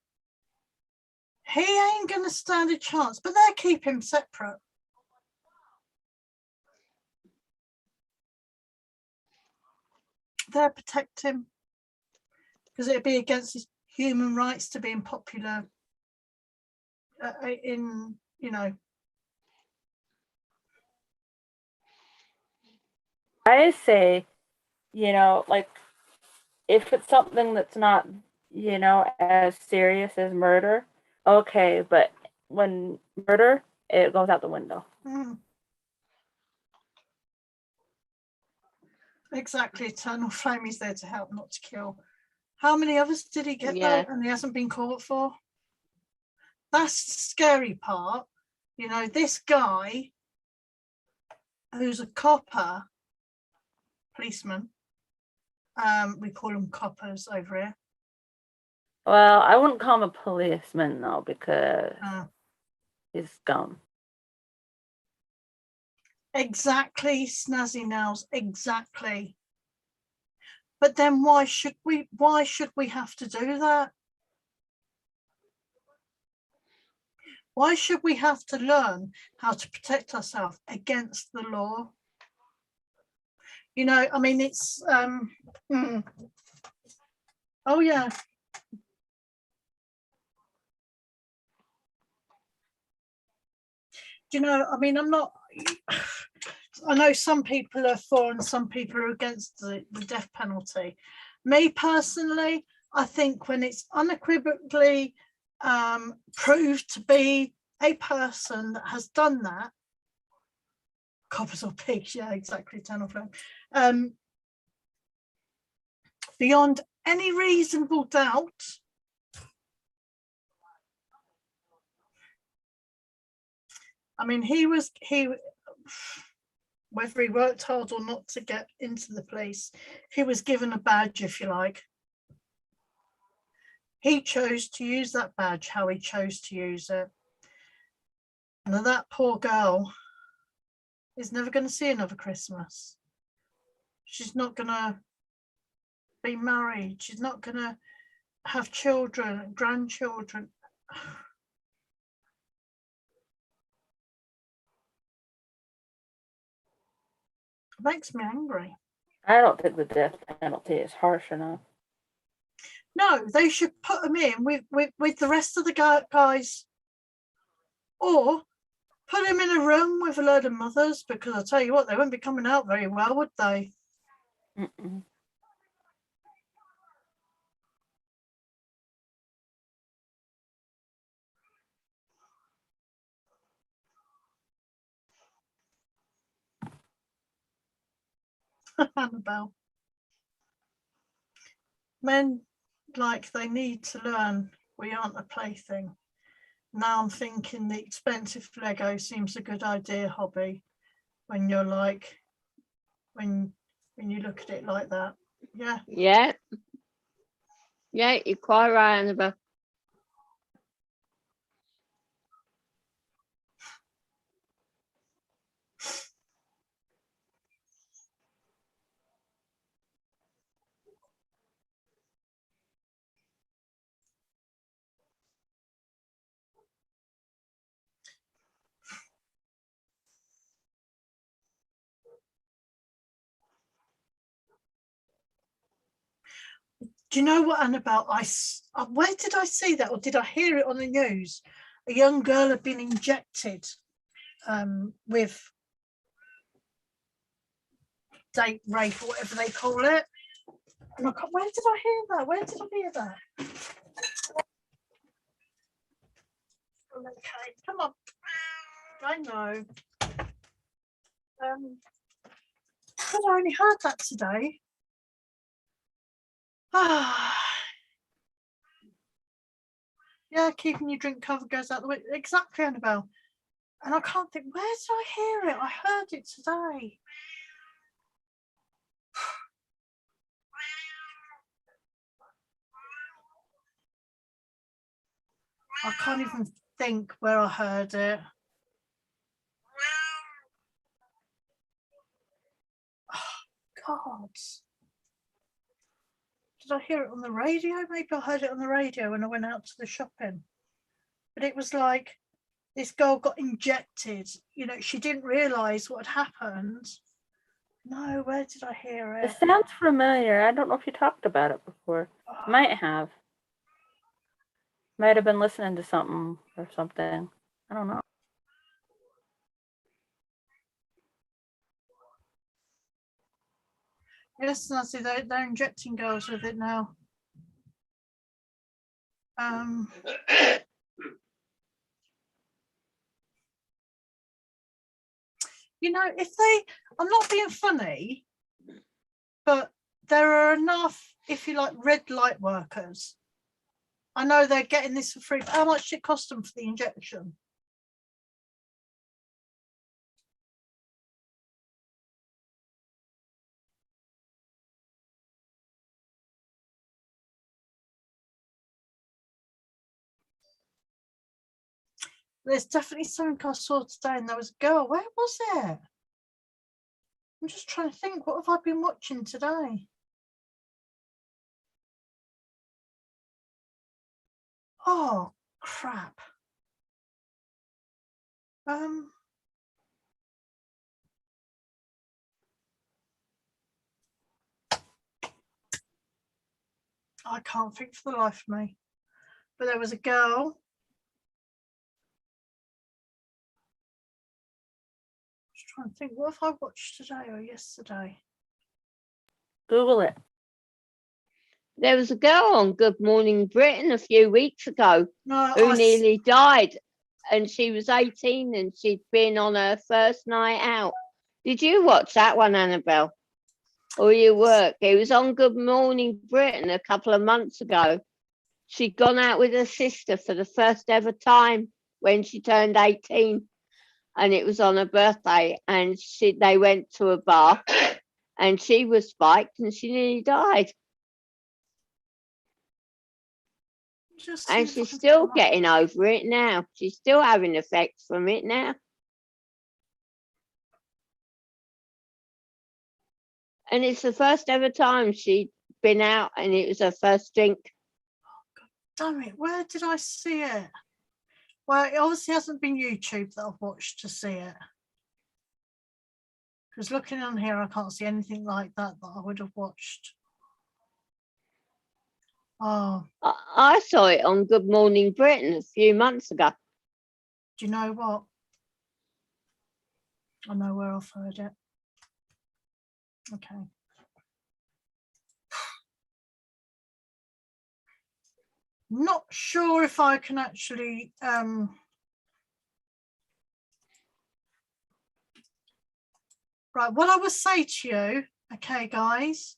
He ain't going to stand a chance, but they'll keep him separate. there protect him, because it'd be against his human rights to being popular in, you know. I say, you know, like if it's something that's not, you know, as serious as murder, okay, but when murder, it goes out the window. Exactly, eternal flame is there to help, not to kill. How many others did he get Yeah. though, and he hasn't been caught for? That's the scary part. You know, this guy who's a copper policeman, we call them coppers over here. Well, I wouldn't call him a policeman though, because Uh, he's scum. exactly, Snazzy Nails, exactly. But then why should we have to do that? Why should we have to learn how to protect ourselves against the law? You know, I mean, it's oh yeah. Do you know, I mean, I'm not, I know some people are for and some people are against the death penalty. Me personally, I think when it's unequivocally proved to be a person that has done that, coppers or pigs, yeah, exactly, eternal flame, beyond any reasonable doubt, I mean, whether he worked hard or not to get into the police, he was given a badge, if you like. He chose to use that badge how he chose to use it. And that poor girl is never going to see another Christmas. She's not going to be married. She's not going to have children, grandchildren. It makes me angry. I don't think the death penalty is harsh enough. No, they should put them in with the rest of the guys, or put him in a room with a load of mothers, because I tell you what, they wouldn't be coming out very well, would they? Mm-mm. Annabelle. Men, like, they need to learn we aren't a plaything. Now I'm thinking the expensive Lego seems a good idea hobby when you're like, when you look at it like that. Yeah. Yeah. Yeah, you're quite right, Annabelle. Do you know what, Annabelle? Where did I see that, or did I hear it on the news? A young girl had been injected with date rape or whatever they call it. And where did I hear that? Where did I hear that? Okay, come on. I know. But I only heard that today. Yeah, keeping your drink cover goes out the way. Exactly, Annabelle. And I can't think, where did I hear it? I heard it today. I can't even think where I heard it. Oh, God. Did I hear it on the radio? Maybe I heard it on the radio when I went out to the shopping. But it was like, this girl got injected. You know, she didn't realise what had happened. No, where did I hear It it? sounds familiar. I don't know if you talked about it before. Might have. Might have been listening to something or something. I don't know. Yes, Nancy, they're injecting girls with it now. You know, if they, I'm not being funny, but there are enough, if you like, red light workers. I know they're getting this for free, but how much did it cost them for the injection? There's definitely something I saw today, and there was a girl. Where was it? I'm just trying to think. What have I been watching today? Oh crap! I can't think for the life of me. But there was a girl. Just trying to think. What have I watched today or yesterday? Google it. There was a girl on Good Morning Britain a few weeks ago No, who nearly died, and she was 18 and she'd been on her first night out. Did you watch that one, Annabelle? Or you work? It was on Good Morning Britain a couple of months ago. She'd gone out with her sister for the first ever time when she turned 18, and it was on her birthday, and they went to a bar and she was spiked and she nearly died. And she's still getting over it now. She's still having effects from it now. And it's the first ever time she'd been out, and it was her first drink. Damn it, where did I see it? Well, it obviously hasn't been YouTube that I've watched to see it. Because looking on here, I can't see anything like that I would have watched. Oh. I saw it on Good Morning Britain a few months ago. Do you know what? I know where I've heard it. Okay. Not sure if I can actually right, what I will say to you, okay guys,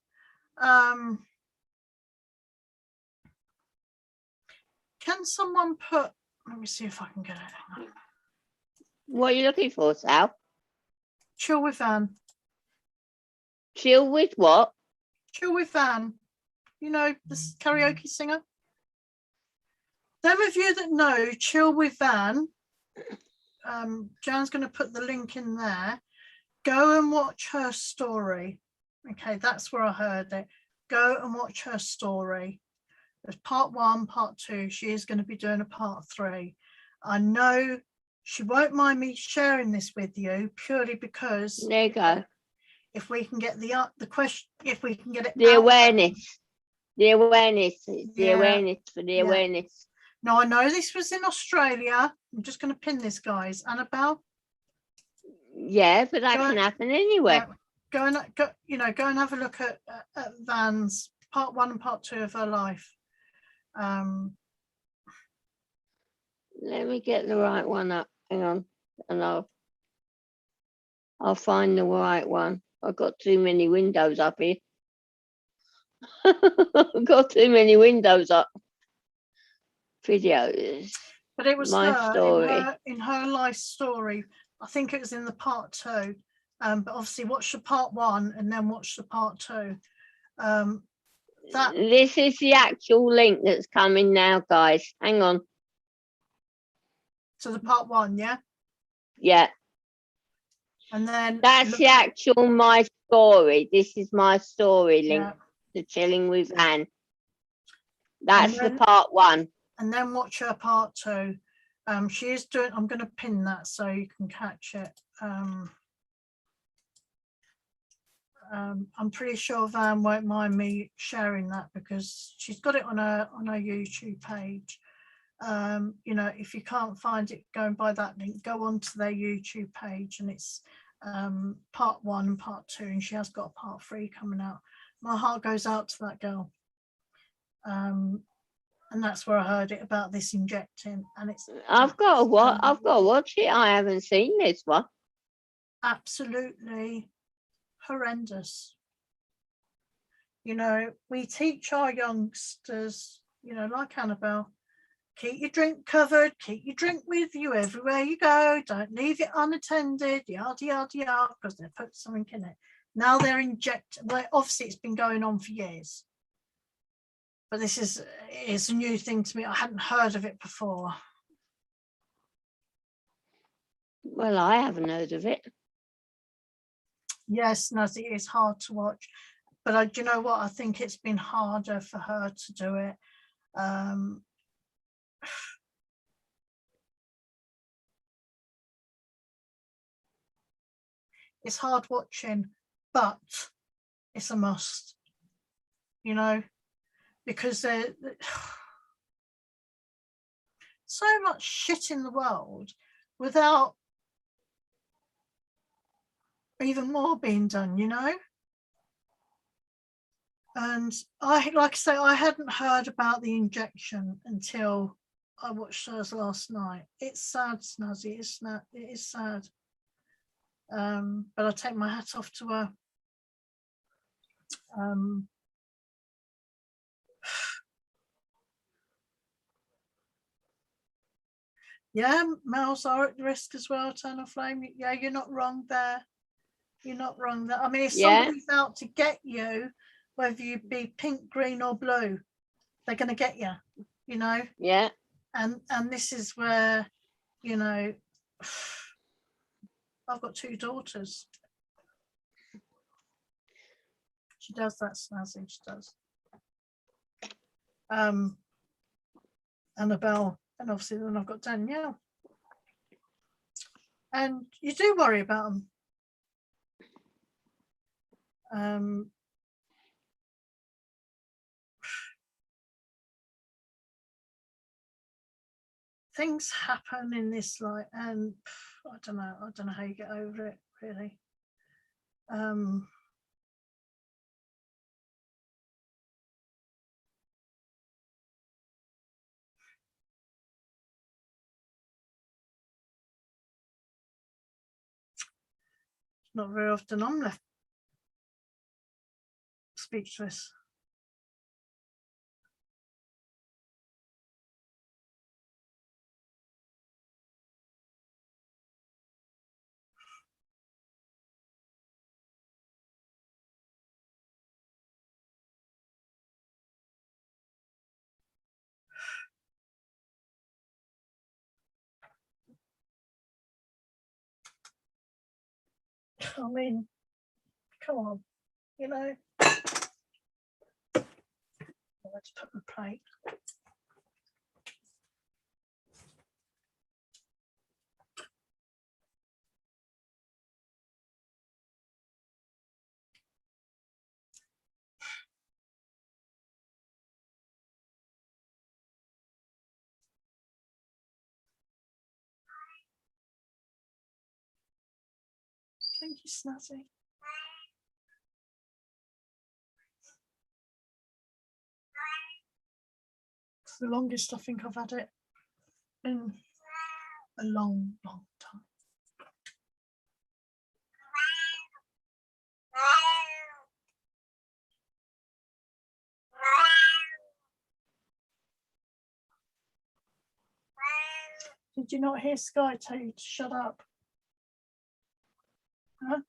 can someone put, let me see if I can get it. What are you looking for, Sal? Chill with Van. Chill with what? Chill with Van. You know, this karaoke singer? Them of you that know Chill with Van, Jan's going to put the link in there. Go and watch her story. Okay, that's where I heard it. Go and watch her story. There's part 1, part 2. She is going to be doing a part 3. I know she won't mind me sharing this with you purely because there you go. If we can get the question, if we can get it, the awareness, the awareness for the awareness. Now I know this was in Australia. I'm just going to pin this, guys. Annabelle. Yeah, but that can happen anywhere. Go and have a look at Van's part 1 and part 2 of her life. Let me get the right one up. Hang on, and I'll find the right one. I've got too many windows up here. I've got too many windows up. Videos. But it was my story. In her life story. I think it was in the part 2. But obviously watch the part 1 and then watch the part 2. This is the actual link that's coming now, guys. Hang on. So the part 1, yeah? Yeah. And then that's the actual my story. This is my story link to Chilling with Anne. That's the part 1. And then watch her part 2. She is doing, I'm going to pin that so you can catch it. I'm pretty sure Van won't mind me sharing that because she's got it on her YouTube page. You know, if you can't find it, go and buy that link, go onto their YouTube page, and it's part 1 and part 2, and she has got a part 3 coming out. My heart goes out to that girl. And that's where I heard it about this injecting, and it's I've got to watch it. I haven't seen this one. absolutely horrendous. You know, we teach our youngsters, you know, like Annabelle, keep your drink covered, keep your drink with you everywhere you go, don't leave it unattended, yada yada yada, because they put something in it. Now they're injecting. Well, obviously it's been going on for years, but this is a new thing to me. I hadn't heard of it before. Well, I haven't heard of it. Yes, Naz, it is hard to watch, but do you know what? I think it's been harder for her to do it. It's hard watching, but it's a must, you know, because there's so much shit in the world without even more being done, you know. And like I say, I hadn't heard about the injection until I watched hers last night. It's sad, Snazzy. It is sad. But I take my hat off to her. Yeah, males are at risk as well, Eternal Flame. Yeah, you're not wrong there. You're not wrong there. I mean, if somebody's out to get you, whether you be pink, green or blue, they're going to get you, you know? Yeah. And this is where, you know, I've got 2 daughters. She does that, Snazzy, she does. Annabelle, and obviously then I've got Danielle. And you do worry about them. Things happen in this life, and I don't know how you get over it, really. Not very often I'm left speechless. I mean, come on, you know. Let's put the plate. Thank you, Snazzy. It's the longest I think I've had it in a long, long time. Did you not hear Sky tell you to shut up? Huh?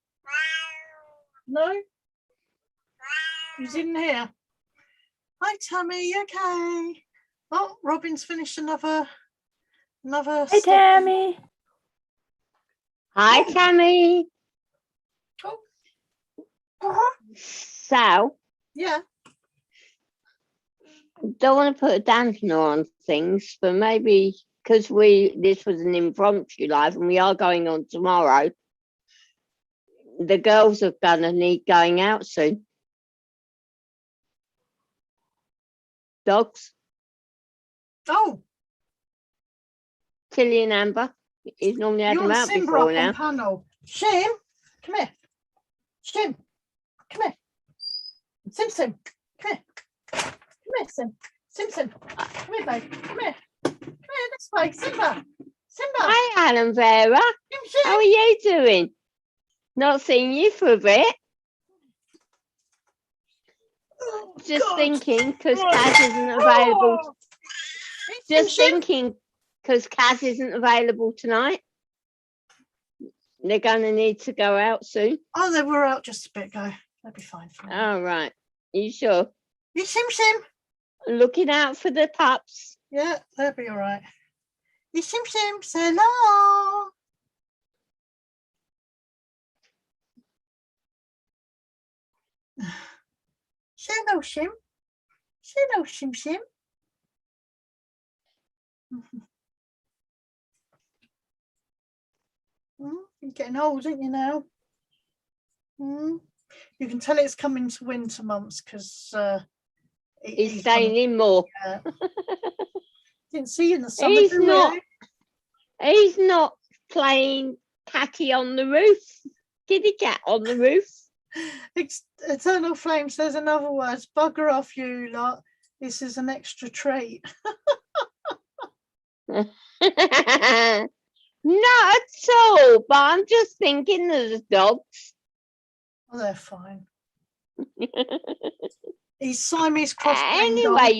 No? You didn't hear? Hi, Tammy, you okay? Oh, Robin's finished another Hey, step. Tammy. Hi, Tammy. Oh. So, Yeah. don't want to put a dampener on things, but maybe because this was an impromptu live and we are going on tomorrow, The girls are gonna need going out soon. Dogs, Oh, Tilly and Amber. He's normally had you them and out Simba before up now. on panel. Shim, come here. Shim, come here. Sim, come here. Come here, Sim. Sim. Come here, babe. Come here. Come here, this way. Simba. Hi, Alan Vera. Shim. How are you doing? Not seen you for a bit. Oh, Just God. thinking because Kaz isn't available. Oh. Just Shim. thinking because Kaz isn't available tonight. They're gonna need to go out soon. Oh, they were out just a bit ago. They'll be fine for now. All right. You sure? You Shim. Looking out for the pups. Yeah, they'll be all right. You Shim, say hello. Say hello, Shim. Say hello, Shim. You're getting old, aren't you now? You can tell it's coming to winter months because He's staying in more. Yeah. Didn't see you in the summer. He's did we, not. eh? He's not playing catty on the roof. Kitty cat on the roof. Eternal Flame says in other words, bugger off you lot. This is an extra treat. Not at all, but I'm just thinking of the dogs. Oh, they're fine. He's Siamese cross Bengal. Anyway,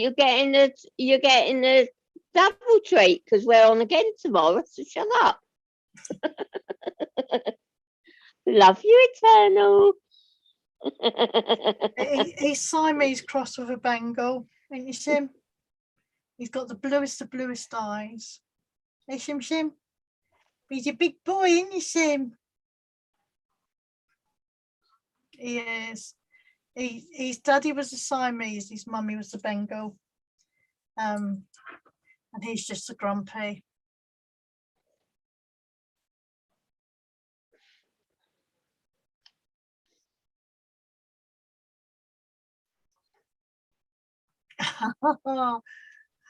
you're getting a double treat because we're on again tomorrow. So shut up. Love you, Eternal. He's Siamese cross with a Bengal. Ain't you, Shim? He's got the bluest of bluest eyes. Hey, Shim. He's a big boy, ain't you, Shim? He is. His daddy was a Siamese, his mummy was a Bengal. And he's just a grumpy.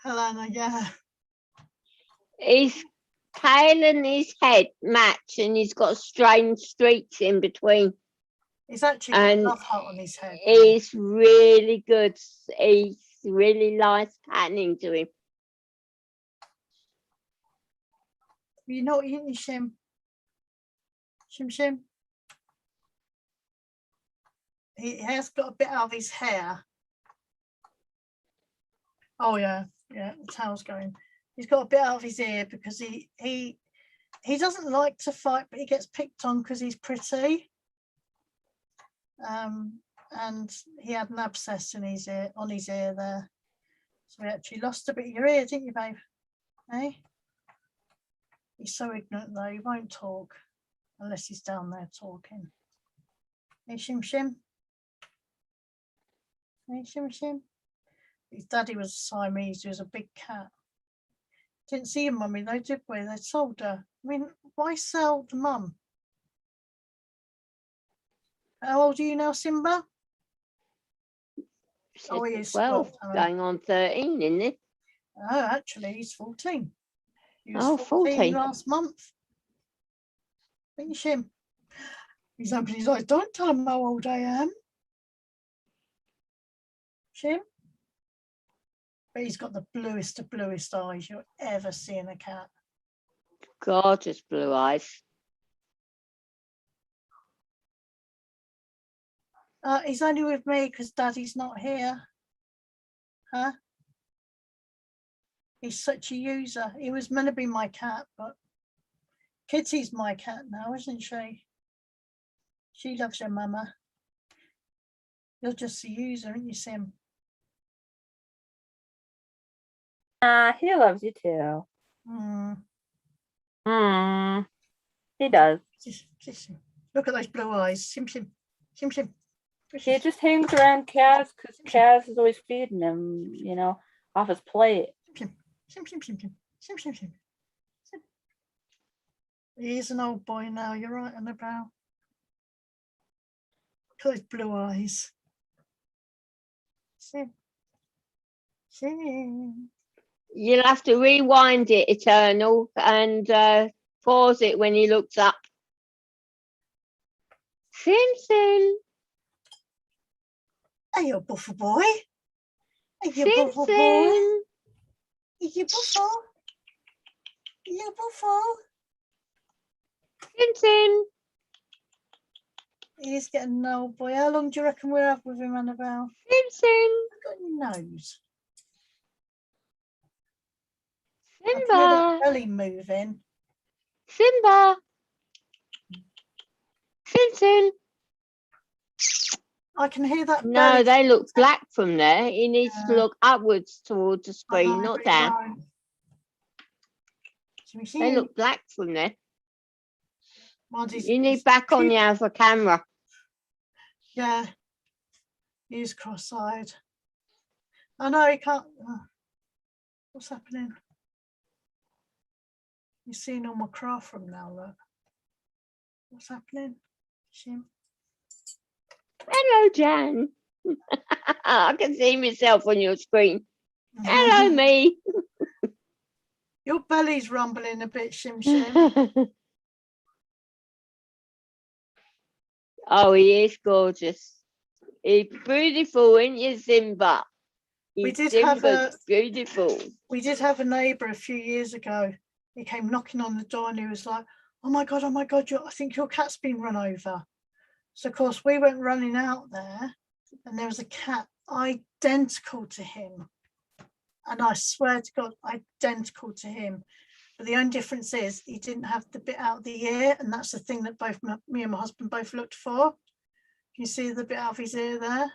Helena, yeah. His tail and his head match, and he's got strange streaks in between. He's actually got And a love heart on his head. He's really good. He's really nice patterning to him. You know what you need, Shim? Shim. He has got a bit out of his hair. Oh yeah, the tail's going. He's got a bit out of his ear because he doesn't like to fight, but he gets picked on because he's pretty. And he had an abscess in his ear, on his ear there. So he actually lost a bit of your ear, didn't you, babe? Eh? He's so ignorant though, he won't talk unless he's down there talking. Hey, Shim. Hey, Shim. His daddy was Siamese, he was a big cat. Didn't see your mummy though, did we? They sold her. I mean, why sell the mum? How old are you now, Simba? Oh, he is 12, going on 13, isn't it? Oh, actually, he's 14. He was Oh, 14. last month. Finish him. He's opening his eyes. Don't tell him how old I am. Shim. But he's got the bluest of bluest eyes you'll ever see in a cat. Gorgeous blue eyes. He's only with me because Daddy's not here. Huh? He's such a user. He was meant to be my cat, but Kitty's my cat now, isn't she? She loves her mama. You're just a user, aren't you, Sim? He loves you too. He does. Look at those blue eyes. Sim. He just hangs around Kaz because Kaz is always feeding him, off his plate. Sim. He is an old boy now. You're right, Annabelle. at those blue eyes. Sim. Sim. You'll have to rewind it, Eternal, and pause it when he looks up. Simpson. Hey, you buffer boy. Hey, you buffer boy. Simpson. Hey, you buffer. You buffer. Simpson. He's getting an old boy. How long do you reckon we're up with him, Annabelle? Simpson. Look at your nose. I can hear Simba. that belly moving. Simba. Simpson. I can hear that No, belly. they look black from there. He needs to Yeah. look upwards towards the I screen, know, not but he down. won't. So we see They him. look black from there. Well, You need back on the other camera. Yeah. He's cross-eyed. I know he can't. What's happening? You're seeing all my craft from now, look. What's happening? Shim. Hello, Jan. I can see myself on your screen. Hello, me. Your belly's rumbling a bit, Shim Shim. Oh, he is gorgeous. He's beautiful, isn't you, Simba? We He's did have Simba's beautiful. We did have a neighbour a few years ago. He came knocking on the door and he was like, oh my God, I think your cat's been run over. So of course we went running out there and there was a cat identical to him. And I swear to God, identical to him. But the only difference is he didn't have the bit out of the ear. And that's the thing that both me and my husband both looked for. Can you see the bit out of his ear there?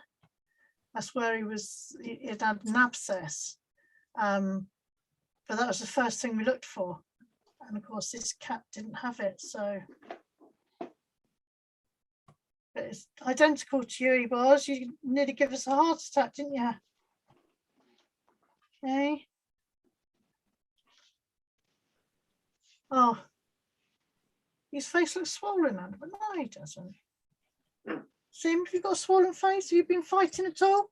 That's where it had an abscess. But that was the first thing we looked for. And of course, this cat didn't have it. So but it's identical to you, he was. You nearly give us a heart attack, didn't you? Okay. Oh, his face looks swollen, but no, he doesn't. Sim, have you got a swollen face? Have you been fighting at all?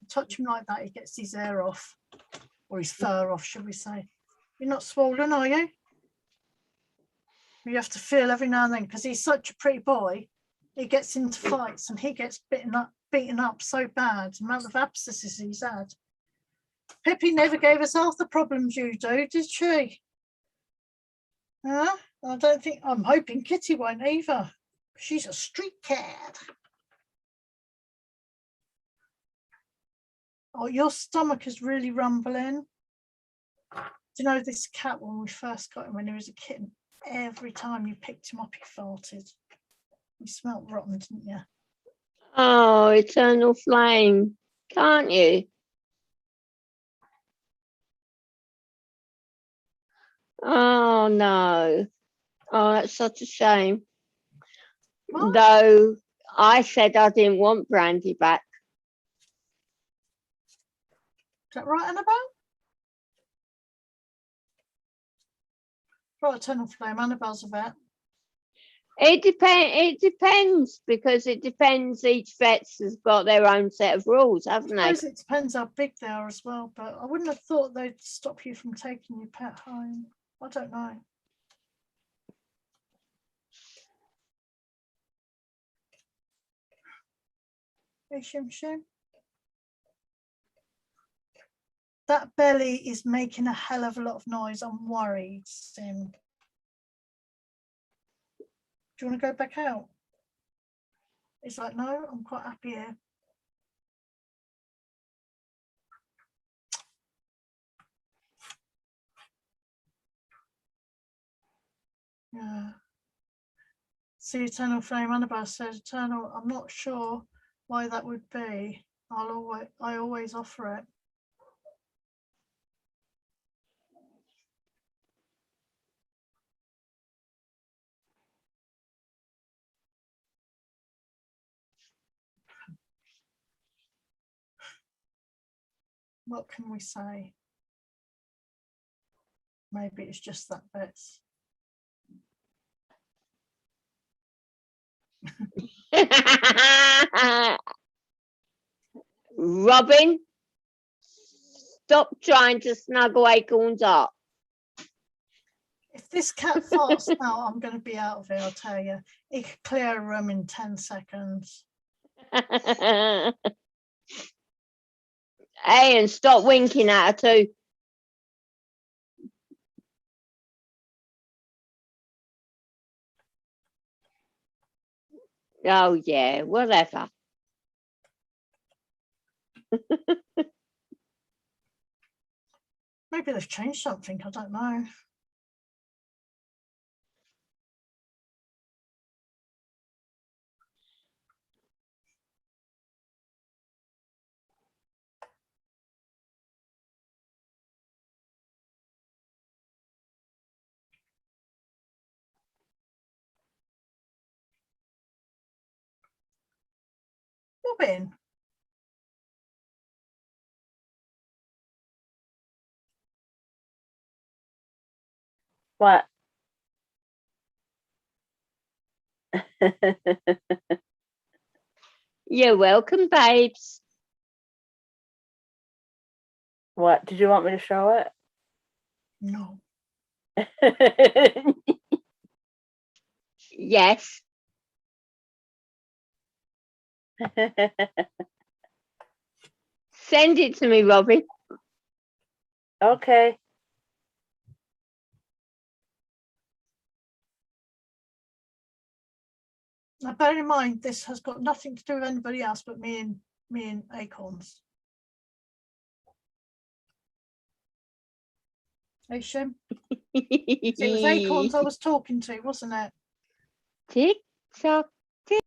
Touch him like that, he gets his hair off, or his fur off, should we say. You're not swollen, are you? You have to feel every now and then, because he's such a pretty boy. He gets into fights and he gets beaten up so bad. The amount of abscesses he's had. Pippi never gave us half the problems you do, did she? Huh? I'm hoping Kitty won't either. She's a street cat. Oh, your stomach is really rumbling. Do you know this cat, when we first got him when he was a kitten, every time you picked him up, he farted. You smelt rotten, didn't you? Oh, eternal flame. Can't you? Oh, no. Oh, that's such a shame. What? Though I said I didn't want Brandy back. Is that right, Annabelle? Right, eternal flame. Annabelle's a vet. It depends because it depends. Each vet's has got their own set of rules, haven't I they? suppose it depends how big they are as well, but I wouldn't have thought they'd stop you from taking your pet home. I don't know. Hey, Shim Shim. That belly is making a hell of a lot of noise. I'm worried, Sim. Do you want to go back out? It's like, no, I'm quite happy here. Yeah. See, Eternal Flame, Annabelle said, Eternal, I'm not sure why that would be. I always offer it. What can we say? Maybe it's just that bit. Robin, stop trying to snuggle Acorns up. If this cat farts now, I'm going to be out of here, I'll tell you. He could clear a room in 10 seconds. Hey, and stop winking at her too. Oh yeah, whatever. Maybe they've changed something, I don't know. Robin, What? You're welcome, babes. What? Did you want me to show no. it? Yes. Send it to me, Robin. Okay. Now, bear in mind, this has got nothing to do with anybody else but me and Acorns. Hey, Shim. It was Acorns I was talking to, wasn't it? Tick tock, tick.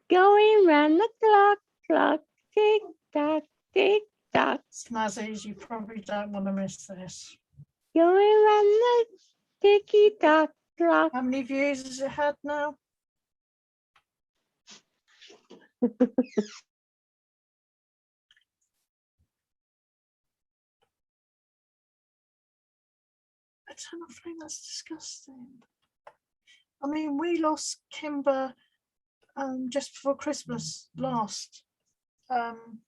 Going round the clock, clock, tick tock, tick tock. Snazzies, you probably don't want to miss this. Going round the ticky tock clock. How many views has it had now? I don't think that's disgusting. I mean, we lost Kimber just before Christmas last. And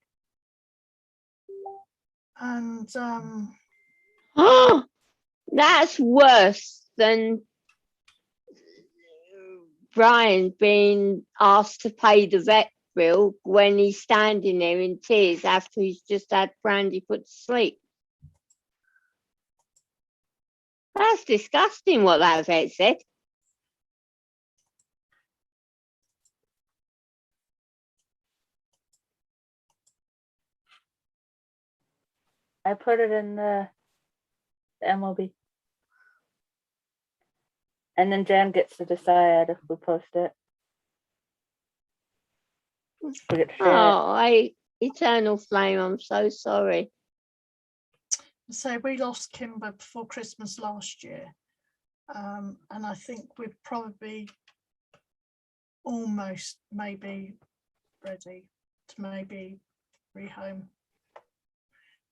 Oh, that's worse than Brian being asked to pay the vet bill when he's standing there in tears after he's just had Brandy put to sleep. That's disgusting what that vet said. I put it in the MLB. And then Jan gets to decide if we post it. We get to share it. Eternal Flame, I'm so sorry. so we lost Kimber before Christmas last year. And I think we're probably almost maybe ready to maybe rehome.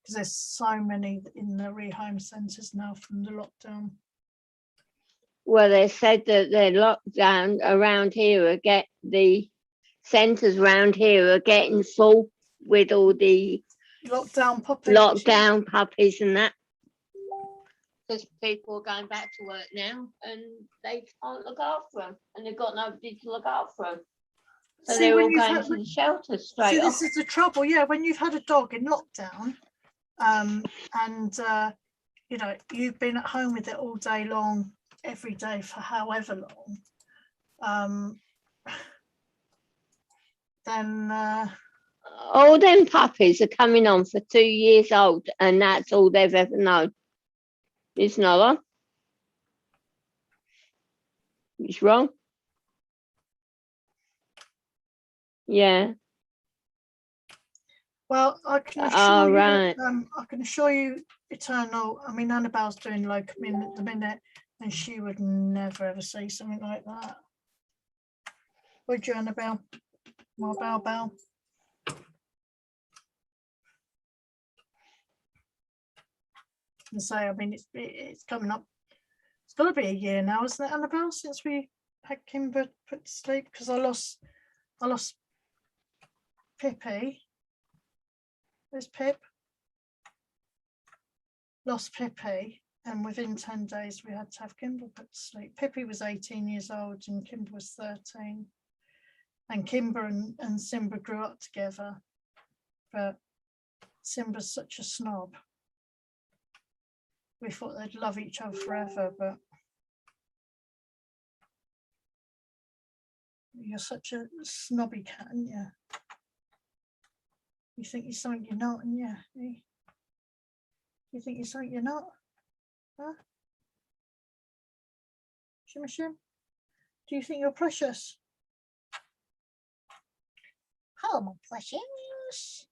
Because there's so many in the rehome centres now from the lockdown. Well, they said that the lockdown around here the centres around here are getting full with all the Lockdown puppies. lockdown puppies and that. Because people are going back to work now and they can't look after them and they've got nobody to look after them. So they're all going to the shelter straight off. This is the trouble, yeah, when you've had a dog in lockdown and you know, you've been at home with it all day long, every day for however long, then all them puppies are coming on for 2 years old and that's all they've ever known. It's not on. It's wrong. Yeah. well, I can assure you, I can assure you, Eternal. I mean, Annabelle's doing locum in at the minute, and she would never ever say something like that. Would you, Annabelle? Well, Bell. And say, I mean, it's coming up. It's got to be a year now, isn't it, Annabelle? Since we had Kimber put to sleep because I lost Pippi. There's Pip. Lost Pippi, and within 10 days we had to have Kimber put to sleep. Pippi was 18 years old and Kimber was 13. And Kimber and Simba grew up together, but Simba's such a snob. We thought they'd love each other forever, but you're such a snobby cat, aren't you? You think you're something you're not, and yeah. You think you're something you're not? Huh? Shimmy shim? Do you think you're precious? Oh, my precious.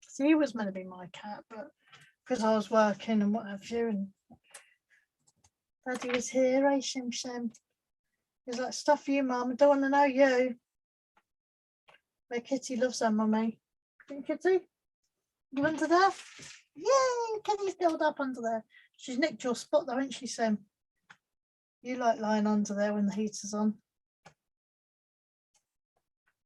See, he was meant to be my cat, but because I was working and what have you, and Daddy was here, eh, Shim Shim? He's like, stuff you, Mum, I don't want to know you. Where Kitty loves her, Mummy. Kitty? You under there? Yay, Kitty's built up under there. She's nicked your spot though, ain't she, Sim? You like lying under there when the heater's on.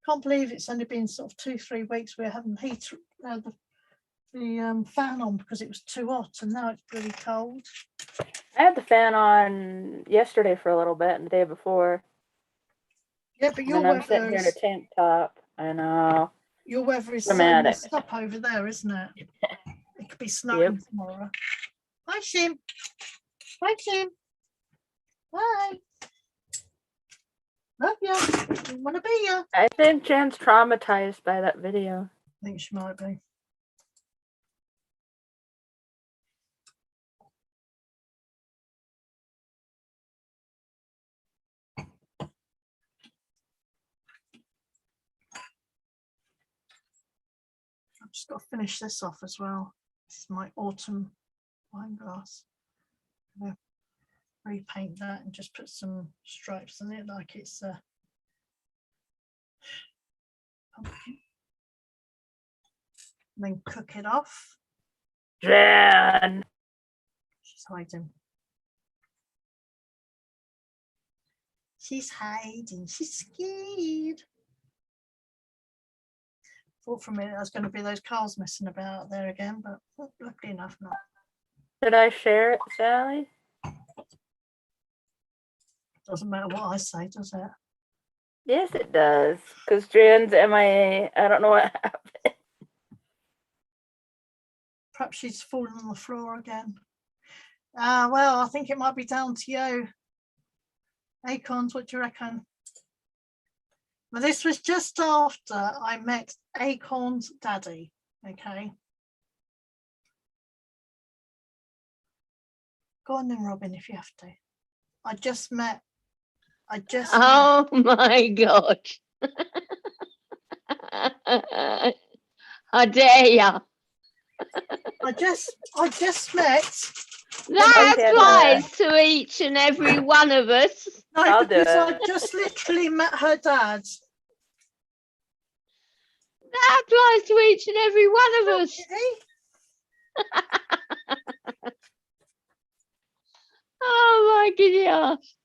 Can't believe it's only been sort of 2-3 weeks we're having heater, the fan on because it was too hot, and now it's pretty cold. I had the fan on yesterday for a little bit and the day before. Yeah, but your And I'm sitting here in a weather tank top. I know. is Dramatic. so messed up over there, isn't it? It could be snowing tomorrow. Hi, Shim. Hi, Shim. Hi. Love you. Want to be you. I think Jan's traumatized by that video. I think she might be. I've just got to finish this off as well. This is my autumn wine glass. I'm gonna repaint that and just put some stripes on it like it's a pumpkin. And then cook it off. Jan! She's hiding. She's hiding. She's scared. Thought for a minute there's going to be those cars messing about there again, but luckily enough not. Did I share it, Sally? Doesn't matter what I say, does it? Yes, it does. Because Jan's MIA. I don't know what happened. Perhaps she's fallen on the floor again. Well, I think it might be down to you. Acorns, what do you reckon? Well, this was just after I met Acorn's daddy, okay? Go on then, Robin, if you have to. I just met. Oh my God. How dare ya? I just met. That Okay, applies to each and every one of us. No, I'll do because I it. just literally met her dad. That applies to each and every one of us. Oh my goodness.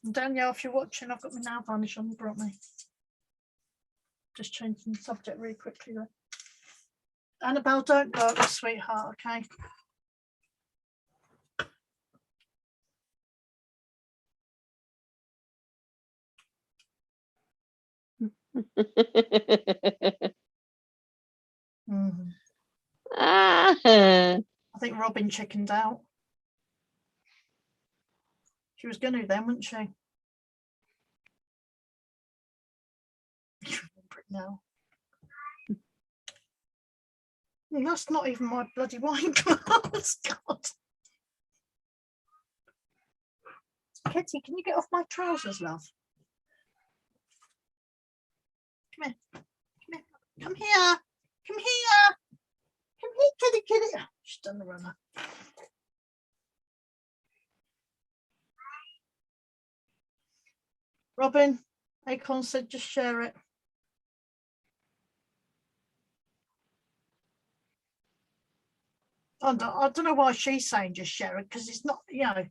Danielle, if you're watching, I've got my nail varnish on, you brought me. Just changing the subject really quickly though. Annabelle, don't go up, sweetheart, okay? Ah. I think Robin chickened out. She was going to then, wasn't she? You remember it now. That's not even my bloody wine glass. God. Kitty, can you get off my trousers, love? Come here. Come here. Come here. Come here. Come here, kitty, kitty. Oh, she's done the runner. Robin, Acorn said just share it. I don't know why she's saying just share it, because it's not, you know.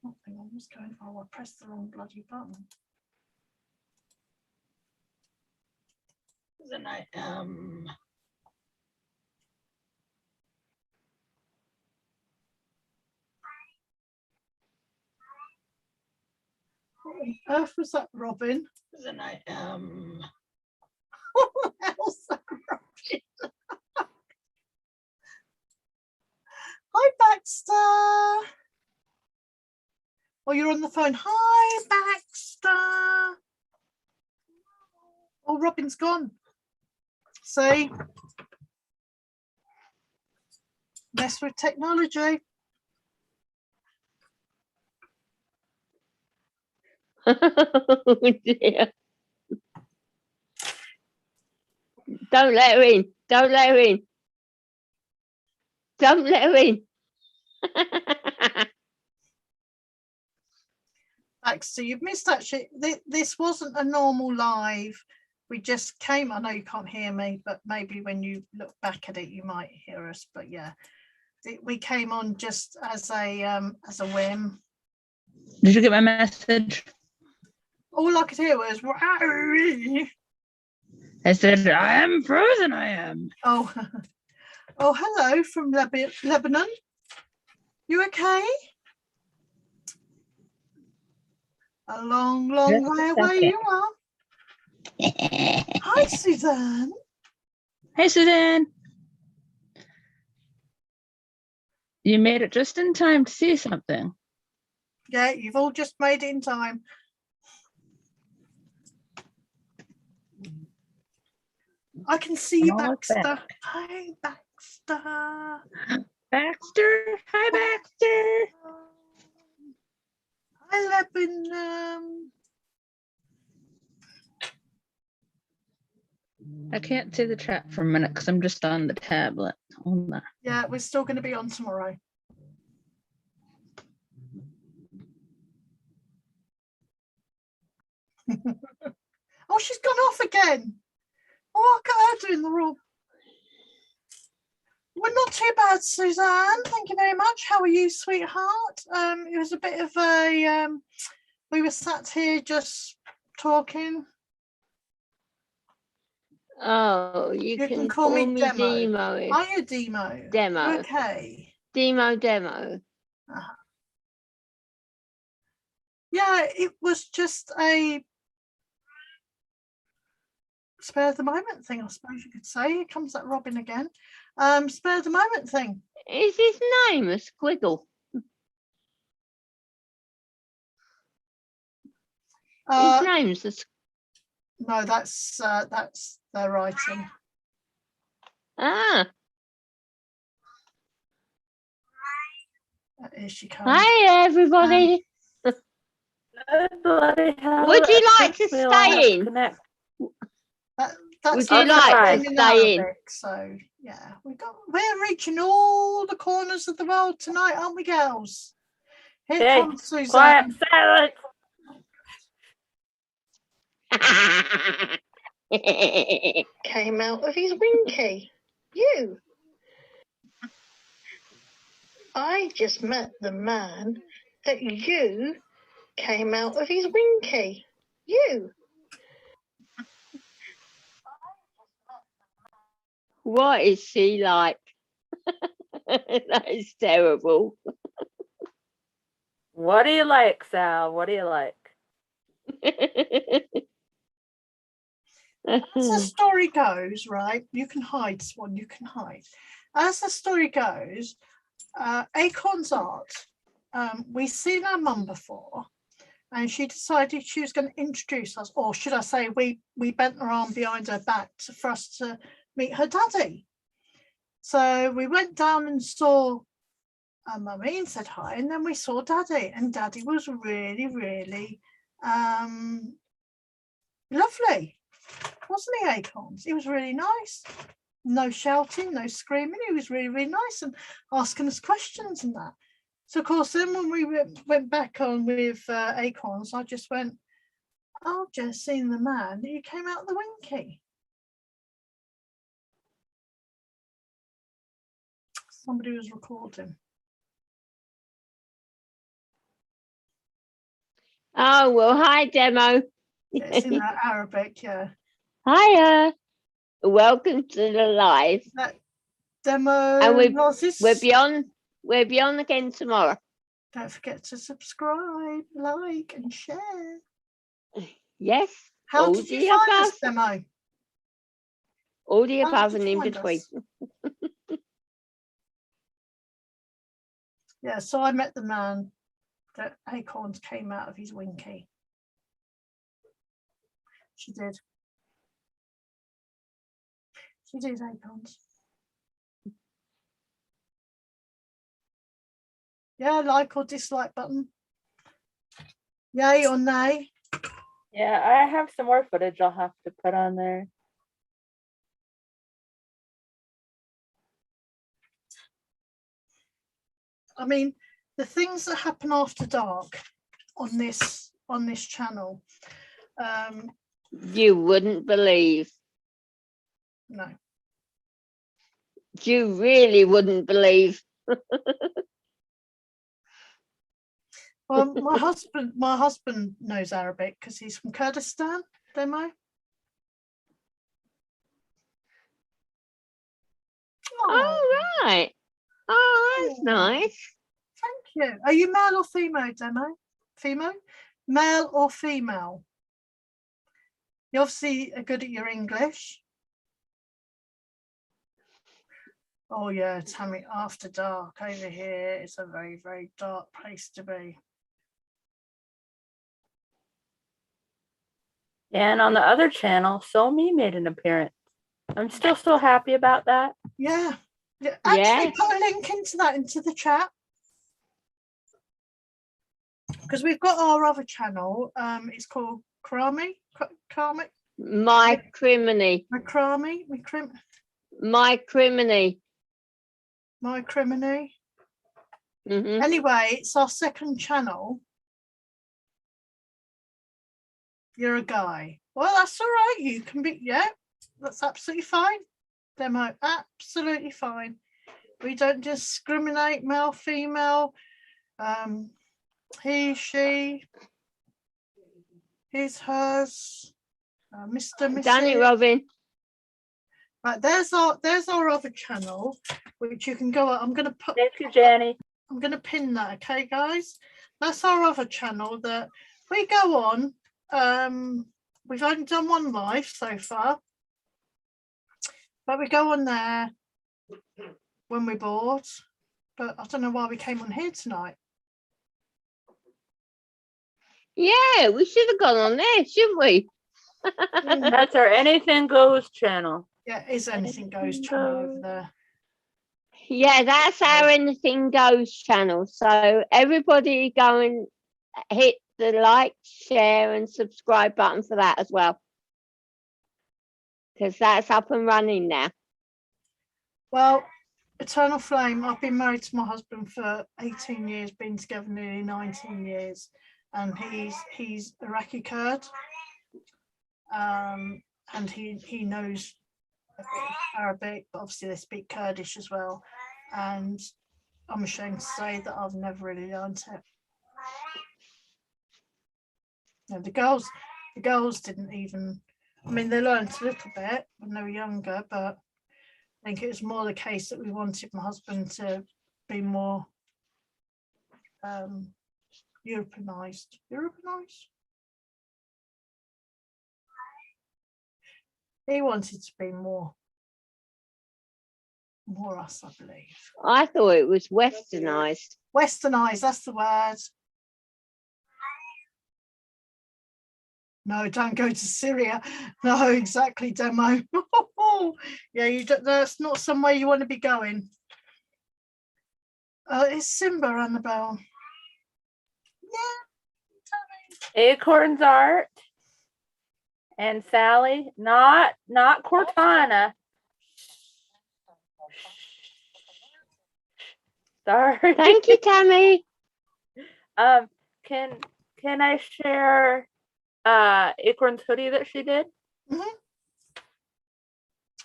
Oh, hang on, what's going on? Oh, I pressed the wrong bloody button. Then I what on earth was that, Robin? Then I what the hell's that, Robin? Hi, Baxter. Oh, you're on the phone. Hi, Baxter. Oh, Robin's gone. See? Mess with technology. Oh dear. Don't let her in. Don't let her in. Don't let her in. Baxter, you've missed actually. This wasn't a normal live. We just came. I know you can't hear me, but maybe when you look back at it, you might hear us. But yeah, we came on just as a whim. Did you get my message? All I could hear was. I said, I am frozen, I am. Oh, oh, hello from Lebanon. You okay? A long, long Just a way away second. you are. Hi, Suzanne. Hey, Suzanne. You made it just in time to see something. Yeah, you've all just made it in time. I can see you, I'm almost Baxter. back. Hi, Baxter. Baxter. Hi, Baxter. Hi, Lebanon. I can't see the chat for a minute because I'm just on the tablet. Hold on. Yeah, we're still going to be on tomorrow. Oh, she's gone off again. Oh, look at her doing the roll. We're not too bad, Suzanne. Thank you very much. How are you, sweetheart? It was a bit of a we were sat here just talking. Oh, you can call me Demo. Demo. Are you Demo? Demo. You okay? Demo. Yeah, it was just a spare of the moment thing, I suppose you could say. Here comes that Robin again. Spare of the moment thing. Is his name a squiggle? His name's a No, that's their writing. Ah. Here she comes. Hi, everybody. Bloody hell, Would you it like to takes me a while stay in? connect. That's Would you I'll like try. to stay in? So yeah, we're reaching all the corners of the world tonight, aren't we, girls? Here Hey, comes Suzanne. quiet, silence. Came out of his winky. You. I just met the man that you came out of his winky. You. What is she like? That is terrible. What do you like, Sal? What do you like? As the story goes, right, you can hide, Swan, you can hide. As the story goes, Acorn's Art, we've seen our mum before, and she decided she was going to introduce us, or should I say, we bent her arm behind her back for us to meet her daddy. So we went down and saw our mummy and said hi, and then we saw daddy, and daddy was really, really lovely, wasn't he, Acorns? He was really nice. no shouting, no screaming. He was really, really nice and asking us questions and that. So of course, then when we went back on with Acorns, I just went, "I've just seen the man that you came out of the winky." Somebody was recording. Oh, well, hi, Demo. It's in Arabic, yeah. Hiya. Welcome to the live. That demo. And we're Don't beyond again tomorrow. forget to subscribe, like, and share. Yes. How all did the you find above. us, Demo? All the How above did and you in find between. us? Yeah, so I met the man that Acorns came out of his winky. She did. She did, Acorns. Yeah, like or dislike button. Yay or nay? Yeah, I have some more footage I'll have to put on there. I mean, the things that happen after dark on this channel, You wouldn't believe. no. You really wouldn't believe. Well, my husband knows Arabic because he's from Kurdistan, Demo. Oh, right. Oh, that's Oh. nice. Thank you. Are you male or female, Demo? Female? Male or female? You obviously are good at your English. Oh yeah, Tammy, after dark over here is a very, very dark place to be. And on the other channel, So Me made an appearance. I'm still so happy about that. Yeah. Actually, Yeah. put a link into the chat. Because we've got our other channel. It's called Krami. My criminy. Macrame. My criminy. My Criminy. Hmm. Anyway, it's our second channel. You're a guy. Well, that's all right. You can be, yeah, that's absolutely fine. Demo, absolutely fine. We don't discriminate male, female, he, she, his, hers, Mr. Mrs. Done it, Robin. Right, there's our other channel, which you can go. I'm gonna Thank you, Jenny. I'm gonna pin that, okay, guys? That's our other channel that we go on. We've only done one live so far, but we go on there when we're bored. But I don't know why we came on here tonight. Yeah, we should have gone on there, shouldn't we? That's our Anything Goes channel. Yeah, is anything goes channel over there. Yeah, that's our Anything Goes channel. So everybody go and hit the like, share and subscribe button for that as well. Because that's up and running now. Well, Eternal Flame, I've been married to my husband for 18 years, been together nearly 19 years, and he's Iraqi Kurd. And he knows Arabic, but obviously they speak Kurdish as well. And I'm ashamed to say that I've never really learned it. No, the girls didn't even, I mean, they learned a little bit when they were younger, but I think it was more the case that we wanted my husband to be more Europeanized. He wanted to be more us, I believe. I thought it was westernized. Westernized, that's the word. No, don't go to Syria. No, exactly, Demo. Yeah, that's not somewhere you want to be going. It's Simba, Annabelle. Yeah. Acorns Art and Sally, not Cortana. Sorry. Thank you, Tammy. Can I share Acorn's hoodie that she did? Mhm.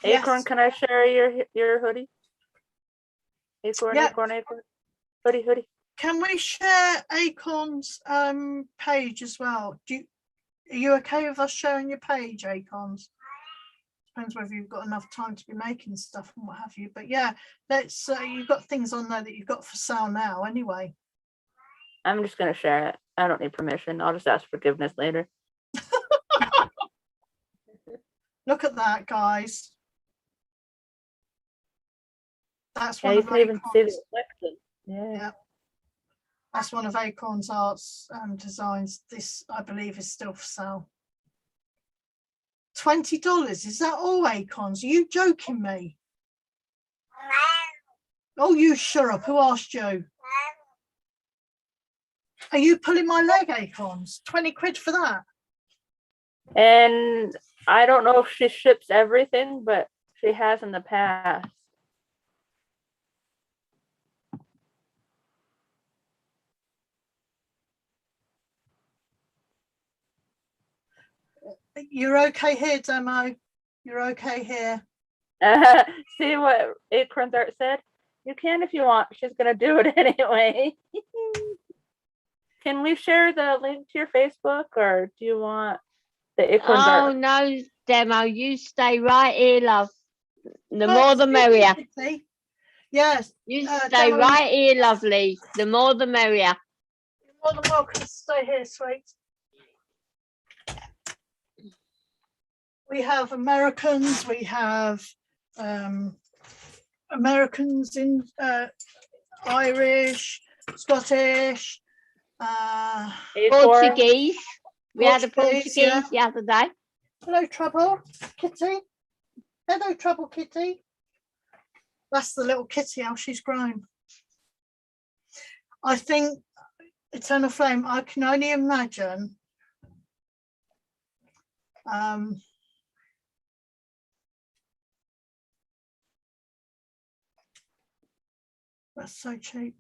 Acorn, Yes. can I share your hoodie? Acorn, Yeah. Acorn. Hoodie. Can we share Acorn's page as well? Are you okay with us sharing your page, Acorns? Depends whether you've got enough time to be making stuff and what have you. But yeah, let's. You've got things on there that you've got for sale now, anyway. I'm just gonna share it. I don't need permission. I'll just ask forgiveness later. Look at that, guys. That's Yeah, one you of can even see the Acorn's. reflection. Yeah. Yeah. That's one of Acorn's arts designs. This, I believe, is still for sale. $20. Is that all, Acorns? Are you joking me? Oh, you shut up. Who asked you? Are you pulling my leg, Acorns? 20 quid for that? And I don't know if she ships everything, but she has in the past. You're okay here, Demo. You're okay here. See what Acorn's art said? You can if you want. She's gonna do it anyway. Can we share the link to your Facebook, or do you want the Acorn's Oh art? no, Demo, you stay right here, love. The more the merrier. Yes. You stay Demo, right here, lovely. The more the merrier. you're more than welcome to stay here, sweet. We have Americans. We have Americans in Irish, Scottish, Portuguese. We had a Portuguese, Portuguese yeah. the other day. Hello, Trouble, Kitty. Hello, Trouble, Kitty. That's the little kitty, how she's grown. I think Eternal Flame, I can only imagine that's so cheap.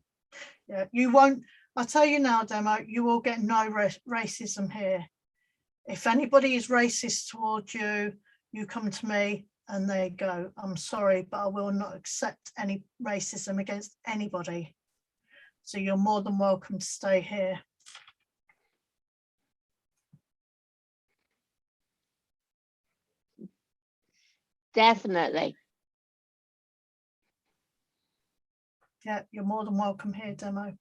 Yeah, you won't. I'll tell you now, Demo, you will get no racism here. If anybody is racist towards you, you come to me and there you go. I'm sorry, but I will not accept any racism against anybody. So you're more than welcome to stay here. Definitely. Yeah, you're more than welcome here, Demo.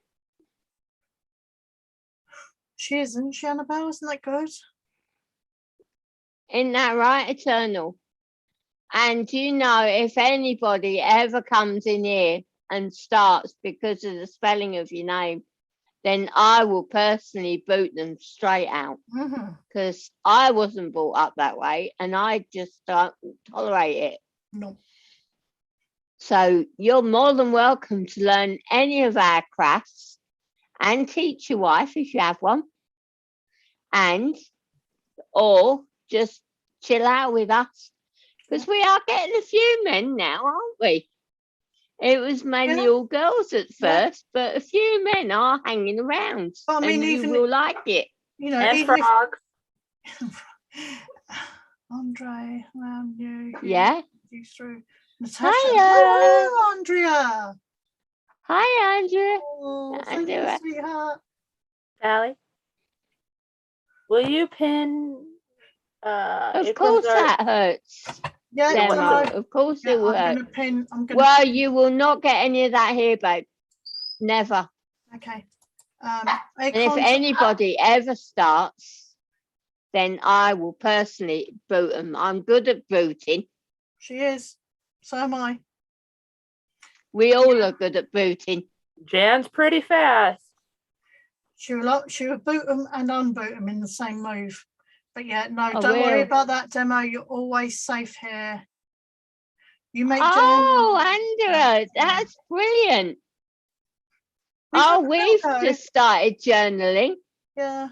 She isn't she, Annabelle? Isn't that good? Isn't that right, Eternal? And you know, if anybody ever comes in here and starts because of the spelling of your name, then I will personally boot them straight out, because I wasn't brought up that way and I just don't tolerate it. No. So you're more than welcome to learn any of our crafts and teach your wife if you have one, and or just chill out with us, because we are getting a few men now, aren't we? It was mainly all girls at first, but a few men are hanging around. I mean, and even you will like it. You know, And even frogs. Andre, around you. Yeah. You through. Natasha. Hiya. Hello, Andrea. Hi, Andrea. Oh, thank you, Andrea. sweetheart. Sally, will you pin Of Acorn's course art? that hurts. Yeah, Demo. Demo. Of course Yeah, it will I'm hurt. gonna pin. Well, you will not get any of that here, babe. Never. Okay. And if Acorns, anybody ever starts, then I will personally boot them. I'm good at booting. she is. So am I. We all are good at booting. Jan's pretty fast. She will boot them and unboot them in the same move. But yeah, no, I don't worry will. about that, Demo. You're always safe here. You make Oh, Andrea, that's brilliant. We've just started journaling. Yeah.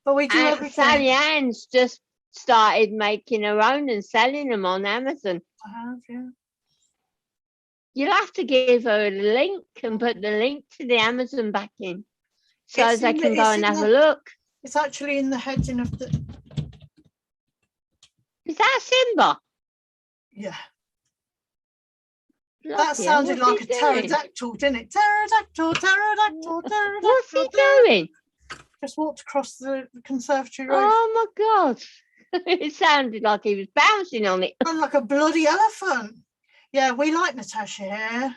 But we do And everything. Sally Ann's just started making her own and selling them on Amazon. I have, yeah. You'll have to give her a link and put the link to the Amazon back in so It's they in the- can go it's and in have a the- look. It's actually in the heading of the, Is that Simba? yeah. That Bloody hell, sounded what's like he a doing? pterodactyl, didn't it? Pterodactyl, pterodactyl, What's he pterodactyl. doing? Just walked across the conservatory roof. Oh my God. It sounded like he was bouncing on it. I'm like a bloody elephant. Yeah, we like Natasha here.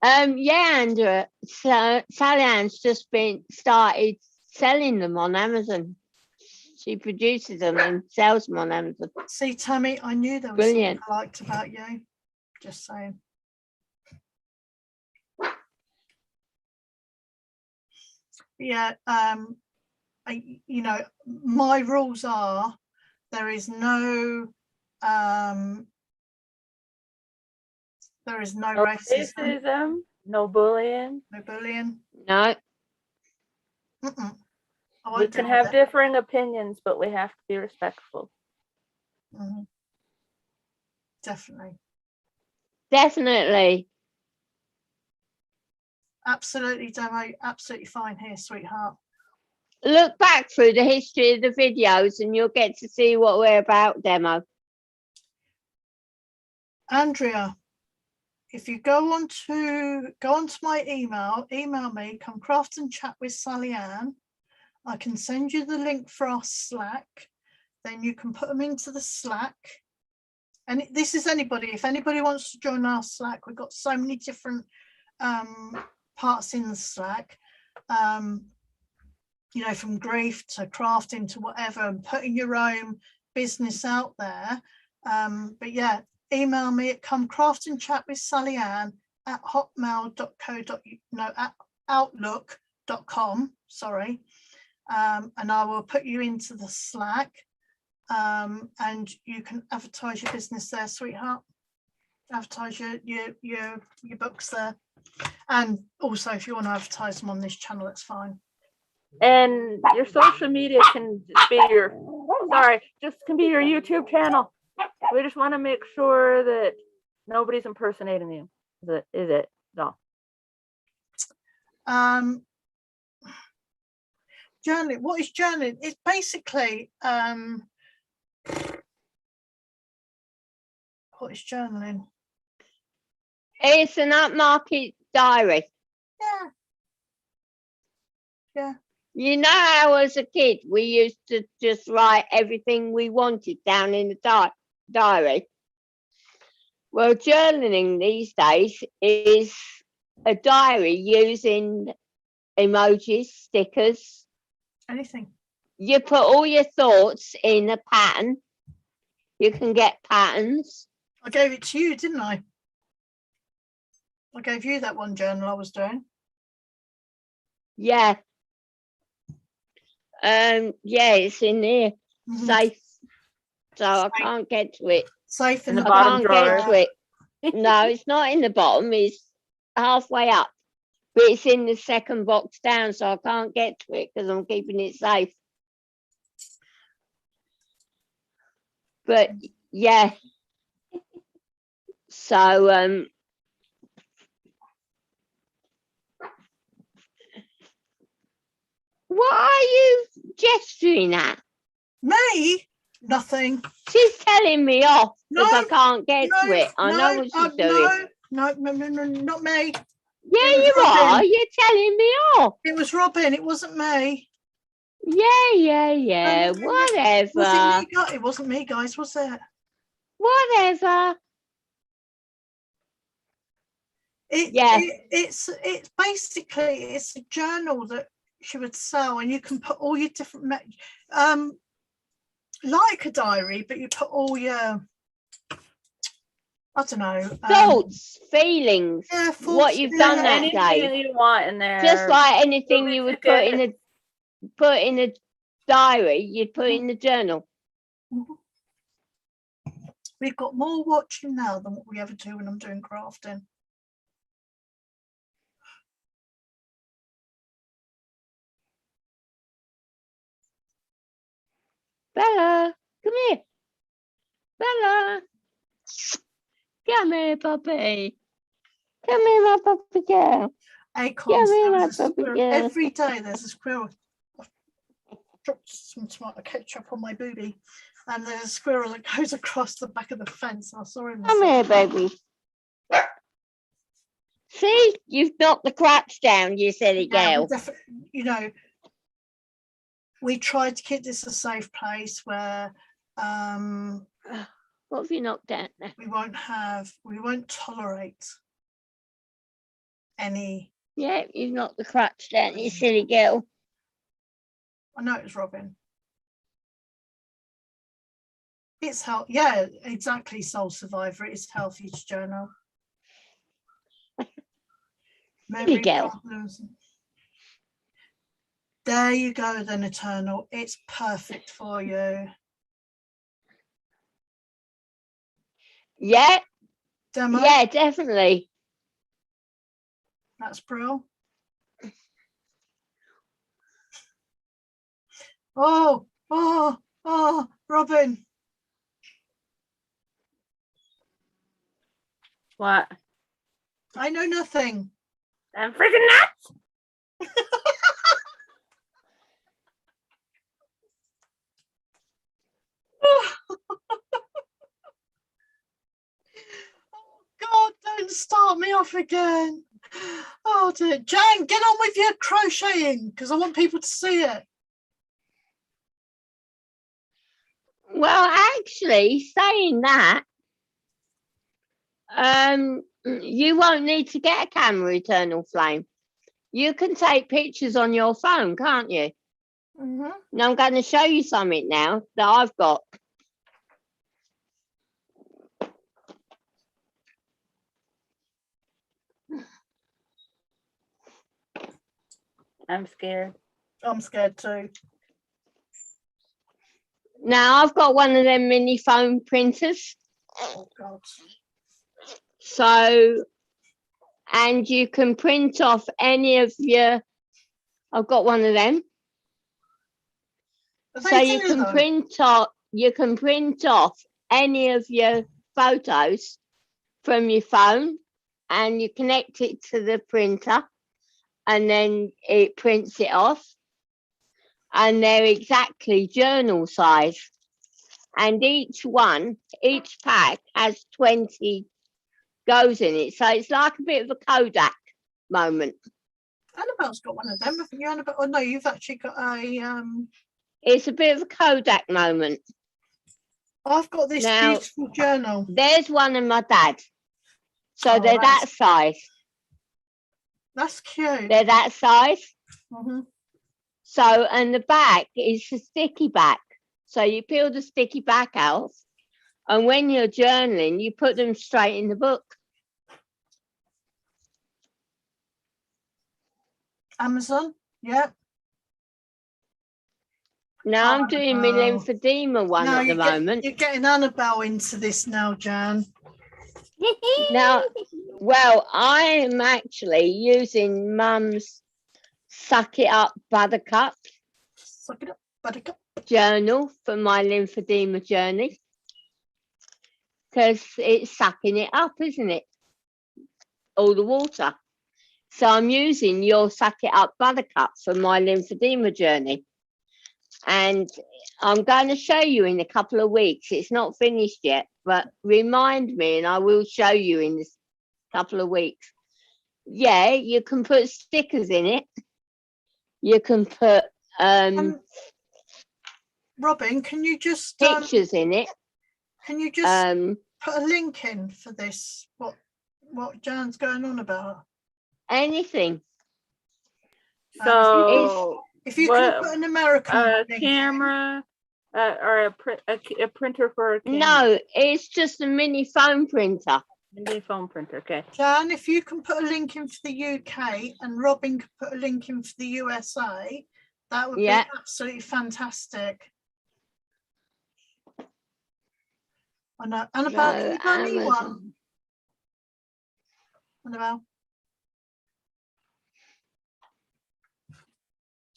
Yeah, Andrea. So Sally Ann's just been started selling them on Amazon. She produces them and sells them on Amazon. See, Tammy, I knew there was Brilliant. something I liked about you. Just saying. Yeah, you know, my rules are there is no racism, Racism, no bullying. no bullying. No, Mm-mm. I We won't can deal have with it. differing opinions, but we have to be respectful. Mhm. Definitely. definitely. Absolutely, Demo. Absolutely fine here, sweetheart. Look back through the history of the videos and you'll get to see what we're about, Demo. Andrea, if you go onto my email me, come craft and chat with Sally Ann. I can send you the link for our Slack. Then you can put them into the Slack. And this is anybody, if anybody wants to join our Slack, we've got so many different parts in the Slack. You know, from grief to crafting to whatever, and putting your own business out there. But yeah, email me at at outlook.com, sorry. And I will put you into the Slack, and you can advertise your business there, sweetheart. Advertise your books there. And also if you want to advertise them on this channel, it's fine. And your social media can just be your YouTube channel. We just want to make sure that nobody's impersonating you. Is it? No. Journaling. What is journaling? It's basically what is journaling? It's an upmarket diary. Yeah. Yeah. You know how as a kid we used to just write everything we wanted down in the diary? Well, journaling these days is a diary using emojis, stickers. Anything. You put all your thoughts in a pattern. You can get patterns. I gave it to you, didn't I? I gave you that one journal I was doing. Yeah. Yeah, it's in there, Mhm. safe. So I can't get to it. Safe in In the the I bottom can't drawer. get to it. No, it's not in the bottom. It's halfway up, but it's in the second box down, so I can't get to it because I'm keeping it safe. But yeah. So what are you gesturing at? Me? Nothing. She's telling me off because I No, can't get to it. I know what she's doing. No, not me. Yeah, it was you Robin. are. You're telling me off. It was Robin. It wasn't me. Yeah. No, Whatever. It wasn't me, guys, was it? Whatever. Yeah. It's basically it's a journal that she would sell, and you can put all your different like a diary, but you put all your, I don't know, Thoughts, feelings, yeah, what you've done that Anything day. you want in there. Just like anything you would put in a diary, you'd put in the journal. We've got more watching now than what we ever do when I'm doing crafting. Bella, come here. Bella. Come here, puppy. Come here, my puppy girl. Acorns. Yeah, There my was a puppy squirrel. girl. Every day there's a squirrel. I've dropped some tomato ketchup on my booby, and there's a squirrel that goes across the back of the fence. I saw him. Come here, baby. See, you've knocked the crutch down, you silly girl. You know, we tried to keep this a safe place where What have you knocked down there? we won't tolerate any. Yeah, you've knocked the crutch down, you silly girl. I know it was Robin. It's health. Yeah, exactly. Soul Survivor. It's healthy to journal. Memory girl. problems. There you go, then, Eternal. It's perfect for you. Yeah, Demo. yeah, definitely. That's Brill. Oh, Robin. What? I know nothing. I'm freaking nuts. God, don't start me off again. Oh dear. Jan, get on with your crocheting because I want people to see it. Well, actually, saying that, you won't need to get a camera, Eternal Flame. You can take pictures on your phone, can't you? Mm-hmm. Now I'm going to show you something now that I've got. I'm scared. I'm scared too. Now I've got one of them mini foam printers. Oh God. So, and you can print off any of your, I've got one of them. So you can print off any of your photos from your phone and you connect it to the printer and then it prints it off. And they're exactly journal size. And each pack has 20 goes in it. So it's like a bit of a Kodak moment. Annabelle's got one of them, haven't you, Annabelle? Oh no, you've actually got a It's a bit of a Kodak moment. I've got this Now, beautiful journal. There's one of my dad. So Oh, they're that size. That's cute. They're that size. Mm-hmm. So, and the back is a sticky back. So you peel the sticky back out. And when you're journaling, you put them straight in the book. Amazon, yeah. Now I'm doing my lymphedema one at the moment. You're getting Annabelle into this now, Jan. Now, well, I'm actually using Mum's Suck It Up Buttercup Suck it up, Buttercup. journal for my lymphedema journey. Because it's sucking it up, isn't it? All the water. So I'm using your Suck It Up Buttercup for my lymphedema journey. And I'm going to show you in a couple of weeks. It's not finished yet, but remind me and I will show you in this couple of weeks. Yeah, you can put stickers in it. You can put Robin, can you just pictures in it. Can you just put a link in for this? What Jan's going on about? Anything. So if you could put an American camera or a printer for a camera. No, it's just a mini phone printer. Mini phone printer, okay. Jan, if you can put a link in for the UK and Robin can put a link in for the USA, that would be absolutely fantastic. I know. Annabelle, can you buy me one? Annabelle.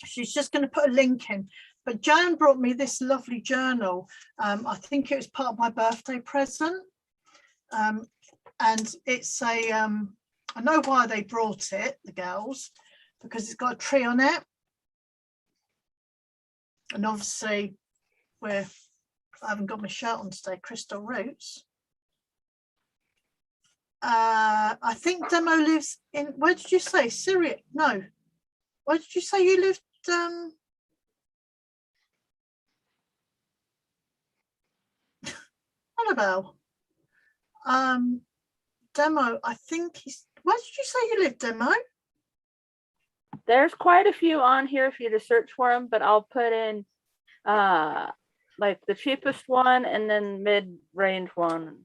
She's just going to put a link in. But Jan brought me this lovely journal. I think it was part of my birthday present. and it's a I know why they brought it, the girls, because it's got a tree on it, and obviously I haven't got my shirt on today, Crystal Roots. I think Demo lives in, where did you say, Syria? No, where did you say you lived? Annabelle. Demo, I think where did you say you live, Demo? There's quite a few on here for you to search for them, but I'll put in like the cheapest one and then mid-range one.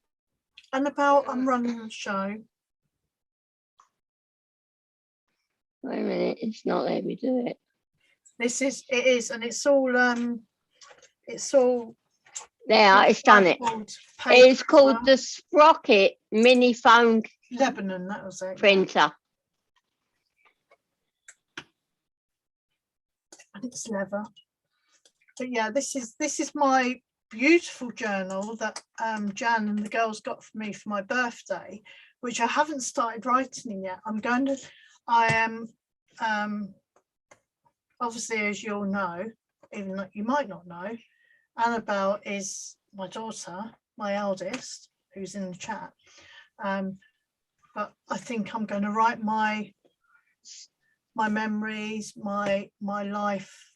Annabelle, I'm running the show. Wait a minute, it's not letting me do it. It is, and it's all There, it's done it. It's called the Sprocket Mini Phone Lebanon, that was it. Printer. And it's leather. But yeah, this is my beautiful journal that Jan and the girls got for me for my birthday, which I haven't started writing in yet. I am obviously, as you all know, even though you might not know, Annabelle is my daughter, my eldest, who's in the chat. But I think I'm going to write my memories, my life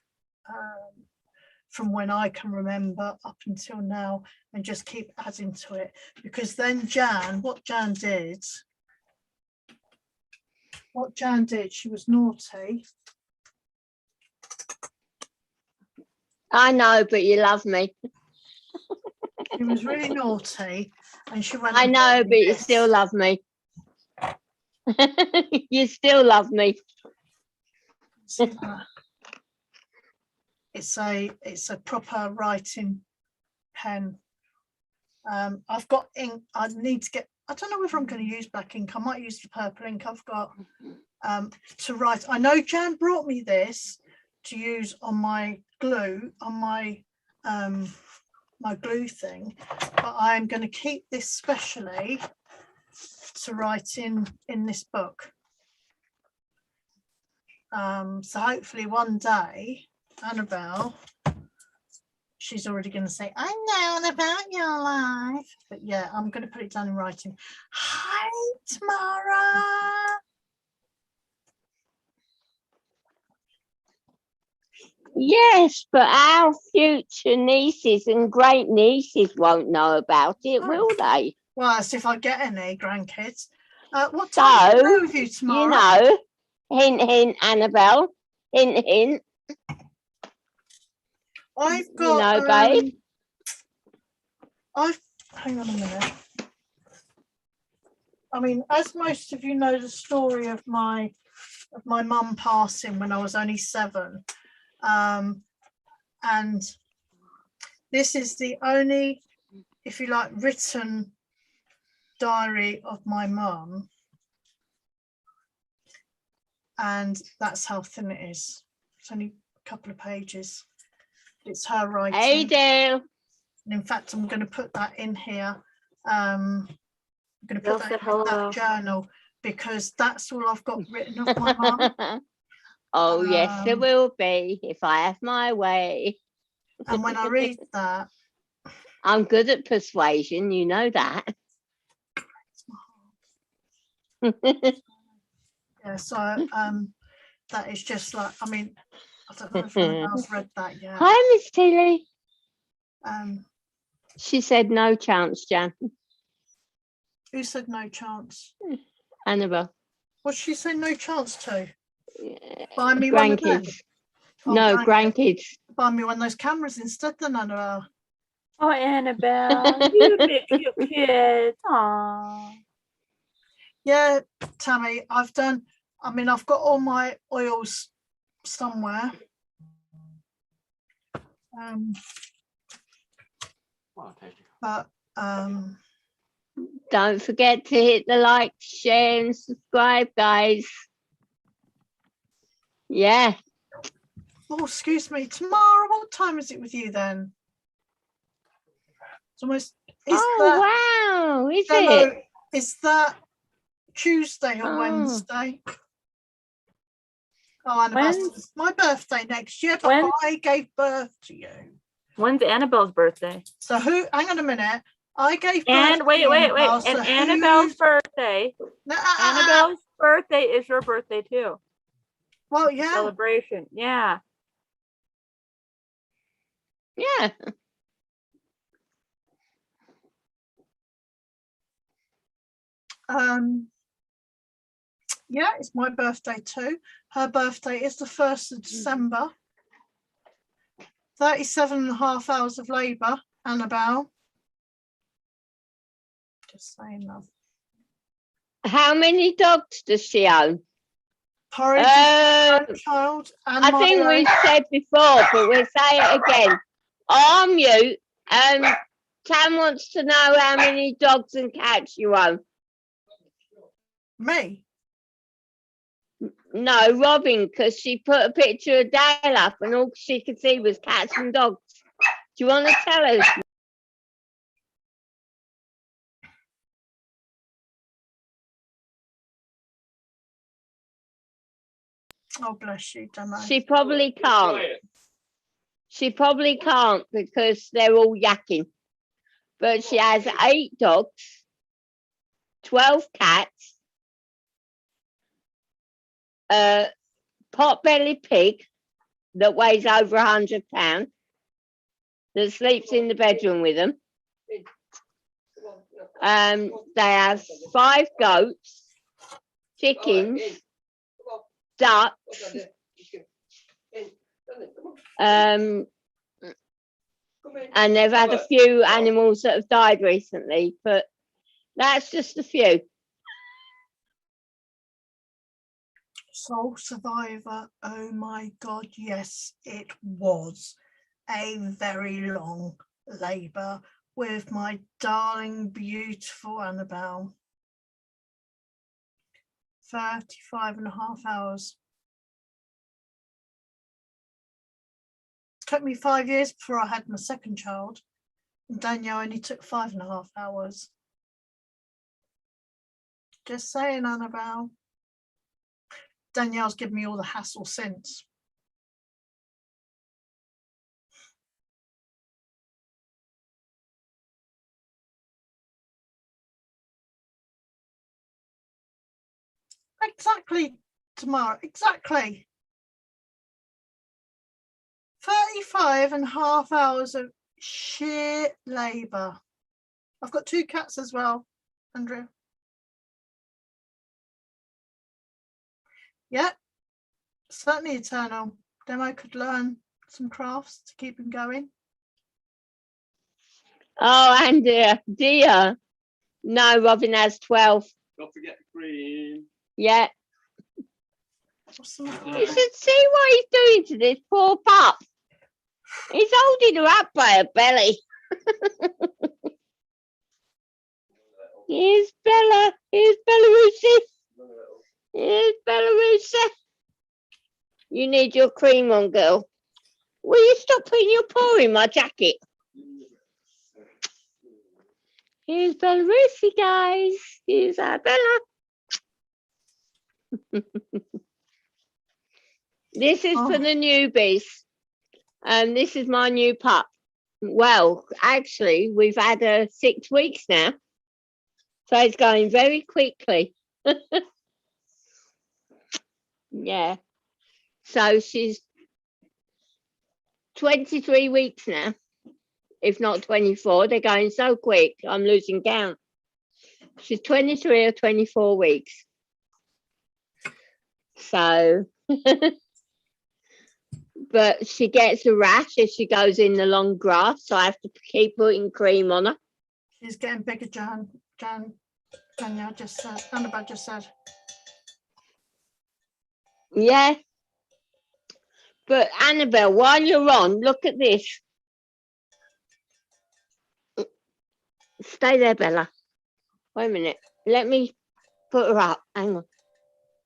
from when I can remember up until now, and just keep adding to it. Because then what Jan did, she was naughty. I know, but you love me. She was really naughty, and she went. I know, but you still love me. You still love me. It's a proper writing pen. I've got ink. I need to get. I don't know whether I'm going to use black ink. I might use the purple ink I've got to write. I know Jan brought me this to use on my glue, on my my glue thing, but I'm going to keep this specially to write in this book. So hopefully one day, Annabelle, she's already going to say, I know about your life. But yeah, I'm going to put it down in writing. Hi, Tamara. Yes, but our future nieces and great nieces won't know about it, will they? Well, as if I get any grandkids. What time So, is it with you tomorrow? you know, hint, hint, Annabelle, hint, hint. I've got, you know, babe. Hang on a minute. I mean, as most of you know, the story of my mum passing when I was only 7. And this is the only, if you like, written diary of my mum. And that's how thin it is. It's only a couple of pages. It's her writing. Hey, Dale. And in fact, I'm going to put that in here. I'm going to put that in that journal, because that's all I've got written of my mum. Oh, yes, there will be, if I have my way. And when I read that, I'm good at persuasion, you know that. yeah, so that is just like, I mean, I don't know if anyone else read that yet. Hi, Miss Tilly. She said no chance, Jan. Who said no chance? Annabelle. What did she say no chance to? Yeah. Buy me one of them. Grandkids. No, grandkids. Buy me one of those cameras instead then, Annabelle. Oh, Annabelle, you big cute kid. Aww. Yeah, Tammy, I've got all my oils somewhere. But don't forget to hit the like, share and subscribe, guys. Yeah. Oh, excuse me, tomorrow, what time is it with you then? It's almost, wow, is Demo, it? Is that Tuesday or Oh. Wednesday? Oh, Annabelle, When's- it's my birthday next year, but when- I gave birth to you. When's Annabelle's birthday? So who? Hang on a minute. I gave birth. And to wait. Annabelle, so And Annabelle's birthday. No, Annabelle's birthday is your birthday too. well, yeah. Celebration. Yeah. Yeah. Yeah, it's my birthday too. Her birthday is the 1st of December. 37.5 hours of labour, Annabelle. Just saying, love. How many dogs does she own? Porridge, child, and I think Milo. we've said before, but we'll say it again. On mute. Tam wants to know how many dogs and cats you own. Me. No, Robin, because she put a picture of Dale up and all she could see was cats and dogs. Do you want to tell us? Oh, bless you, don't I? She probably can't. She probably can't because they're all yakking. But she has 8 dogs, 12 cats, a pot-bellied pig that weighs over 100 pounds, that sleeps in the bedroom with them. They have 5 goats, chickens, ducks, and they've had a few animals that have died recently, but that's just a few. Soul Survivor. Oh my God, yes, it was a very long labour with my darling, beautiful Annabelle. 35.5 hours. Took me 5 years before I had my second child, and Danielle only took 5.5 hours. Just saying, Annabelle. Danielle's given me all the hassle since. Exactly, Tamara, exactly. 35.5 hours of sheer labour. I've got 2 cats as well, Andrew. Yeah, certainly eternal. Demo could learn some crafts to keep him going. Oh, and dear. No, Robin has 12. Don't forget the cream. Yeah. What's the matter? You should see what he's doing to this poor pup. He's holding her up by her belly. Here's Bella. Here's Belarusy. Here's Belarusy. You need your cream on, girl. Will you stop putting your paw in my jacket? Here's Belarusy, guys. Here's our Bella. This is for the newbies. This is my new pup. Well, actually, we've had her 6 weeks now. So it's going very quickly. Yeah. So she's 23 weeks now, if not 24. They're going so quick, I'm losing count. She's 23 or 24 weeks. So, but she gets a rash if she goes in the long grass, so I have to keep putting cream on her. She's getting bigger, Danielle just said, Annabelle just said. Yeah. But Annabelle, while you're on, look at this. Stay there, Bella. Wait a minute. Let me put her up. Hang on.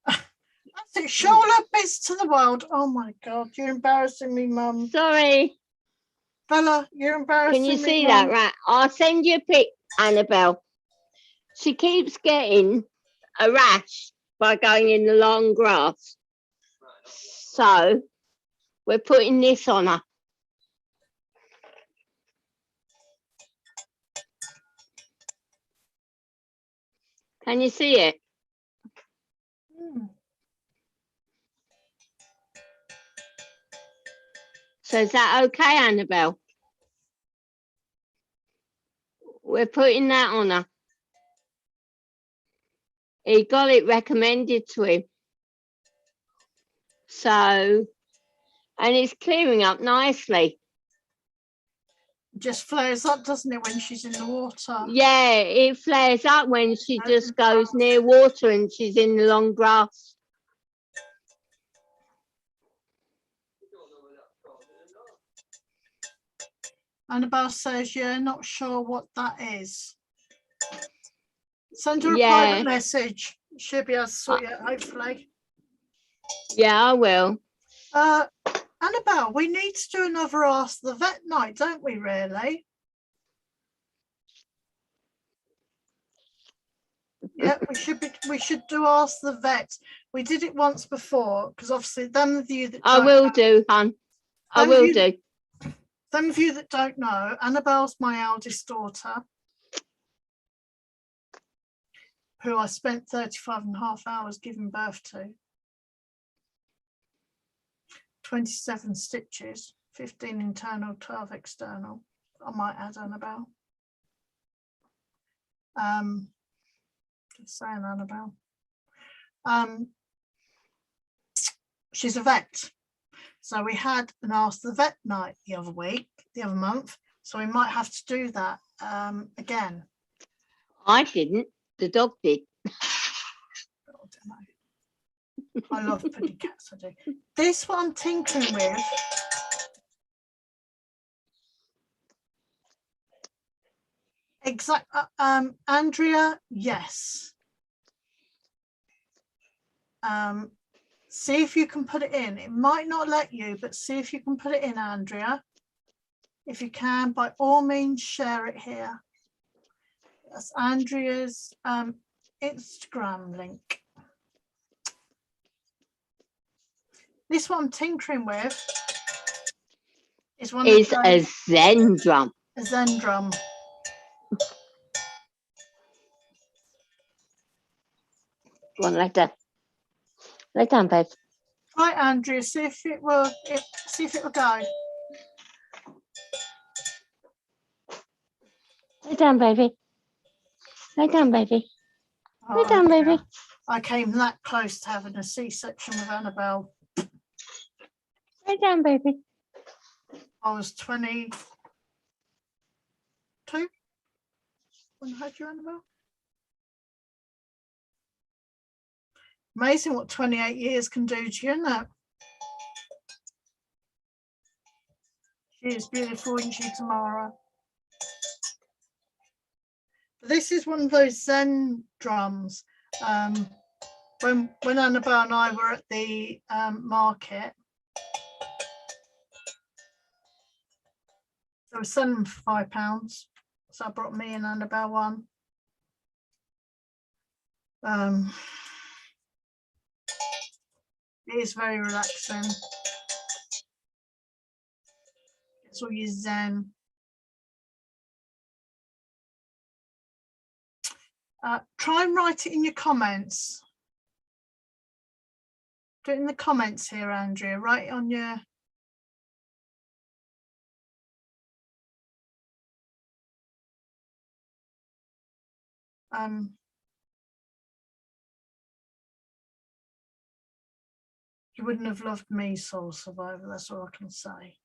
That's it. Show all her bits to the world. Oh my God, you're embarrassing me, Mum. Sorry. Bella, you're embarrassing Can me. you see Mum. that? Right. I'll send you a pic, Annabelle. She keeps getting a rash by going in the long grass. So we're putting this on her. Can you see it? Hmm. So is that okay, Annabelle? We're putting that on her. He got it recommended to him. So, and it's clearing up nicely. Just flares up, doesn't it, when she's in the water? Yeah, it flares up when she just goes near water and she's in the long grass. Annabelle says you're not sure what that is. Send her a Yeah. private message. She'll be able to sort you out, hopefully. Yeah, I will. Annabelle, we need to do another Ask the Vet night, don't we, really? Yeah, we should do Ask the Vet. We did it once before, because obviously them of you that I don't will know- do, hon. I Some of will you- do. Some of you that don't know, Annabelle's my eldest daughter, who I spent 35 and a half hours giving birth to. 27 stitches, 15 internal, 12 external. I might add, Annabelle. Just saying, Annabelle. She's a vet. So we had an Ask the Vet night the other month. So we might have to do that again. I didn't. The dog did. I don't know. I love pretty cats, I do. This one I'm tinkering with. Andrea, yes. See if you can put it in. It might not let you, but see if you can put it in, Andrea. If you can, by all means, share it here. That's Andrea's Instagram link. This one I'm tinkering with is one It's of a those, Zen drum. a Zen drum. Go on, lay down. Lay down, babe. Right, Andrea, see if it will go. Lay down, baby. Lay down, baby. Lay Oh, down, dear. baby. I came that close to having a C-section with Annabelle. Lay down, baby. I was 22 when I had you, Annabelle. Amazing what 28 years can do to you, isn't it? She is beautiful, isn't she, Tamara? This is one of those Zen drums. When Annabelle and I were at the market, they were selling them for £5. So I brought me and Annabelle one. It is very relaxing. It's all your Zen. Try and write it in your comments. Do it in the comments here, Andrea. Write it on your... You wouldn't have loved me, Soul Survivor. That's all I can say.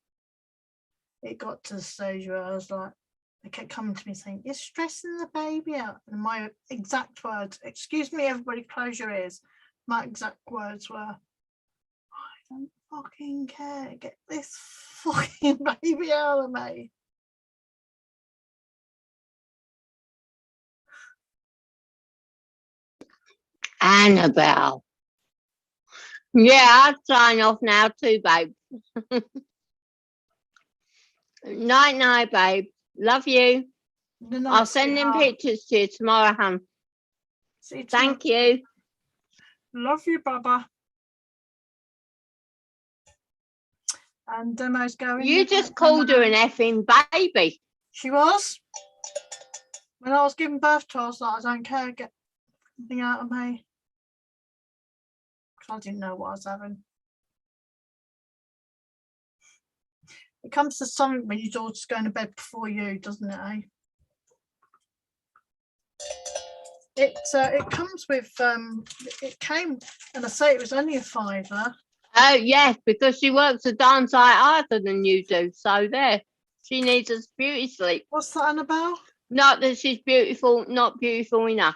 It got to the stage where I was like, they kept coming to me saying, you're stressing the baby out. And my exact words, excuse me, everybody, close your ears. My exact words were, I don't fucking care. Get this fucking baby out of me. Annabelle. Yeah, I'll sign off now too, babe. Night, night, babe. Love you. Good night, I'll send them sweetheart. pictures to you tomorrow, hon. See you tomorrow. Thank you. Love you, Baba. And Demo's going. You just called her an effing baby. She was. When I was giving birth to her, I was like, I don't care, get something out of me. Because I didn't know what I was having. It comes to something when your daughter's going to bed before you, doesn't it, eh? It comes with it came, and I say it was only a £5. Oh, yes, because she works a darn sight harder than you do. So there, she needs a beauty sleep. What's that, Annabelle? Not that she's beautiful, not beautiful enough.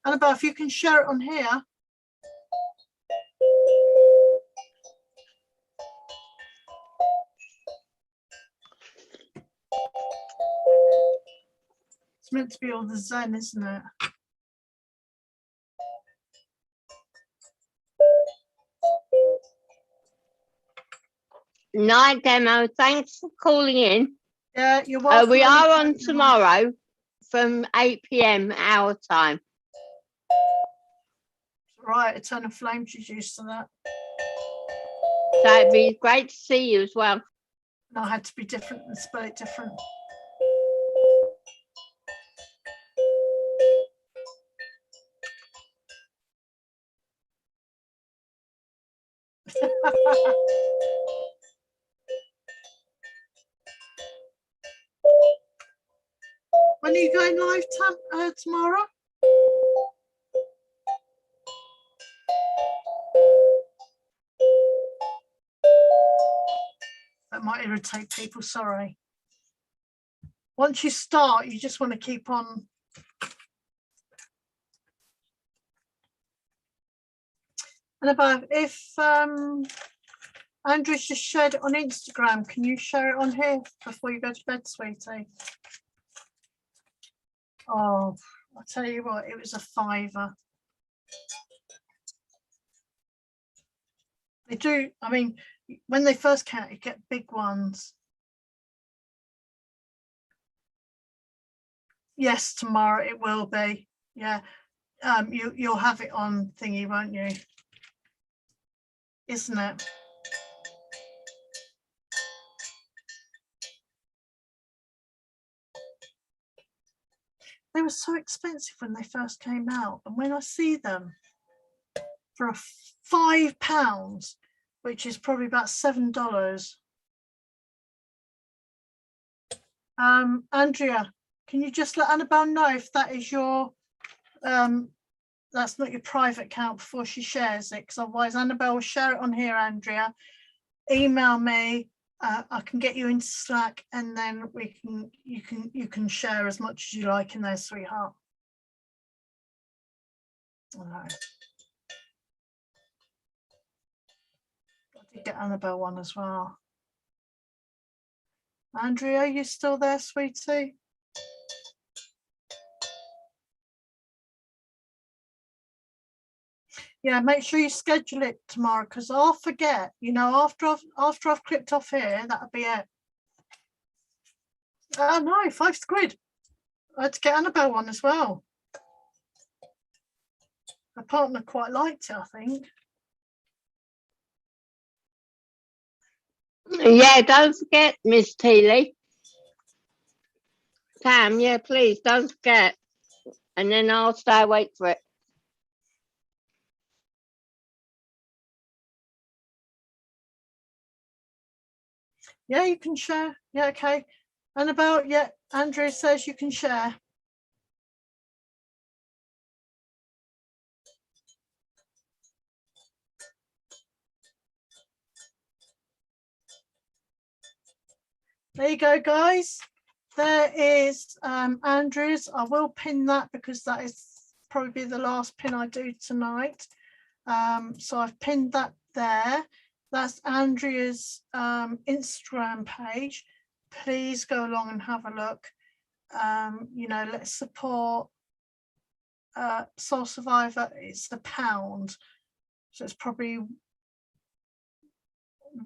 Annabelle, if you can share it on here. It's meant to be all the Zen, isn't it? Night, Demo. Thanks for calling in. Yeah, you're welcome. We are on anytime. tomorrow from 8 p.m. our time. Right, Eternal Flame, she's used to that. So it'd be great to see you as well. And I had to be different and spell it different. When are you going live tomorrow? That might irritate people, sorry. Once you start, you just want to keep on. And about if Andrew's just shared it on Instagram, can you share it on here before you go to bed, sweetie? Oh, I'll tell you what, it was a £5. They do, I mean, when they first came out, you get big ones. Yes, tomorrow it will be. Yeah, you'll have it on thingy, won't you? Isn't it? They were so expensive when they first came out, and when I see them for a £5, which is probably about $7. Andrea, can you just let Annabelle know if that is your that's not your private account before she shares it, because otherwise Annabelle will share it on here. Andrea, email me, I can get you into Slack, and then you can share as much as you like in there, sweetheart. All right. I did get Annabelle one as well. Andrea, are you still there, sweetie? Yeah, make sure you schedule it tomorrow, because I'll forget. You know, after I've clicked off here, that'll be it. Oh no, £5. I had to get Annabelle one as well. My partner quite liked it, I think. Yeah, don't forget, Miss Teeley. Pam, yeah, please don't forget. And then I'll stay awake for it. Yeah, you can share. Yeah, okay. Annabelle, yeah, Andrew says you can share. There you go, guys. There is Andrew's. I will pin that because that is probably the last pin I do tonight. So I've pinned that there. That's Andrea's Instagram page. Please go along and have a look. You know, let's support Soul Survivor. It's £1, so it's probably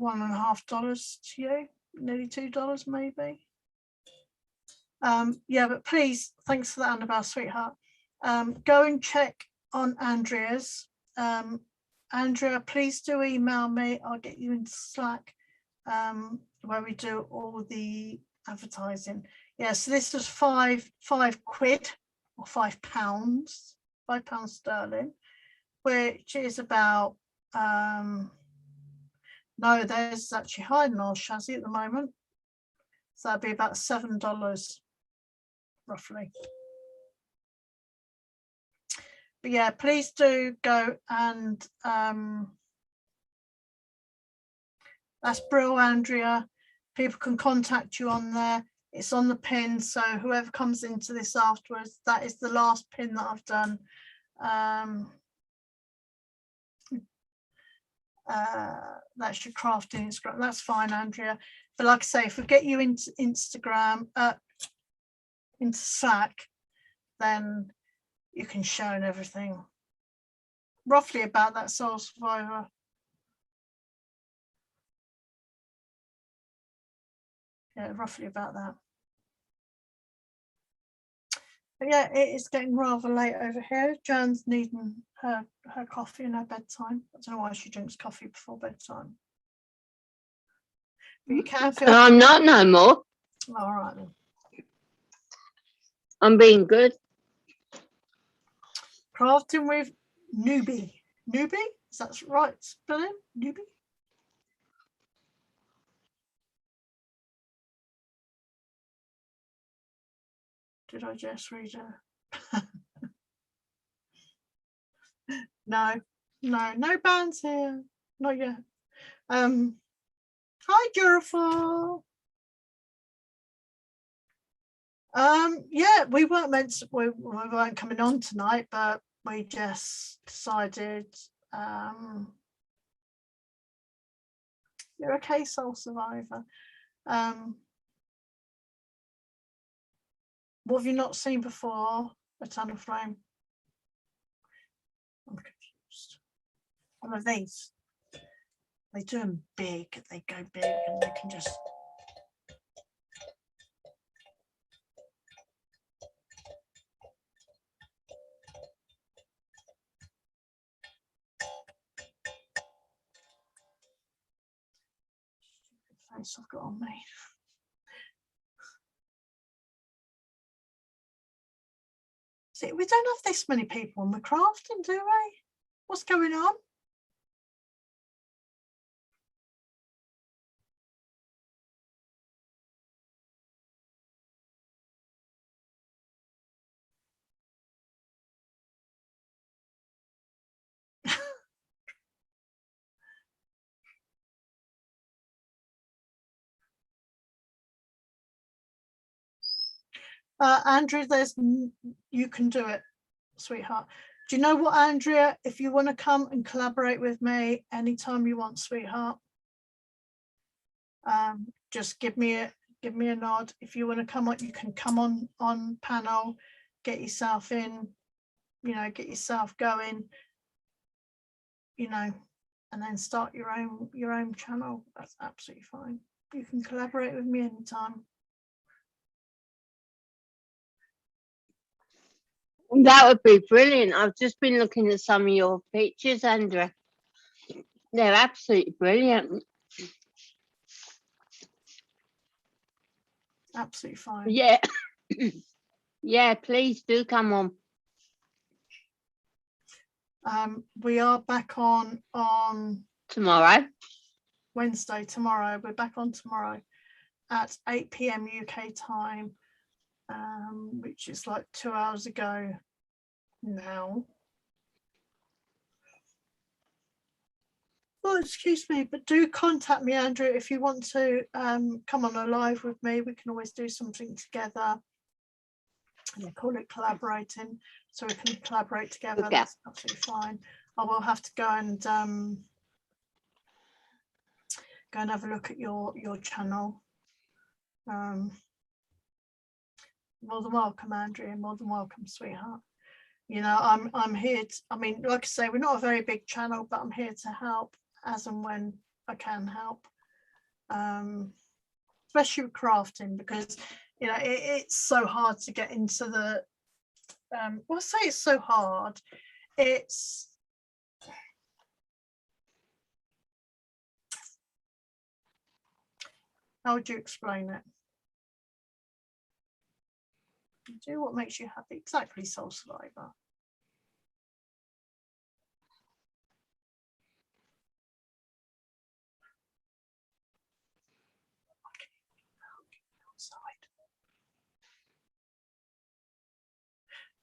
$1.50 to you, nearly $2 maybe. Yeah, but please, thanks for that, Annabelle, sweetheart. Go and check on Andrea's. Andrea, please do email me. I'll get you into Slack, where we do all the advertising. Yeah, so this was £5 or £5, £5 sterling, which is about no, there's actually higher than ours, Shazzy, at the moment. So that'd be about $7 roughly. But yeah, please do go and that's Brill, Andrea. People can contact you on there. It's on the pin, so whoever comes into this afterwards, that is the last pin that I've done. That's your crafting Instagram. That's fine, Andrea. But like I say, if we get you into Instagram, into Slack, then you can share and everything. Roughly about that Soul Survivor. Yeah, roughly about that. But yeah, it is getting rather late over here. Jan's needing her coffee and her bedtime. I don't know why she drinks coffee before bedtime. But you can feel. I'm not no more. All right then. I'm being good. Crafting with Newbie. Newbie? Is that right spelling? Newbie? Did I just read it? No bands here. Not yet. Hi, Jurafal. Yeah, we weren't meant to, we weren't coming on tonight, but we just decided you're okay, Soul Survivor. What have you not seen before? A Tunnel Flame. I'm confused. One of these. They do them big. They go big, and they can just. Stupid face I've got on me. See, we don't have this many people on the crafting, do we? What's going on? Andrew, you can do it, sweetheart. Do you know what, Andrea? If you want to come and collaborate with me anytime you want, sweetheart, just give me a nod. If you want to come on, you can come on panel, get yourself in, get yourself going, and then start your own channel. That's absolutely fine. You can collaborate with me anytime. That would be brilliant. I've just been looking at some of your pictures, Andrea. They're absolutely brilliant. Absolutely fine. Yeah. Yeah, please do come on. We are back on Tomorrow. Wednesday, tomorrow. We're back on tomorrow at 8 PM UK time, which is like 2 hours ago now. Oh, excuse me, but do contact me, Andrew, if you want to come on a live with me. We can always do something together. They call it collaborating, so we can collaborate together. Okay. That's absolutely fine. I will have to go and have a look at your channel. More than welcome, Andrea. More than welcome, sweetheart. I'm here to, like I say, we're not a very big channel, but I'm here to help as and when I can help, especially with crafting, because you know, it's so hard to get into the, well, I say it's so hard. It's, how would you explain it? Do what makes you happy. Exactly, Soul Survivor.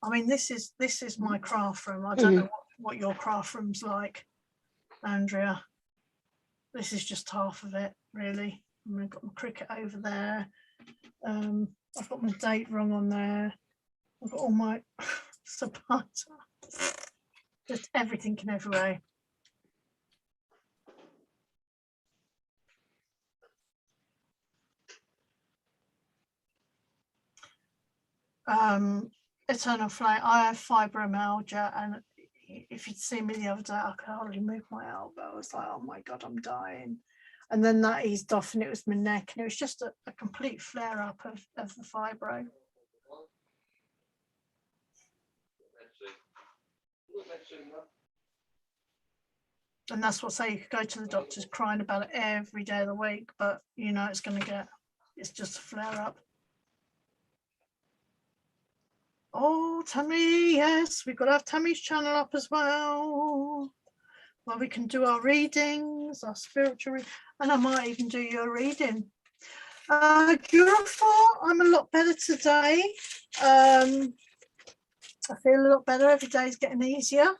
I mean, this is my craft room. I don't know what your craft room's like, Andrea. This is just half of it, really. I've got my cricket over there. I've got my date rung on there. I've got all my Zapata. Just everything in every way. Eternal Flame. I have fibromyalgia, and if you'd seen me the other day, I could hardly move my elbow. I was like, oh my God, I'm dying. And then that eased off, and it was my neck, and it was just a complete flare up of the fibro. And that's what I say, you could go to the doctors crying about it every day of the week, but you know it's going to get, it's just a flare up. Oh, Tammy, yes, we've got to have Tammy's channel up as well, where we can do our readings, our spiritual and I might even do your reading. Beautiful, I'm a lot better today. I feel a lot better, every day is getting easier.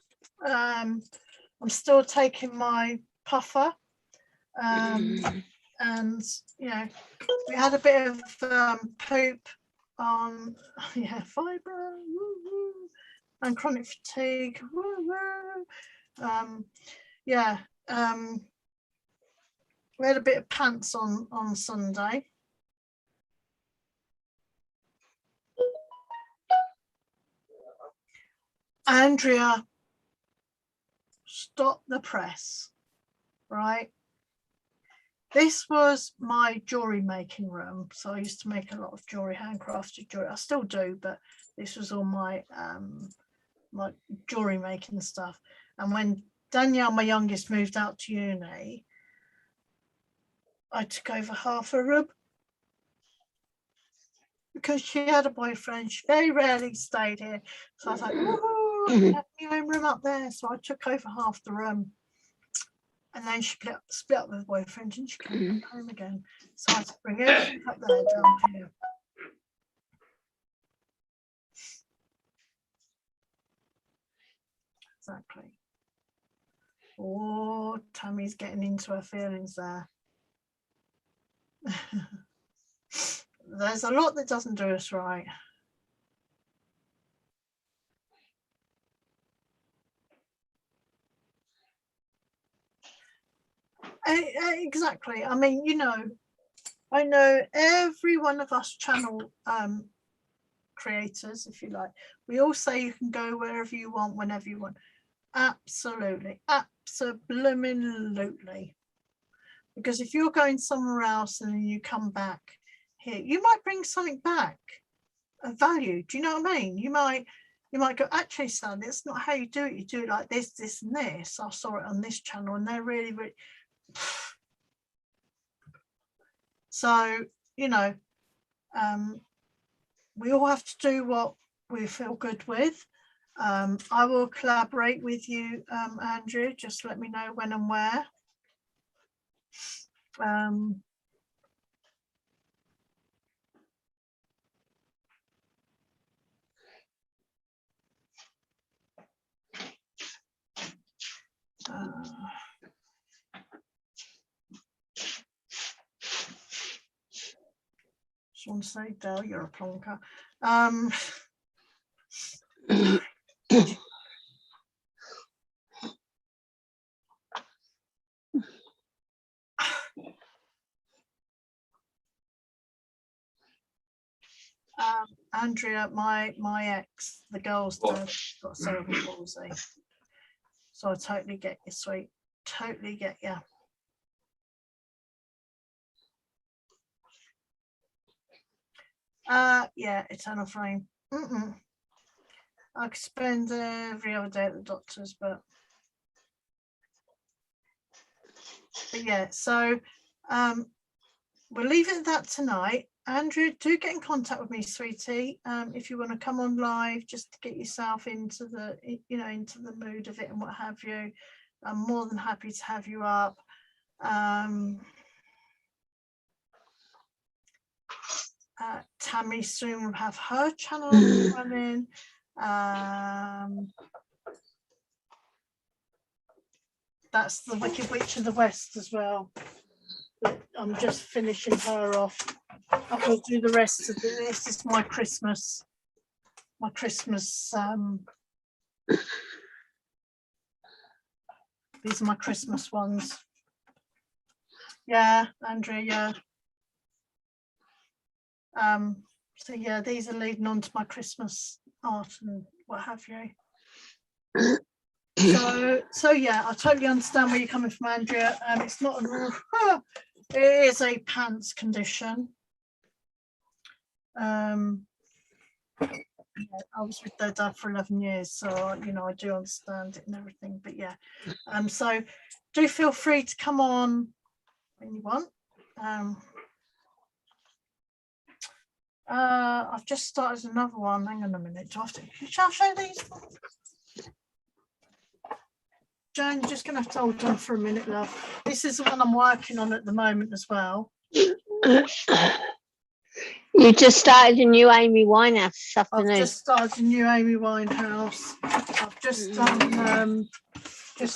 I'm still taking my puffer, and you know, we had a bit of poop on, yeah, fibro, and chronic fatigue, yeah. We had a bit of pants on Sunday. Andrea, stop the press, right? This was my jewelry making room. So I used to make a lot of jewelry, handcrafted jewelry. I still do, but this was all my my jewelry making stuff. And when Danielle, my youngest, moved out to uni, I took over half her room because she had a boyfriend. She very rarely stayed here. So I was like, woohoo, have my own room up there. So I took over half the room. And then she split up with her boyfriend and she came back home again. So I had to bring everything up there down here. Exactly. Oh, Tammy's getting into her feelings there. There's a lot that doesn't do us right. Exactly. I mean, you know, I know every one of us channel creators, if you like, we all say you can go wherever you want, whenever you want. Absolutely. Absolutely. Because if you're going somewhere else and then you come back here, you might bring something back of value. Do you know what I mean? You might go, actually, son, that's not how you do it. You do it like this, this, and this. I saw it on this channel, and they're really, really. So, you know, we all have to do what we feel good with. I will collaborate with you, Andrew. Just let me know when and where. Just want to say, Dale, you're a plonker. Andrea, my ex, the girl's dad, got cerebral palsy. So I totally get you, sweet. Totally get you. Yeah, eternal flame. I could spend every other day at the doctor's, but yeah. So we'll leave it at that tonight. Andrew, do get in contact with me, sweetie. If you want to come on live, just to get yourself into the, into the mood of it and what have you. I'm more than happy to have you up. Tammy soon will have her channel running. That's the Wicked Witch of the West as well. But I'm just finishing her off. I will do the rest of this. Is my Christmas. These are my Christmas ones. Yeah, Andrea, yeah. So yeah, these are leading on to my Christmas art and what have you. So yeah, I totally understand where you're coming from, Andrea. It's not it is a pants condition. I was with their dad for 11 years, so I do understand it and everything. But yeah, so do feel free to come on when you want. I've just started another one. Hang on a minute. Shall I show these? Jane, you're just going to have to hold on for a minute, love. This is the one I'm working on at the moment as well. You just started a new Amy Winehouse this afternoon. I've just started a new Amy Winehouse. I've just done.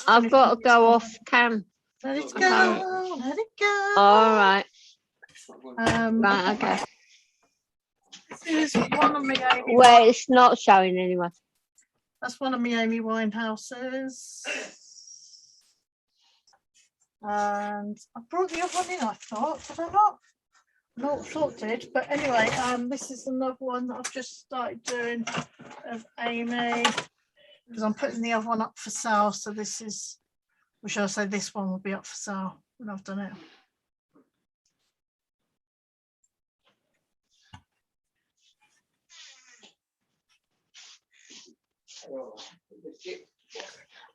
I've got to go off cam. Let it go. Let it go. All right. Right. Okay. This is one of my Amy. Well, it's not showing anyway. That's one of my Amy Winehouses. And I brought the other one in, I thought. Did I not? No, I thought did. But anyway, this is another one that I've just started doing of Amy, because I'm putting the other one up for sale. So this is, or shall I say, this one will be up for sale when I've done it.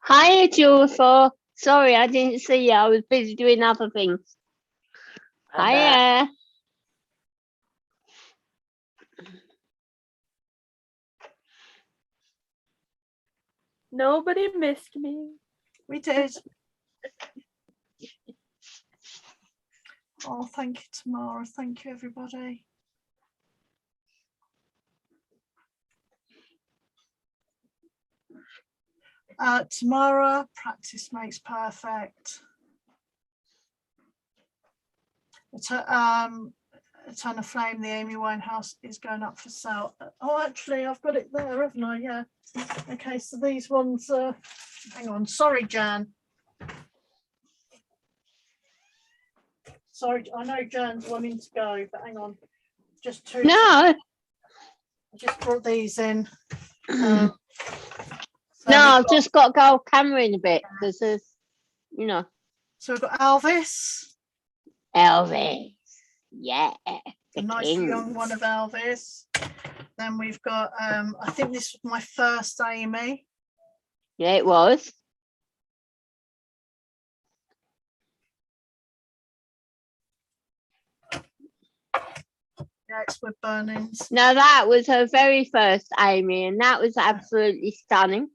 Hiya, Julfa. Sorry, I didn't see you. I was busy doing other things. Hiya. Nobody missed me. We did. Oh, thank you, Tamara. Thank you, everybody. Tamara, practice makes perfect. Eternal Flame, the Amy Winehouse is going up for sale. Oh, actually, I've got it there, haven't I? Yeah. Okay, so these ones, hang on. Sorry, Jan. Sorry, I know Jan's wanting to go, but hang on. Just two. No. I just brought these in. So no, I've just got to go camera in a bit because there's, So we've got Elvis. Elvis. Yeah. A nice young one of Elvis. Then we've got, I think this was my first Amy. Yeah, it was. Yeah, it's with Burnings. No, that was her very first Amy, and that was absolutely stunning.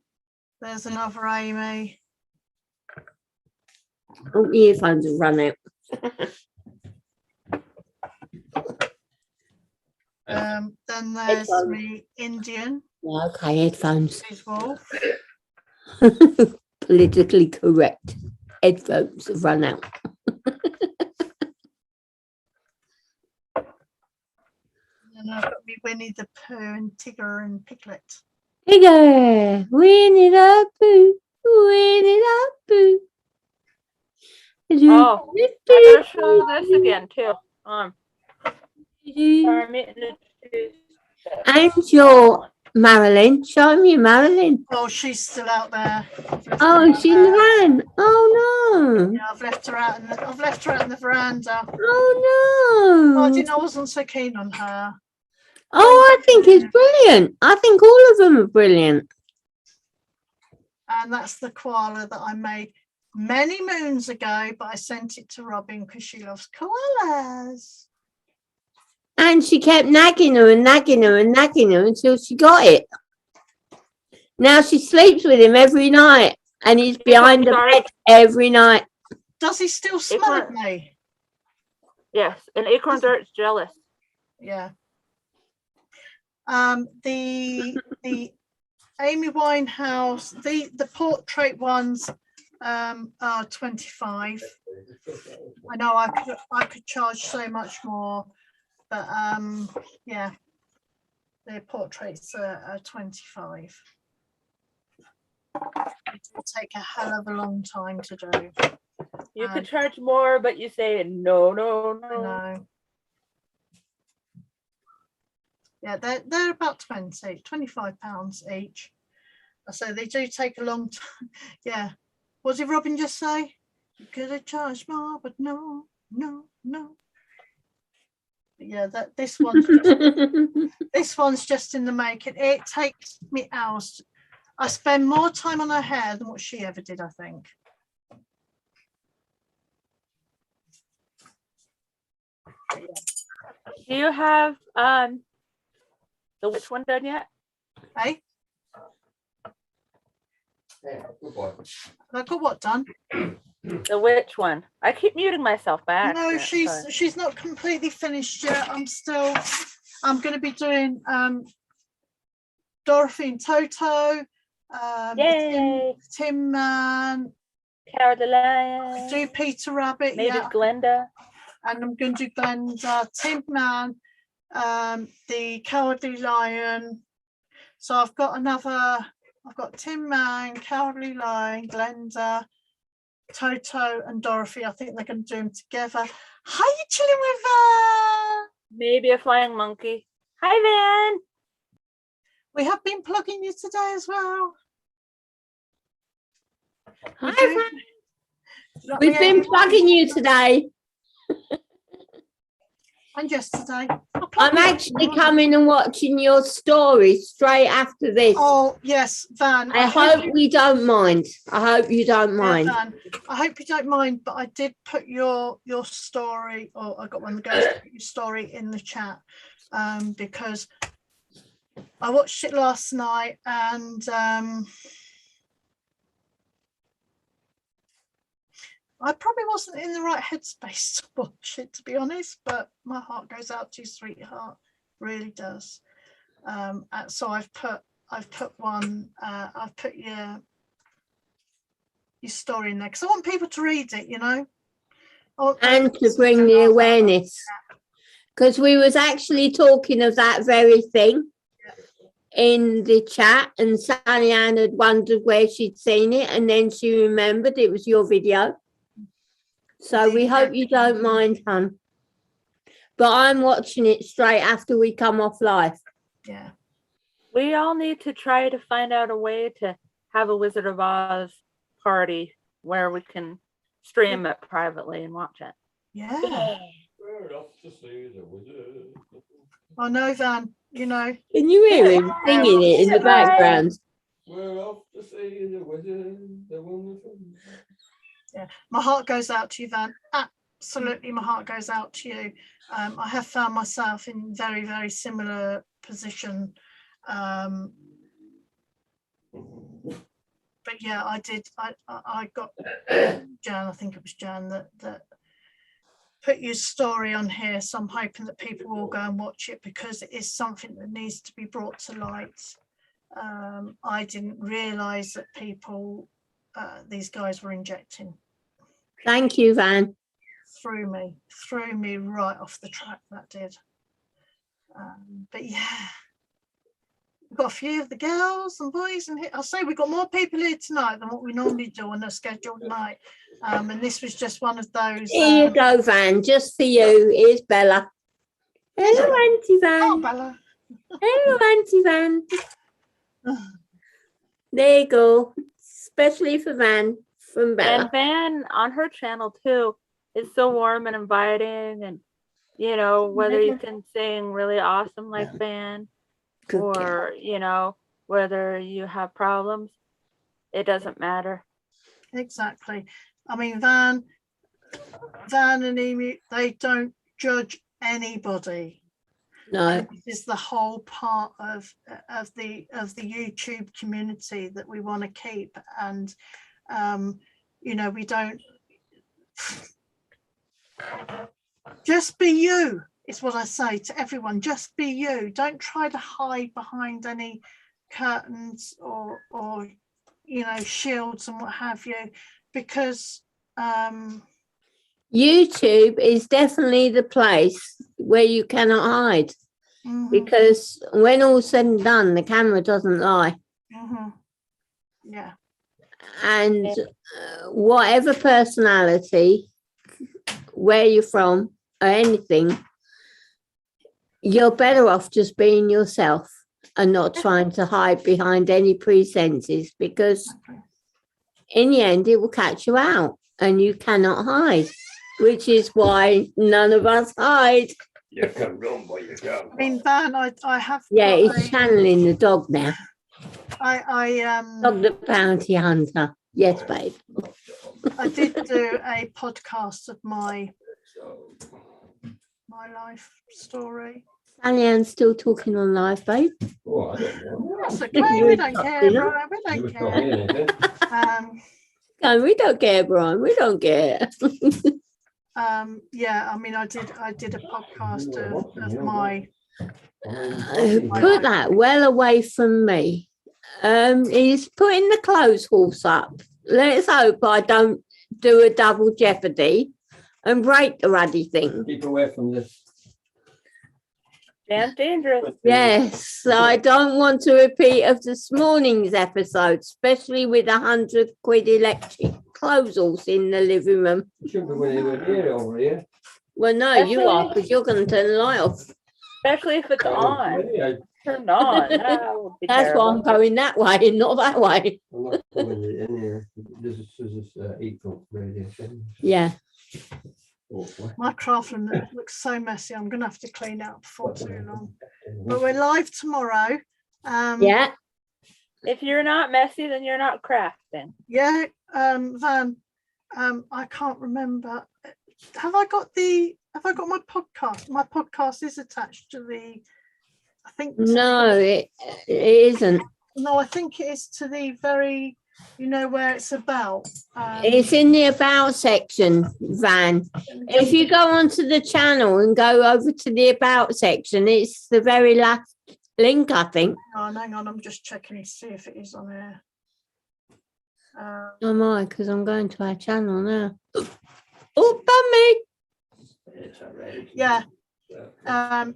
There's another Amy. Oh, the earphones have run out. Then there's Headphones. me Indian. Yeah, okay, headphones. Wolf. Politically correct. Headphones have run out. And I've got me Winnie the Pooh and Tigger and Piglet. Tigger, Winnie the Pooh, Winnie the Pooh. Oh, I gotta show this again too. And your Marilyn, show me Marilyn. Oh, she's still out there. Oh, she's in the van. Oh no. Yeah, I've left her out in the veranda. Oh no. Oh, I wasn't so keen on her. Oh, I think it's brilliant. I think all of them are brilliant. And that's the koala that I made many moons ago, but I sent it to Robin because she loves koalas. And she kept nagging her and nagging her and nagging her until she got it. Now she sleeps with him every night and he's behind the bed every night. Does he still smell at me? Yes, and Acorn Dart's jealous. Yeah. The Amy Winehouse, the portrait ones are 25. I know I could charge so much more, but yeah, the portraits are 25. It will take a hell of a long time to do. You could charge more, but you say no, no, I no. know. Yeah, they're about 25 pounds each. So they do take a long time. Yeah. What did Robin just say? You could have charged more, but no. But yeah, this one's just in the making. It takes me hours. I spend more time on her hair than what she ever did, I think. Do you have the witch one done yet? Hey? Have I got what done? The witch one. I keep muting myself by accident. No, she's not completely finished yet. I'm going to be doing Dorothy and Toto, Yay! Tim Man, Cara the Lion. do Peter Rabbit, Maybe yeah, Glenda. and I'm going to do Glenda, Tim Man, the Cowardly Lion. So I've got Tim Man, Cowardly Lion, Glenda, Toto and Dorothy. I think they're going to do them together. How are you chilling with Maybe a flying monkey. Hi, Van. We have been plugging you today as well. Hi, we've been plugging you today. And yesterday. I'm actually coming and watching your story straight after this. Oh, yes, Van. I hope we don't mind. I hope you don't mind. Yeah, Van, I hope you don't mind, but I did put your story, or I got one of the girls to put your story in the chat, because I watched it last night and I probably wasn't in the right headspace to watch it, to be honest, but my heart goes out to you, sweetheart, really does. So I've put your story in there because I want people to read it, you know. And to bring the awareness, because we was actually talking of that very thing in the chat, and Sally Ann had wondered where she'd seen it, and then she remembered it was your video. So we hope you don't mind, hon. But I'm watching it straight after we come off live. Yeah. We all need to try to find out a way to have a Wizard of Oz party where we can stream it privately and watch it. Yeah. I know, Van, you know. Can you hear him singing it in the background? We're off to see the wizard, the wonderful. Yeah, my heart goes out to you, Van. Absolutely, my heart goes out to you. I have found myself in very, very similar position. But yeah, I did. I got Jan. I think it was Jan that put your story on here. So I'm hoping that people will go and watch it because it is something that needs to be brought to light. I didn't realise that people, these guys were injecting. Thank you, Van. Threw me right off the track, that did. But yeah, we've got a few of the girls and boys in here. I'll say we've got more people here tonight than what we normally do on a scheduled night. And this was just one of those. Here you go, Van, just for you. Here's Bella. Hello, Auntie Van. Oh, Bella. Hello, Auntie Van. There you go. Especially for Van, from Bella. And Van on her channel too is so warm and inviting, and You know, whether you can sing really awesome like Van, Good girl. or, you know, whether you have problems, it doesn't matter. Exactly. I mean, Van and Emu, they don't judge anybody. No, And this is the whole part of the YouTube community that we want to keep. And you know, we don't just be you is what I say to everyone. Just be you. Don't try to hide behind any curtains or you know, shields and what have you, because YouTube is definitely the place where you cannot hide, because when all's said and done, the camera doesn't lie. Yeah. And whatever personality, where you're from, or anything, you're better off just being yourself and not trying to hide behind any pretenses, because in the end it will catch you out and you cannot hide, which is why none of us hide. You can run, but you can't. I mean, Van, I have Yeah, got he's channeling the dog now. Dog the bounty hunter. Yes, babe. I did do a podcast of my life story. Sally Ann's still talking on live, babe. Oh, I don't know. That's okay. We don't care, Brian. We You don't was not care. hearing anything. No, we don't care, Brian. We don't care. Yeah, I mean, I did a podcast of my Put that well away from me. He's putting the clothes horse up. Let's hope I don't do a double jeopardy and break the ruddy thing. Keep away from this. Damn dangerous. Yes, I don't want to repeat of this morning's episode, especially with £100 electric clothes horse in the living room. You shouldn't be when you were here over here. Well, no, you are, because you're going to turn the light off. Especially if it's on. Yeah, Turned on. That would be That's why I'm terrible. going that way, not that way. I'm not coming in here. This is equal radiation. Yeah. Hopefully. my craft room looks so messy. I'm gonna have to clean it up before too long. But we're live tomorrow. Yeah. If you're not messy, then you're not crafting. Yeah, Van. I can't remember. Have I got my podcast? My podcast is attached to the. I think. No, it isn't. No, I think it is to the very. You know where it's about. It's in the about section, Van. If you go onto the channel and go over to the about section, it's the very last link, I think. Hang on, I'm just checking to see if it is on there. Oh my, because I'm going to our channel now. Oh, bummy. Yeah.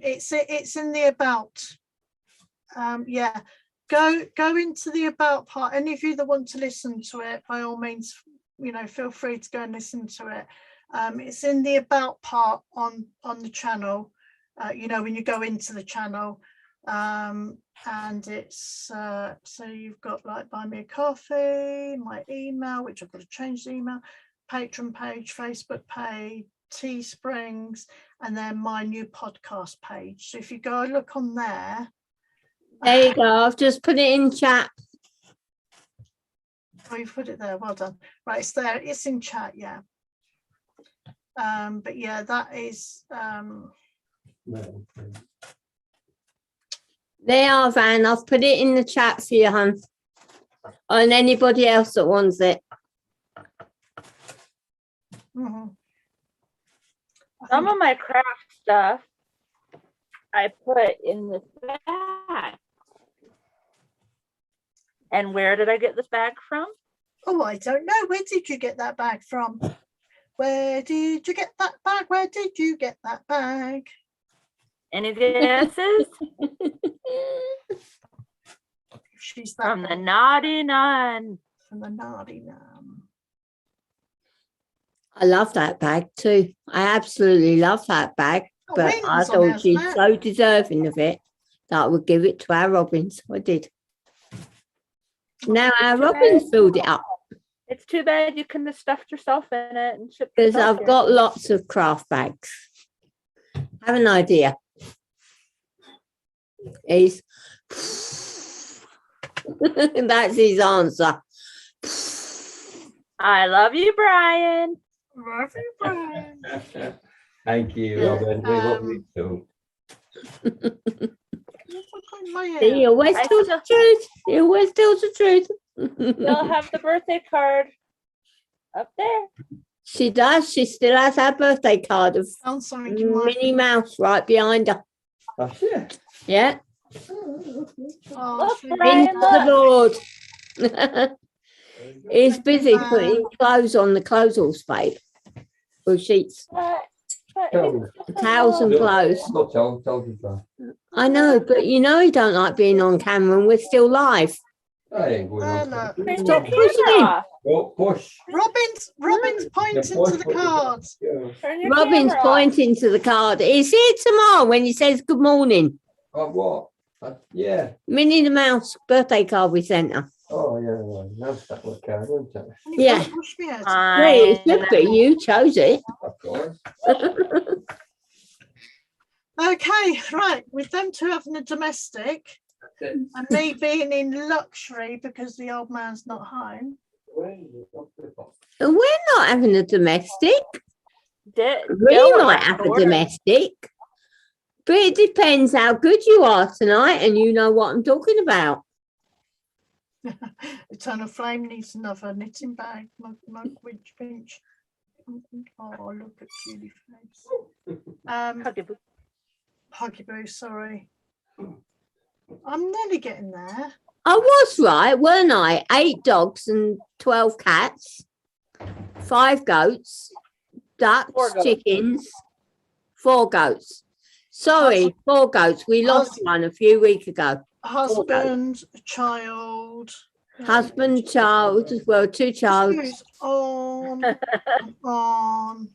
It's in the about. Yeah. Go into the about part. Any of you that want to listen to it, by all means, you know, feel free to go and listen to it. It's in the about part on the channel. You know, when you go into the channel, and it's so you've got like buy me a coffee, my email, which I've got to change the email, Patreon page, Facebook page, Teesprings, and then my new podcast page. So if you go look on there. There you go. I've just put it in chat. Oh, you've put it there. Well done. Right, it's there. It's in chat. Yeah. But yeah, that is. There you are, Van. I've put it in the chat for you, hon. And anybody else that wants it. Some of my craft stuff I put in this bag. And where did I get this bag from? Oh, I don't know. Where did you get that bag from? Where did you get that bag? Where did you get that bag? Any guesses? She's that From the bag. Naughty Nun. From the Naughty Nun. I love that bag too. I absolutely love that bag. Oh, But Wayne's I on thought there, she's isn't it? so deserving of it that I would give it to our Robins. I did. Now our Robins filled it up It's too bad you couldn't have stuffed yourself in it and shipped because yourself I've here. got lots of craft bags. Have an idea. He's that's his answer. I love you, Brian. Love you, Brian. Thank you, Yeah, Robin. We love you too. Look at my He hair. always I tells the truth. He always tells the truth. Still have the birthday card up there. She does. She still has her birthday card of Found something in my. Minnie Mouse right behind her. That's it. Yeah, Oh, Look, sweet. Brian, into the board. He's Thank you, busy Mum. putting clothes on the clothes horse, babe. Or sheets, Tell towels and clothes. Not tell you that. I know, but you know he don't like being on camera and we're still live. I ain't going on. Look. Turn Stop your pushing camera him. off. Go push. Robin's pointing to the cards. Yeah. Turn your Robin's camera off. pointing to the card. He's here tomorrow when he says good morning. Oh, what? Yeah. Minnie the Mouse birthday card we sent her. Oh, yeah. Well, that's that was card, wasn't it? And he Yeah. can't push me out. Well, it should be. You chose it. Of course. Okay, right. With them two having a domestic and me being in luxury because the old man's not home. And we're not having a domestic. We Dylan might have a ordered- domestic. But it depends how good you are tonight and you know what I'm talking about. Eternal Flame needs another knitting bag. Mug winch pinch. Oh, look at cutie face. Huggy-boo. Huggy Boo, sorry. I'm nearly getting there. I was right, weren't I? 8 dogs and 12 cats, 5 goats, ducks, 4 goats. chickens, 4 goats. Sorry, 4 goats. We lost one a few weeks ago. Husband, child. Husband, child, well, 2 child. Excuse on. On.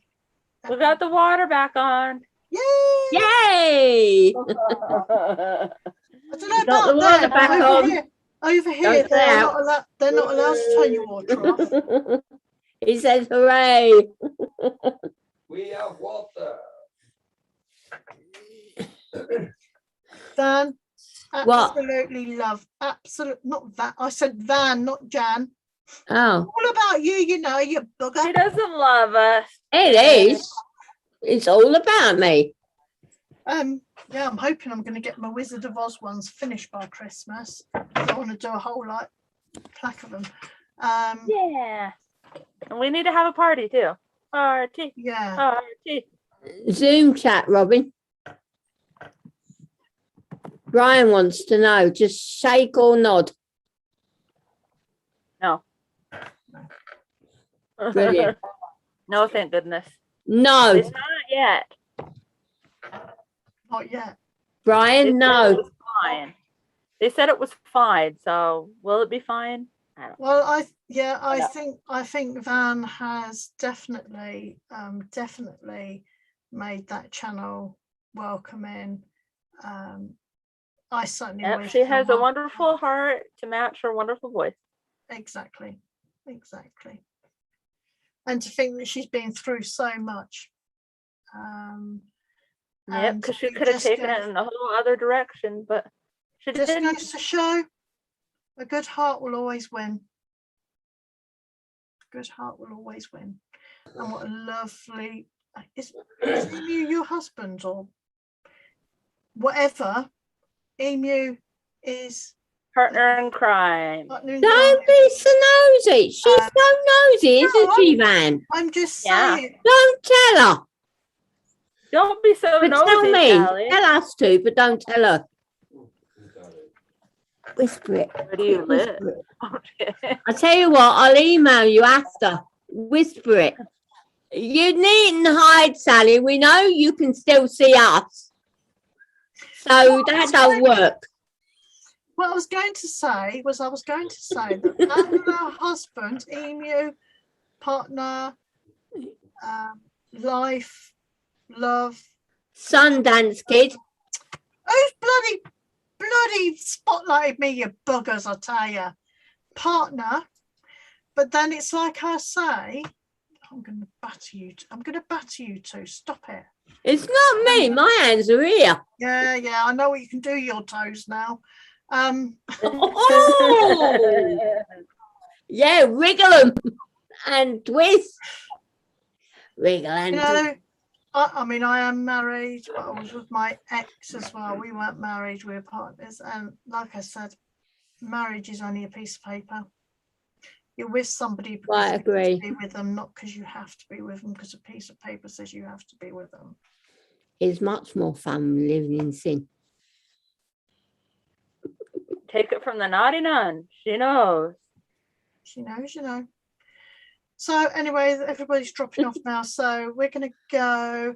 We got the water back on. Yay! Yay! I don't know Got the about water there, back but on. over here, Don't say out. they're not allowed to turn your water off. He says, hooray. We have water. Dan, What? absolutely love, not that. I said Van, not Jan. Oh, All about you, you know, you She bugger. doesn't love us. it is. It's all about me. Yeah, I'm hoping I'm going to get my Wizard of Oz ones finished by Christmas. I want to do a whole like plaque of them. Yeah. And we need to have a party too. Party. Yeah. Party. Zoom chat, Robin. Brian wants to know, just shake or nod. No. Brilliant. No, thank goodness. No, It's not yet. Not yet. They Brian, said it no. was fine. They said it was fine. So will it be fine? I don't know. Well, I Yeah. think Van has definitely made that channel welcoming. I certainly Yep, wish she has a someone- wonderful heart to match her wonderful voice. Exactly. And to think that she's been through so much. Yep, and because she it could have just taken goes- it in a whole other direction, but she Just didn't. goes to show a good heart will always win. A good heart will always win. And what a lovely is Emu your husband or whatever? Emu is Partner in crime. partner in Don't crime. be so nosy. She's so nosy, isn't she, Van? I'm just Yeah. saying. Don't tell her. Don't be so But nosy, tell me. Sally. Tell us to, but don't tell her. Whisper it. Where do you live? Whisper it. I tell you what, I'll email you after. Whisper it. You needn't hide, Sally. We know you can still see us. So that don't work. What I was going to say was that her husband, Emu, partner, life, love, Sundance kid. who's bloody spotlighted me, you buggers, I tell you. Partner, but then it's like I say, I'm going to batter you two. Stop it. It's not me. My hands are here. Yeah, I know what you can do your toes now. Oh, yeah, wriggle them and twist. Wriggle and You twist. know, I mean, I am married, but I was with my ex as well. We weren't married, we were partners. And like I said, marriage is only a piece of paper. You're with somebody because Right, you want to agree. be with them, not because you have to be with them, because a piece of paper says you have to be with them. It's much more fun living in sin. Take it from the naughty nun. She knows. She knows, you know. So anyway, everybody's dropping off now. So we're going to go.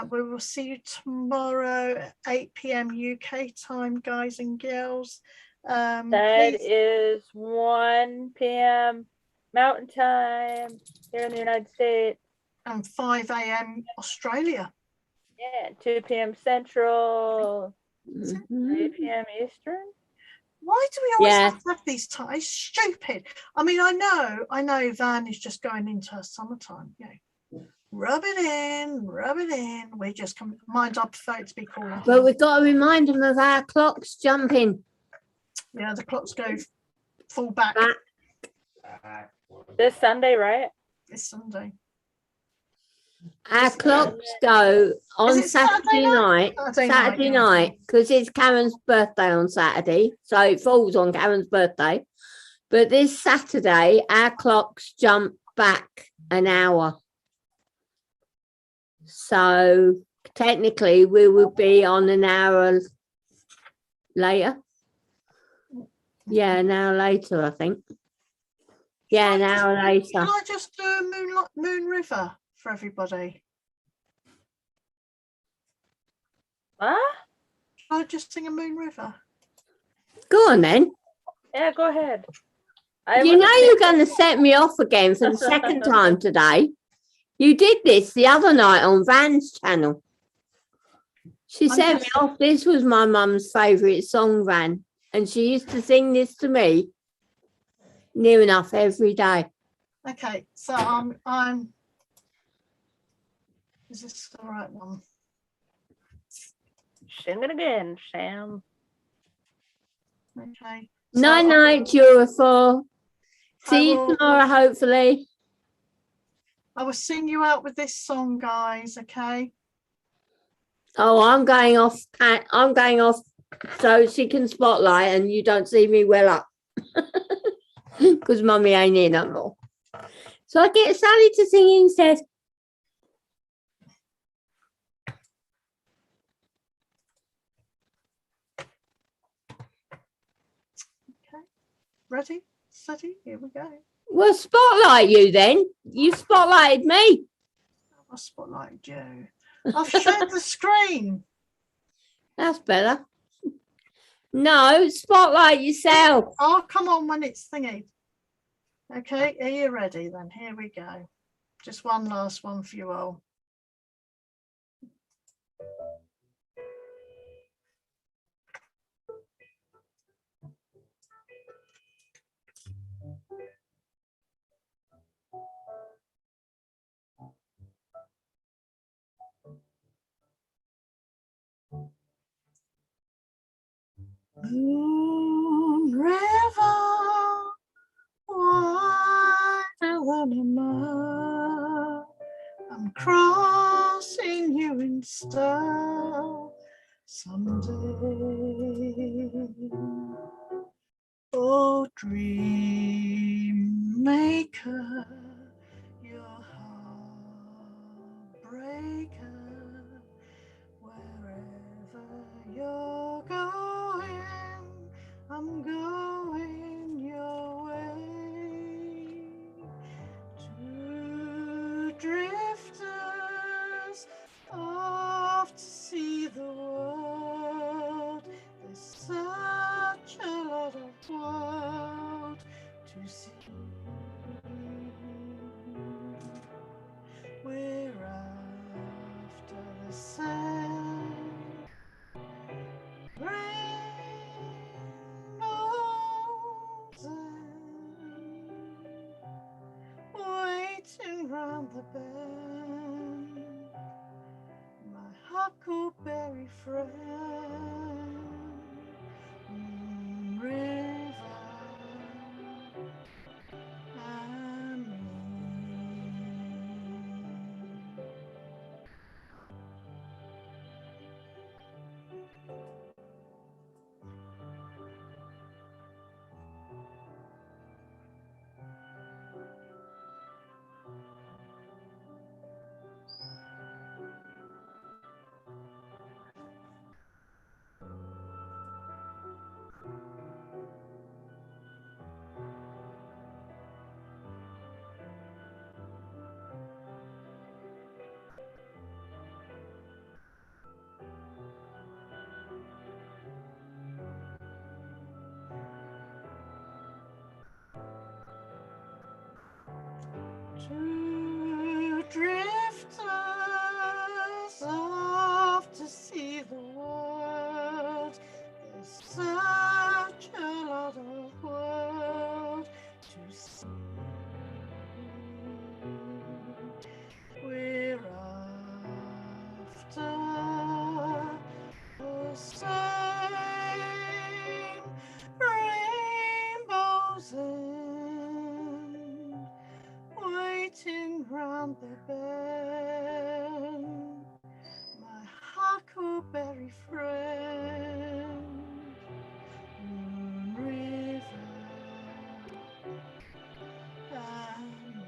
We will see you tomorrow at 8 p.m. UK time, guys and girls. That Please, is 1 p.m. Mountain Time here in the United States. and 5 a.m. Australia. Yeah, 2 p.m. Central, 3 Mhm. p.m. Eastern. Why do we always Yeah. have to have these times? It's stupid. I mean, I know Van is just going into her summertime. Yeah. Rub it in, rub it in. We just come. Mine's up for it to be cooler. But we've got to remind them of our clocks jumping. Yeah, the clocks go full back Back. This Sunday, right? this Sunday. Our clocks go on Is it Saturday Saturday night. Saturday Saturday night, yeah. night, because it's Karen's birthday on Saturday. So it falls on Karen's birthday. But this Saturday, our clocks jump back an hour. So technically, we will be on an hour later. Yeah, an hour later, I think. Yeah, an hour Can later. I just do Moon River for everybody? Huh? Can I just sing a Moon River? Go on then. Yeah, go ahead. You know you're going to set me off again for the second time today. You did this the other night on Van's channel. She I'm set me just- off. This was my mum's favourite song, Van. And she used to sing this to me near enough every day. Okay, so I'm. Is this the right one? Sing it again, Sam. Okay. So Night night, Jurafor. See you will- tomorrow, hopefully. I will sing you out with this song, guys. Okay. Oh, I'm going off. I'm going off so she can spotlight and you don't see me well up. Because mummy ain't here no more. So I get Sally to sing instead. Okay. Ready? Steady. Here we go. Well, spotlight you then. You spotlighted me. I spotlighted you. I've shared the screen. That's better. No, spotlight yourself. Oh, come on when it's thingy. Okay, are you ready then? Here we go. Just one last one for you all. Moon River, why I'm crossing you in style someday. Oh, dream maker, your heartbreaker, wherever you're going, I'm going your way. Two drifters off to see the world. There's such a lot of world to see. We're after the same rainbows and waiting round the bend. huckleberry friend, river and me. Two drifters off to see the world. There's such a lot of world to see. We're after the same rainbows and waiting round the bend, my huckleberry friend, Moon River and me.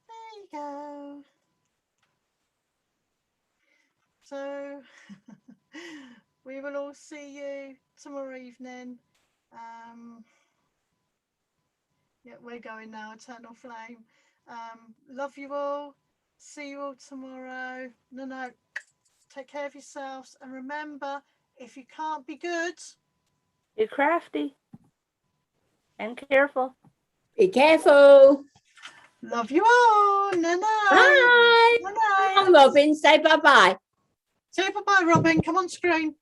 There you go. So we will all see you tomorrow evening. Yeah, we're going now, Eternal Flame. Love you all. See you all tomorrow. No, take care of yourselves. And remember, if you can't be good, Be crafty and careful. Be careful. love you all. No. Bye. Come on, Robin, say bye-bye. Say bye-bye, Robin. Come on screen.